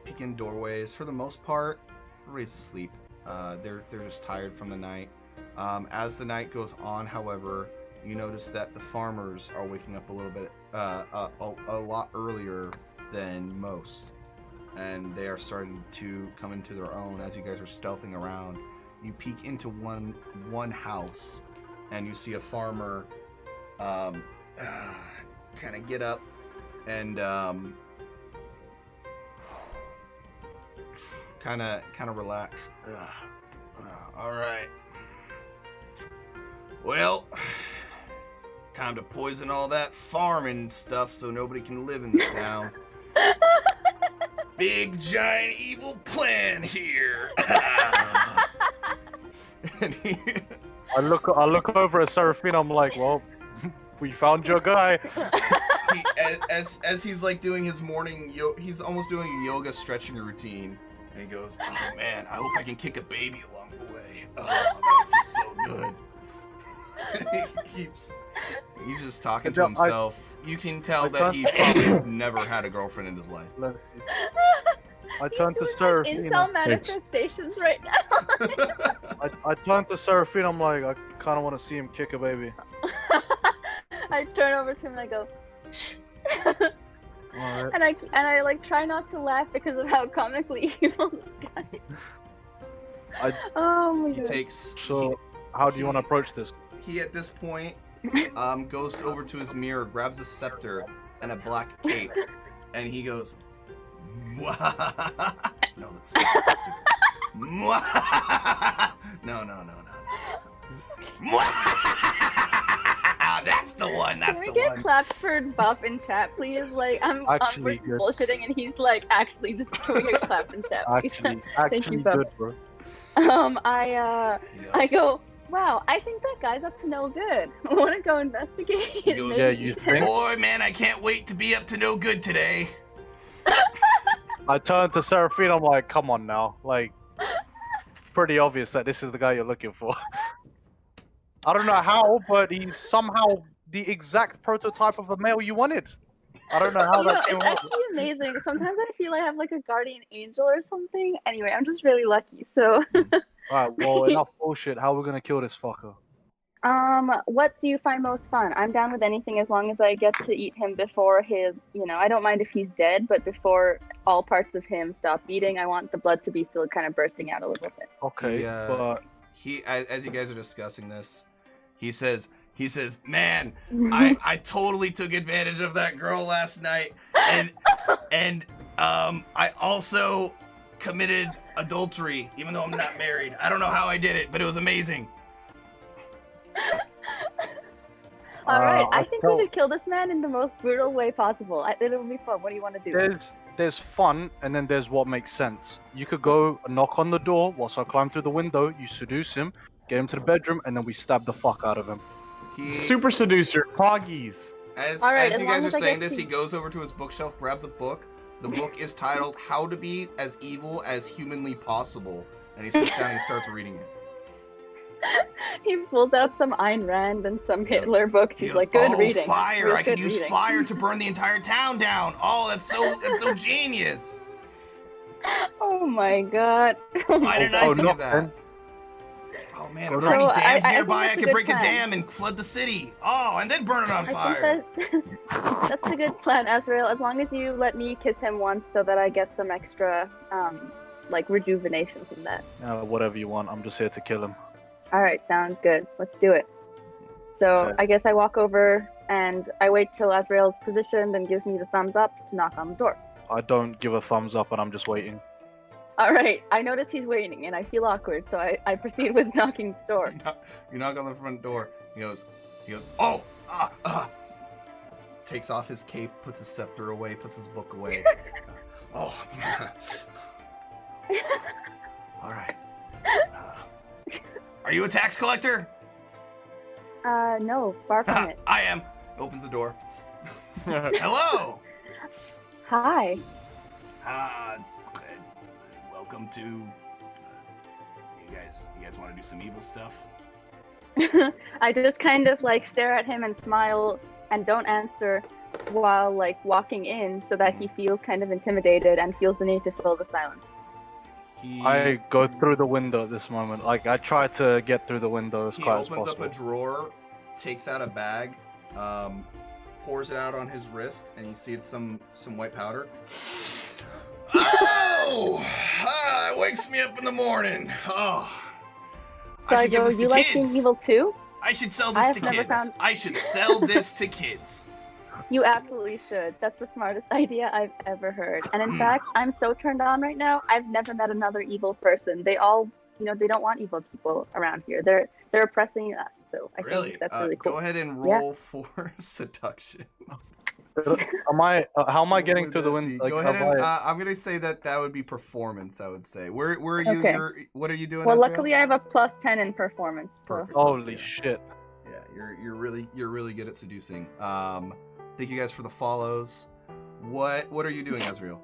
peek in doorways. For the most part, everybody's asleep. They're just tired from the night. As the night goes on, however, you notice that the farmers are waking up a little bit, a lot earlier than most, and they are starting to come into their own as you guys are stealthing around. You peek into one house, and you see a farmer kind of get up and kind of relax. All right. Well, time to poison all that farming stuff so nobody can live in this town. Big giant evil plan here. And I look over at Seraphine. I'm like, well, we found your guy. As he's like doing his morning, he's almost doing a yoga stretching routine, and he goes, "Oh man, I hope I can kick a baby along the way. Oh, that feels so good." He's just talking to himself. You can tell that he probably has never had a girlfriend in his life. I turn to Seraphine. Intel manifestations right now. I turn to Seraphine. I'm like, I kind of want to see him kick a baby. I turn over to him and I go, shh. Right. And I like try not to laugh because of how comically evil this guy is. Oh my god. So, how do you want to approach this? He at this point goes over to his mirror, grabs a scepter and a black cape, and he goes, no, that's stupid. No. That's the one. That's the one. Can we get clapped for buff in chat, please? Like, I'm bullshitting, and he's like actually just doing a clap in chat. Please. Thank you, buff. Good, bro. I go, wow, I think that guy's up to no good. I want to go investigate. He goes, yeah, you think? Boy, man, I can't wait to be up to no good today. I turn to Seraphine. I'm like, come on now, like, pretty obvious that this is the guy you're looking for. I don't know how, but he's somehow the exact prototype of a male you wanted. I don't know how that came It's out. actually amazing. Sometimes I feel I have like a guardian angel or something. Anyway, I'm just really lucky. So. Alright, well, enough bullshit. How are we gonna kill this fucker? What do you find most fun? I'm down with anything as long as I get to eat him before his, I don't mind if he's dead, but before all parts of him stop beating, I want the blood to be still kind of bursting out a little bit. Okay, but as you guys are discussing this, he says, man, I totally took advantage of that girl last night, and I also committed adultery, even though I'm not married. I don't know how I did it, but it was amazing. Alright, I think we should kill this man in the most brutal way possible. It'll be fun. What do you want to do? There's fun, and then there's what makes sense. You could go knock on the door whilst I climb through the window, you seduce him, get him to the bedroom, and then we stab the fuck out of him. Super seducer, Poggies. As as you long guys are as I saying get this, to- he goes over to his bookshelf, grabs a book. The book is titled How to Be as Evil as Humanly Possible, and he sits down and he starts reading it. He pulls out some Ayn Rand and some Hitler books. He's like, good reading. Fire! Real I could good use reading." fire to burn the entire town down. Oh, that's so genius. Oh my god. Why didn't I think no, of that? man. Oh man, are So there any I dams think nearby? that's I a could good break a plan. dam and flood the city. Oh, and then burn it on I fire. think that's a good plan, Azrael, as long as you let me kiss him once so that I get some extra, like, rejuvenation from that. Whatever you want, I'm just here to kill him. Alright, sounds good. Let's do it. So, Okay. I guess I walk over and I wait till Azrael's positioned and gives me the thumbs up to knock on the door. I don't give a thumbs up and I'm just waiting. Alright, I notice he's waiting and I feel awkward, so I proceed with knocking the door. You knock on the front door. He goes, oh, takes off his cape, puts his scepter away, puts his book away. Oh, all right. Are you a tax collector? No, far from it. I am. Opens the door. Hello. Hi. Welcome to. You guys want to do some evil stuff? I just kind of like stare at him and smile and don't answer while like walking in so that he feels kind of intimidated and feels the need to fill the silence. I go through the window at this moment. Like, I try to get through the window as He quiet as opens up possible. a drawer, takes out a bag, pours it out on his wrist, and you see it's some white powder. Oh! It wakes me up in the morning. Oh. So I should give go, this to you like kids. being evil too? I should sell I this have to never kids. found- I should sell this to kids. You absolutely should. That's the smartest idea I've ever heard. And in fact, I'm so turned on right now. I've never met another evil person. They all, they don't want evil people around here. They're oppressing us. So I think that's really cool. Go ahead and roll for seduction. How am I getting through the window? Go ahead and I'm gonna say that would be performance. I would say. Where are you? Okay. What are you doing? Well, Ezreal? luckily I have a +10 in performance. So. Perfect. Holy shit. Yeah, you're really good at seducing. Thank you guys for the follows. What are you doing, Ezreal?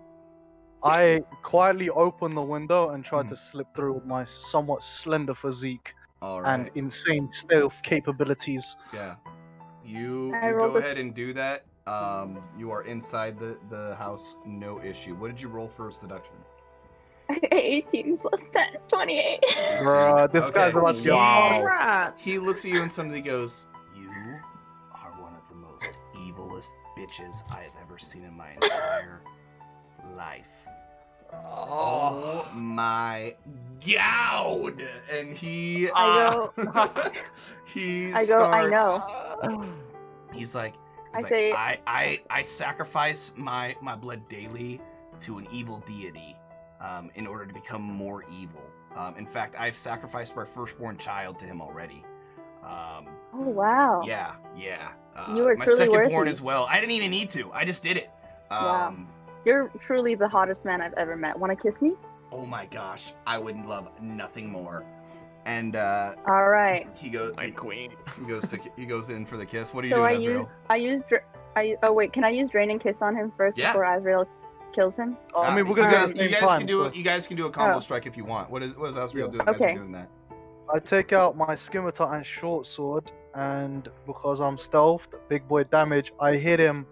I quietly opened the window and tried to slip through with my somewhat slender physique and insane stealth capabilities. Yeah. You go ahead and do that. You are inside the house, no issue. What did you roll for seduction? 18 + 10, 28. Bruh, this guy's about to wow. He looks at you and suddenly goes, "You are one of the most evilest bitches I have ever seen in my entire life." Oh my god! And he I know. He's like, I sacrifice my blood daily to an evil deity in order to become more evil. In fact, I've sacrificed my firstborn child to him already. Oh wow. Yeah. You were my truly secondborn worthy. as well. I didn't even need to. I just did it. Wow. You're truly the hottest man I've ever met. Want to kiss me? Oh my gosh, I would love nothing more. And all right. He goes, my queen. He goes in for the kiss. What are you doing, Ezreal? Oh wait, can I use Drain and Kiss on him first before Azrael kills him? I mean, we're gonna you guys can do a combo strike if you want. What is Azrael doing? Okay. As you're doing that? I take out my scimitar and short sword, and because I'm stealthed, big boy damage, I hit him.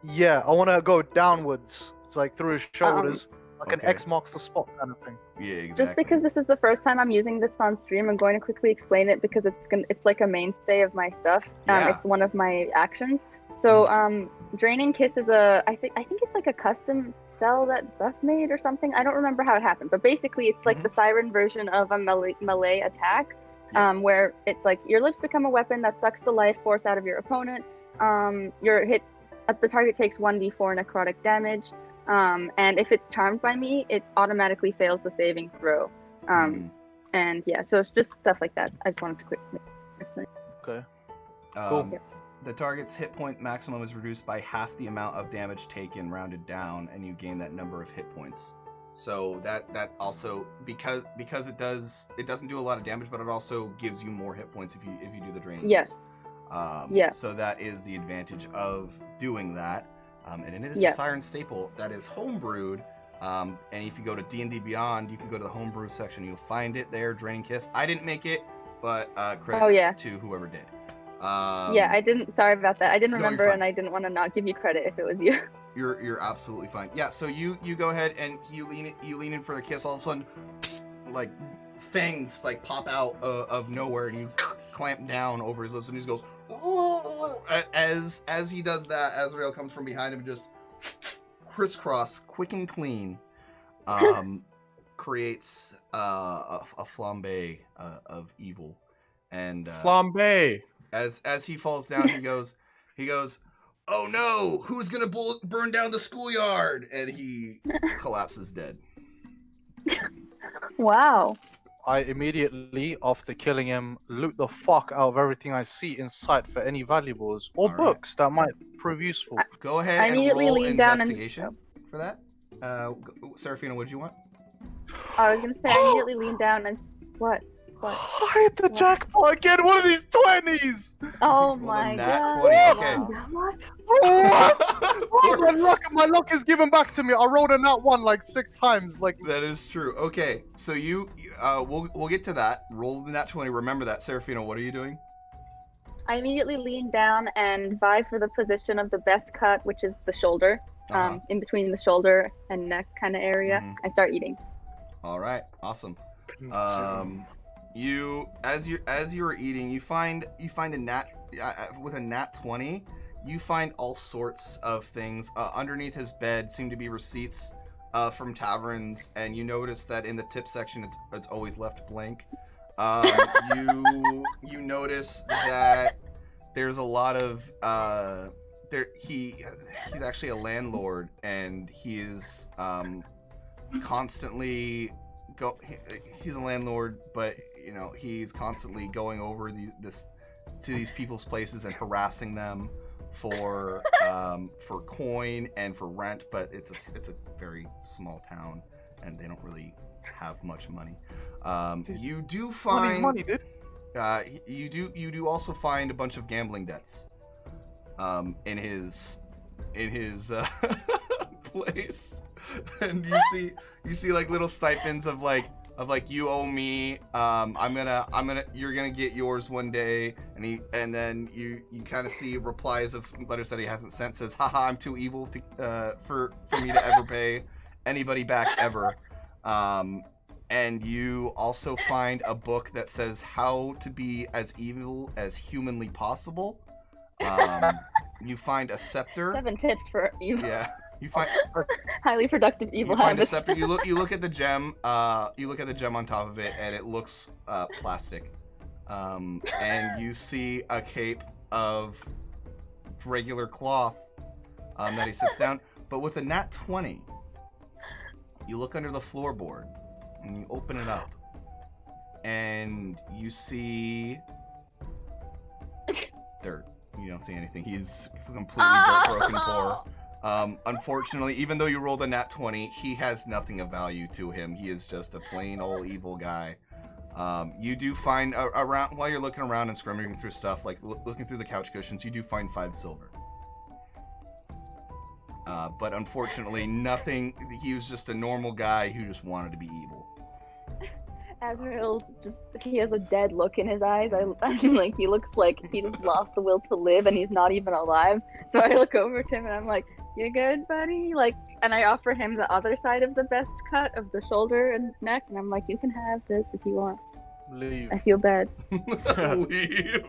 Yeah, I want to go downwards. It's like through his shoulders, like an X marks the spot kind of thing. Yeah, exactly. Just because this is the first time I'm using this on stream, I'm going to quickly explain it because it's like a mainstay of my stuff. It's one of my actions. So, Draining Kiss is I think it's like a custom spell that Buff made or something. I don't remember how it happened, but basically it's like the siren version of a melee attack, where it's like your lips become a weapon that sucks the life force out of your opponent. Your hit the target takes 1d4 necrotic damage, and if it's charmed by me, it automatically fails the saving throw. And yeah, so it's just stuff like that. I just wanted to quickly. Okay. Cool. The target's hit point maximum is reduced by half the amount of damage taken, rounded down, and you gain that number of hit points. So that also because it doesn't do a lot of damage, but it also gives you more hit points if you do the draining. Yes. So that is the advantage of doing that. And it is a Siren staple that is homebrewed. And if you go to D&D Beyond, you can go to the homebrew section. You'll find it there, Draining Kiss. I didn't make it, but credits to whoever did. I didn't. Sorry about that. I didn't remember, and I didn't want to not give you credit if it was you. You're absolutely fine. Yeah. So you go ahead and you lean in for the kiss. All of a sudden, like fangs like pop out of nowhere, and you clamp down over his lips, and he goes. As he does that, Azrael comes from behind him and just crisscross, quick and clean, creates a flambe of evil. And flambe. As he falls down, he goes, "Oh no! Who's gonna burn down the schoolyard?" And he collapses dead. Wow. I immediately, after killing him, loot the fuck out of everything I see in sight for any valuables or books that might prove useful. Go ahead and roll investigation for that. Seraphina, what did you want? I was gonna say I immediately lean down and what? I hit the jackpot again! One of these 20s! Oh my god! 20, okay. My luck is given back to me. I rolled a nat 1 like 6 times. That is true. Okay, so we'll get to that. Roll the nat 20. Remember that, Seraphina. What are you doing? I immediately lean down and vie for the position of the best cut, which is the shoulder, in between the shoulder and neck kind of area. I start eating. All right, awesome. As you're eating, you find a nat with a nat 20. You find all sorts of things underneath his bed. Seem to be receipts from taverns, and you notice that in the tip section, it's always left blank. You notice that there's a lot of he's actually a landlord, and he is constantly he's a landlord, but you know, he's constantly going over these people's places and harassing them for coin and for rent, but it's a very small town and they don't really have much money. You do find money, dude. you do also find a bunch of gambling debts in his place, and you see like little stipends of like you owe me, you're gonna get yours one day, and then you kind of see replies of letters that he hasn't sent, says, haha, I'm too evil to for me to ever pay anybody back ever. And you also find a book that says how to be as evil as humanly possible. You find a scepter. 7 tips for evil. Yeah. You find highly productive evil you find habits. a scepter. You look at the gem. You look at the gem on top of it, and it looks plastic. And you see a cape of regular cloth that he sits down, but with a nat 20. You look under the floorboard, and you open it up, and you see dirt. You don't see anything. He's completely broken poor. Unfortunately, even though you rolled a nat 20, he has nothing of value to him. He is just a plain old evil guy. You do find around while you're looking around and scrummaging through stuff, like looking through the couch cushions, you do find 5 silver. But unfortunately, nothing. He was just a normal guy who just wanted to be evil. Azrael he has a dead look in his eyes. I'm like, he looks like he just lost the will to live and he's not even alive. So I look over to him and I'm like, you good, buddy? Like, and I offer him the other side of the best cut of the shoulder and neck, and I'm like, you can have this if you want. Leave. I feel bad. Leave.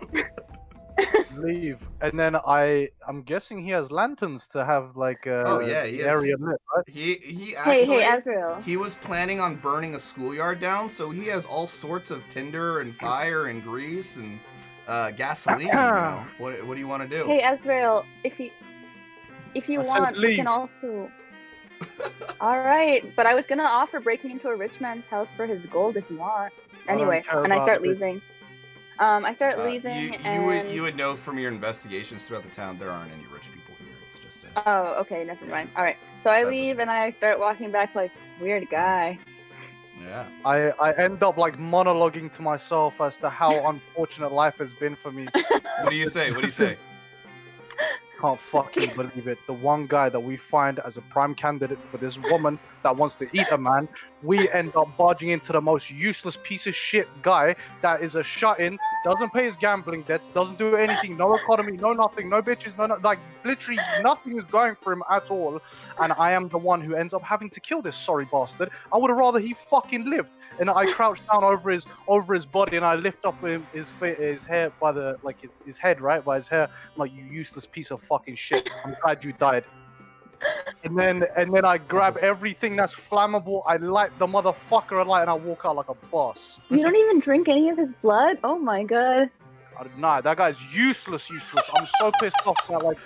Leave. And then I'm guessing he has lanterns to have like he area has, lit, right? He actually Hey, Azrael. He was planning on burning a schoolyard down, so he has all sorts of tinder and fire and grease and gasoline. You know. What do you want to do? Hey, Azrael, if you want, you leave. can also. All right, but I was gonna offer breaking into a rich man's house for his gold if you want. Anyway, and I start leaving. I start leaving, and you would know from your investigations throughout the town there aren't any rich people here. It's just oh, okay, never mind. All right, so I leave and I start walking back like weird guy. Yeah. I end up like monologuing to myself as to how unfortunate life has been for me. What do you say? What do you say? Can't fucking believe it. The one guy that we find as a prime candidate for this woman that wants to eat a man, we end up barging into the most useless piece of shit guy that is a shut-in, doesn't pay his gambling debts, doesn't do anything, no economy, no nothing, no bitches, like literally nothing is going for him at all. And I am the one who ends up having to kill this sorry bastard. I would have rather he fucking lived. And I crouch down over his body and I lift up his hair by the his head, right, by his hair. I'm like, you useless piece of fucking shit. I'm glad you died. And then I grab everything that's flammable. I light the motherfucker alight and I walk out like a boss. You don't even drink any of his blood? Oh my god. Nah, that guy's useless. I'm so pissed off that like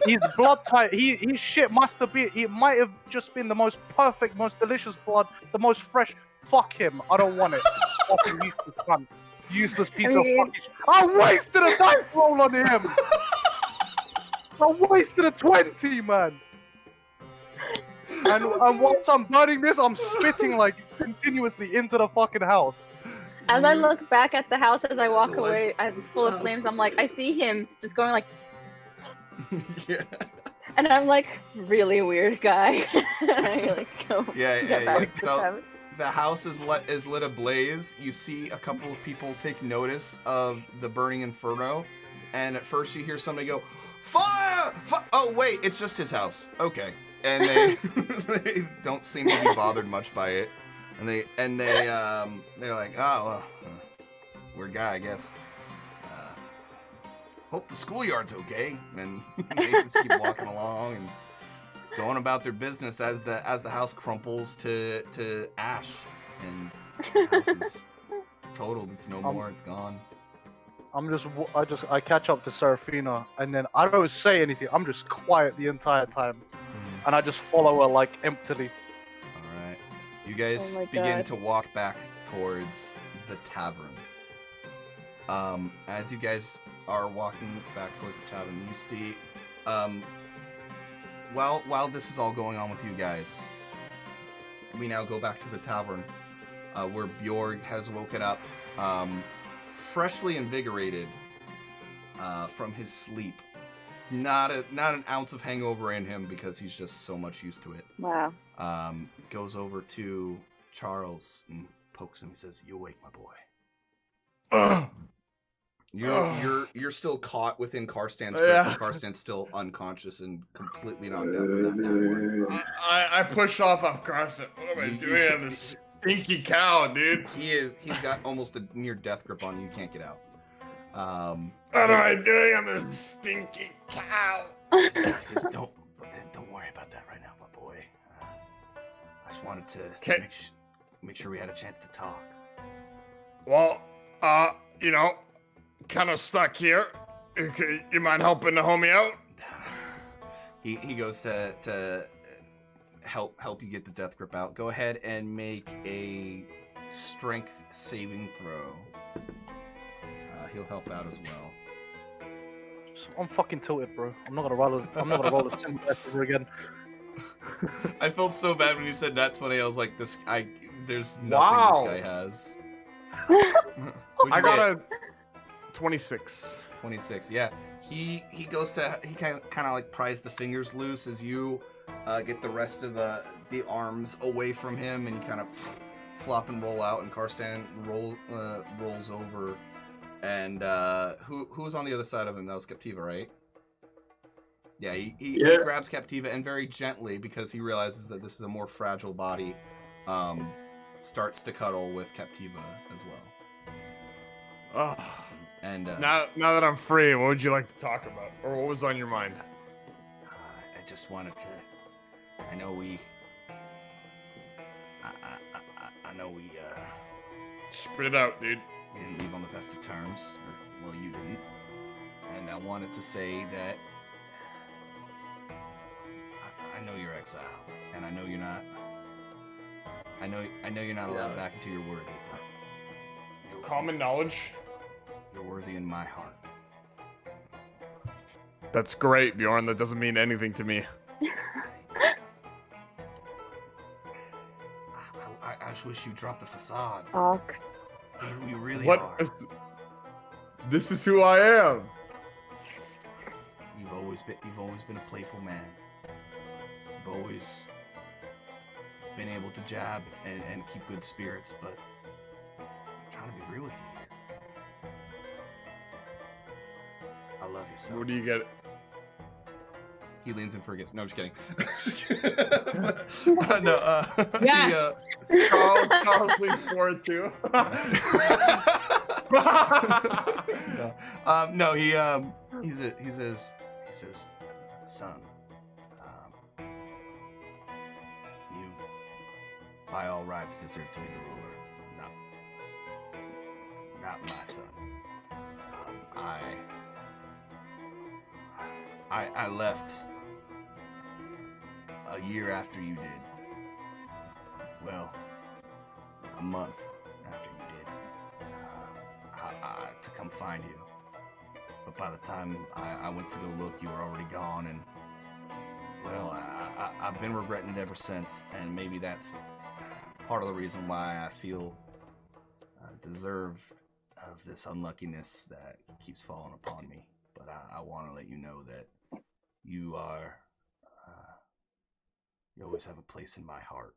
he's blood type. His shit must have been. It might have just been the most perfect, most delicious blood, the most fresh. Fuck him. I don't want it. Fucking useless cunt. Useless piece of fucking shit. I wasted a dice roll on him. I wasted a 20, man. And once I'm burning this, I'm spitting like continuously into the fucking house. As I look back at the house as I walk away, it's full of flames. I'm like, I see him just going like, Yeah. and I'm like, really weird guy. And I like go. Get back to the tavern. The house is lit ablaze. You see a couple of people take notice of the burning inferno, and at first you hear somebody go, "Fire! Oh wait, it's just his house." Okay, and they don't seem to be bothered much by it, and they're like, "Oh well, weird guy, I guess. Hope the schoolyard's okay." And they just keep walking along and going about their business as the house crumples to ash, and the house is totaled. It's no more. It's gone. I catch up to Serafina, and then I don't say anything. I'm just quiet the entire time, and I just follow her like emptily. All right, you guys Oh my begin God. to walk back towards the tavern. As you guys are walking back towards the tavern, you see, while this is all going on with you guys, we now go back to the tavern, where Bjorg has woken up, freshly invigorated, from his sleep. Not an ounce of hangover in him because he's just so much used to it. Wow. Goes over to Charles and pokes him. He says, "You awake, my boy." You're still caught within Karstan's grip. Yeah. Karstan's still unconscious and completely knocked out from that nap. I push off Carson. What am I doing on this stinky cow, dude? He's got almost a near death grip on you. You can't get out. What am I doing on this stinky cow? He says, don't worry about that right now, my boy. I just wanted to make sure we had a chance to talk. Well, kind of stuck here. You mind helping the homie out? He goes to help you get the death grip out. Go ahead and make a strength saving throw. He'll help out as well. I'm fucking tilted, bro. I'm not gonna roll a single dice ever again. I felt so bad when you said nat 20. I was like, there's nothing Wow. this guy has. I got a 26. 26. Yeah. He goes to kind of like pries the fingers loose as you get the rest of the arms away from him, and you kind of flop and roll out, and Karstan rolls over. And who's on the other side of him? That was Captiva, right? Yeah, he grabs Captiva and very gently, because he realizes that this is a more fragile body, starts to cuddle with Captiva as well. Oh. And Now that I'm free, what would you like to talk about? Or what was on your mind? I just wanted to. I know we. I know we. Spit it out, dude. We didn't leave on the best of terms. Or, well, you didn't. And I wanted to say that. I know you're exiled, and I know you're not. I know you're not allowed back until you're worthy. But Common knowledge. you're worthy in my heart. That's great, Bjorn. That doesn't mean anything to me. I just wish you dropped the facade. Ox. You really What? are. This is who I am. You've always been a playful man. You've always been able to jab and keep good spirits, but I'm trying to be real with you here. I love you so. Where do you get it? He leans in for a kiss. No, I'm just kidding. Yeah. Charles leans forward too. No, he says, son, you by all rights deserve to be the ruler, not my son. I left a year after you did. Well, a month after you did. To come find you. But by the time I went to go look, you were already gone, and well, I've been regretting it ever since, and maybe that's part of the reason why I feel deserve of this unluckiness that keeps falling upon me. But I want to let you know that you are, you always have a place in my heart,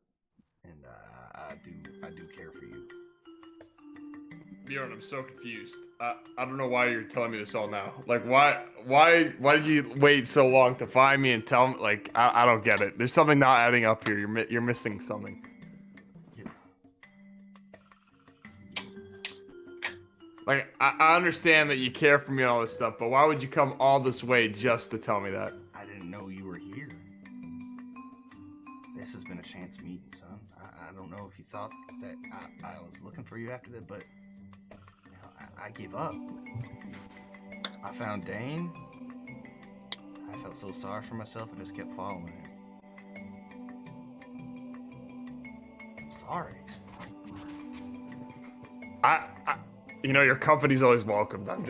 and I do care for you. Bjorn, I'm so confused. I don't know why you're telling me this all now. Like, why did you wait so long to find me and tell me? Like, I don't get it. There's something not adding up here. You're missing something. Like, I understand that you care for me and all this stuff, but why would you come all this way just to tell me that? I didn't know you were here. This has been a chance meeting, son. I don't know if you thought that I was looking for you after that, but you know, I give up. I found Dane. I felt so sorry for myself. I just kept following him. I'm sorry. You know, your company's always welcomed. I'm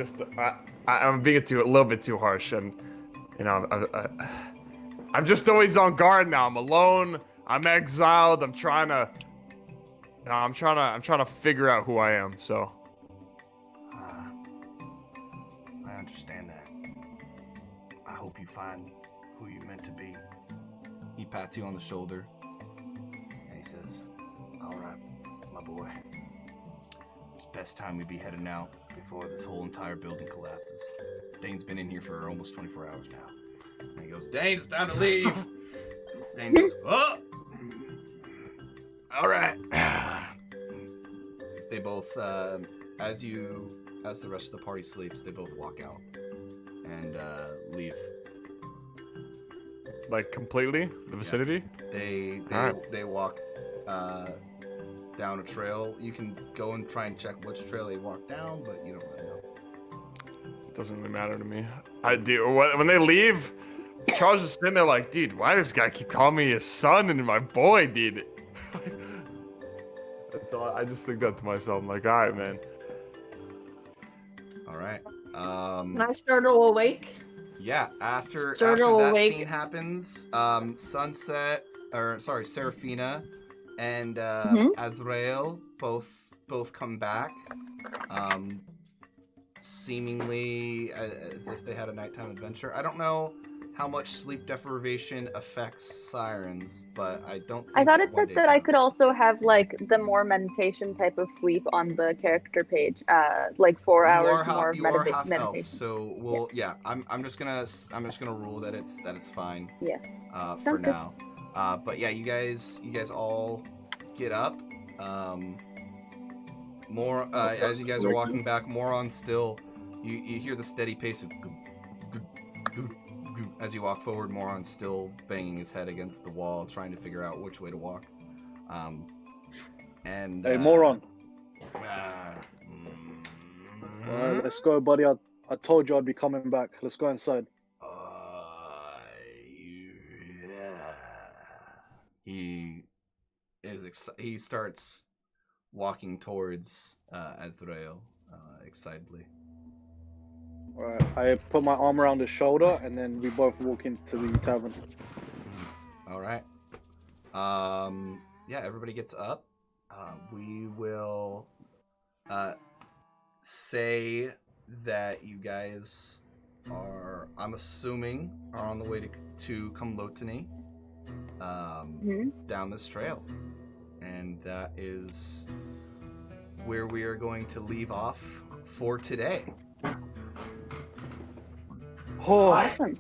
being a little bit too harsh, and you know, I'm just always on guard now. I'm alone. I'm exiled. I'm trying to figure out who I am. So. I understand that. I hope you find who you're meant to be. He pats you on the shoulder, and he says, "All right, my boy. It's best time we be heading out before this whole entire building collapses. Dane's been in here for almost 24 hours now." And he goes, "Dane, it's time to leave." Dane goes, "Oh! All right." They both, as the rest of the party sleeps, they both walk out and leave. Like completely the vicinity? Yeah. They walk down a trail. You can go and try and check which trail they walk down, but you don't really know. It doesn't really matter to me. I do. When they leave, Charles is sitting there like, dude, why does this guy keep calling me his son and my boy, dude? So I just think that to myself. I'm like, all right, man. All right. Can I startle awake? Yeah. After Startle that awake. scene happens, Seraphina and Azrael both come back, seemingly as if they had a nighttime adventure. I don't know how much sleep deprivation affects sirens, but I don't think I thought it one said day that I could counts. also have like the more meditation type of sleep on the character page, like 4 hours more You are half elf, meditation. so I'm just gonna rule that it's fine. Yeah. For Sounds good. now. But yeah, you guys all get up. More as you guys are walking back, more on still. You hear the steady pace of as you walk forward. More on still banging his head against the wall, trying to figure out which way to walk. Hey, moron. Alright, let's go, buddy. I told you I'd be coming back. Let's go inside. He starts walking towards Azrael excitedly. Alright, I put my arm around his shoulder, and then we both walk into the tavern. All right. Yeah, everybody gets up. We will say that you guys are, I'm assuming, are on the way to Kumlotany, down this trail. And that is where we are going to leave off for today. Oh, Awesome.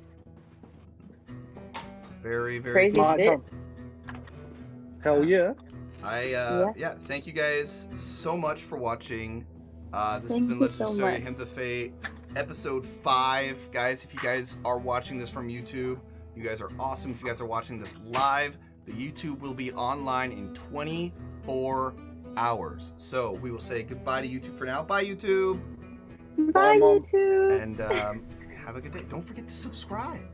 Very, very Crazy fun. bit. Hell yeah. Thank you guys so much for watching. This has Thank been you Legends of so Stoia much. Hymns of Fate, episode 5. Guys, if you guys are watching this from YouTube, you guys are awesome. If you guys are watching this live, the YouTube will be online in 24 hours. So we will say goodbye to YouTube for now. Bye, YouTube. Bye, Mom. YouTube. And have a good day. Don't forget to subscribe.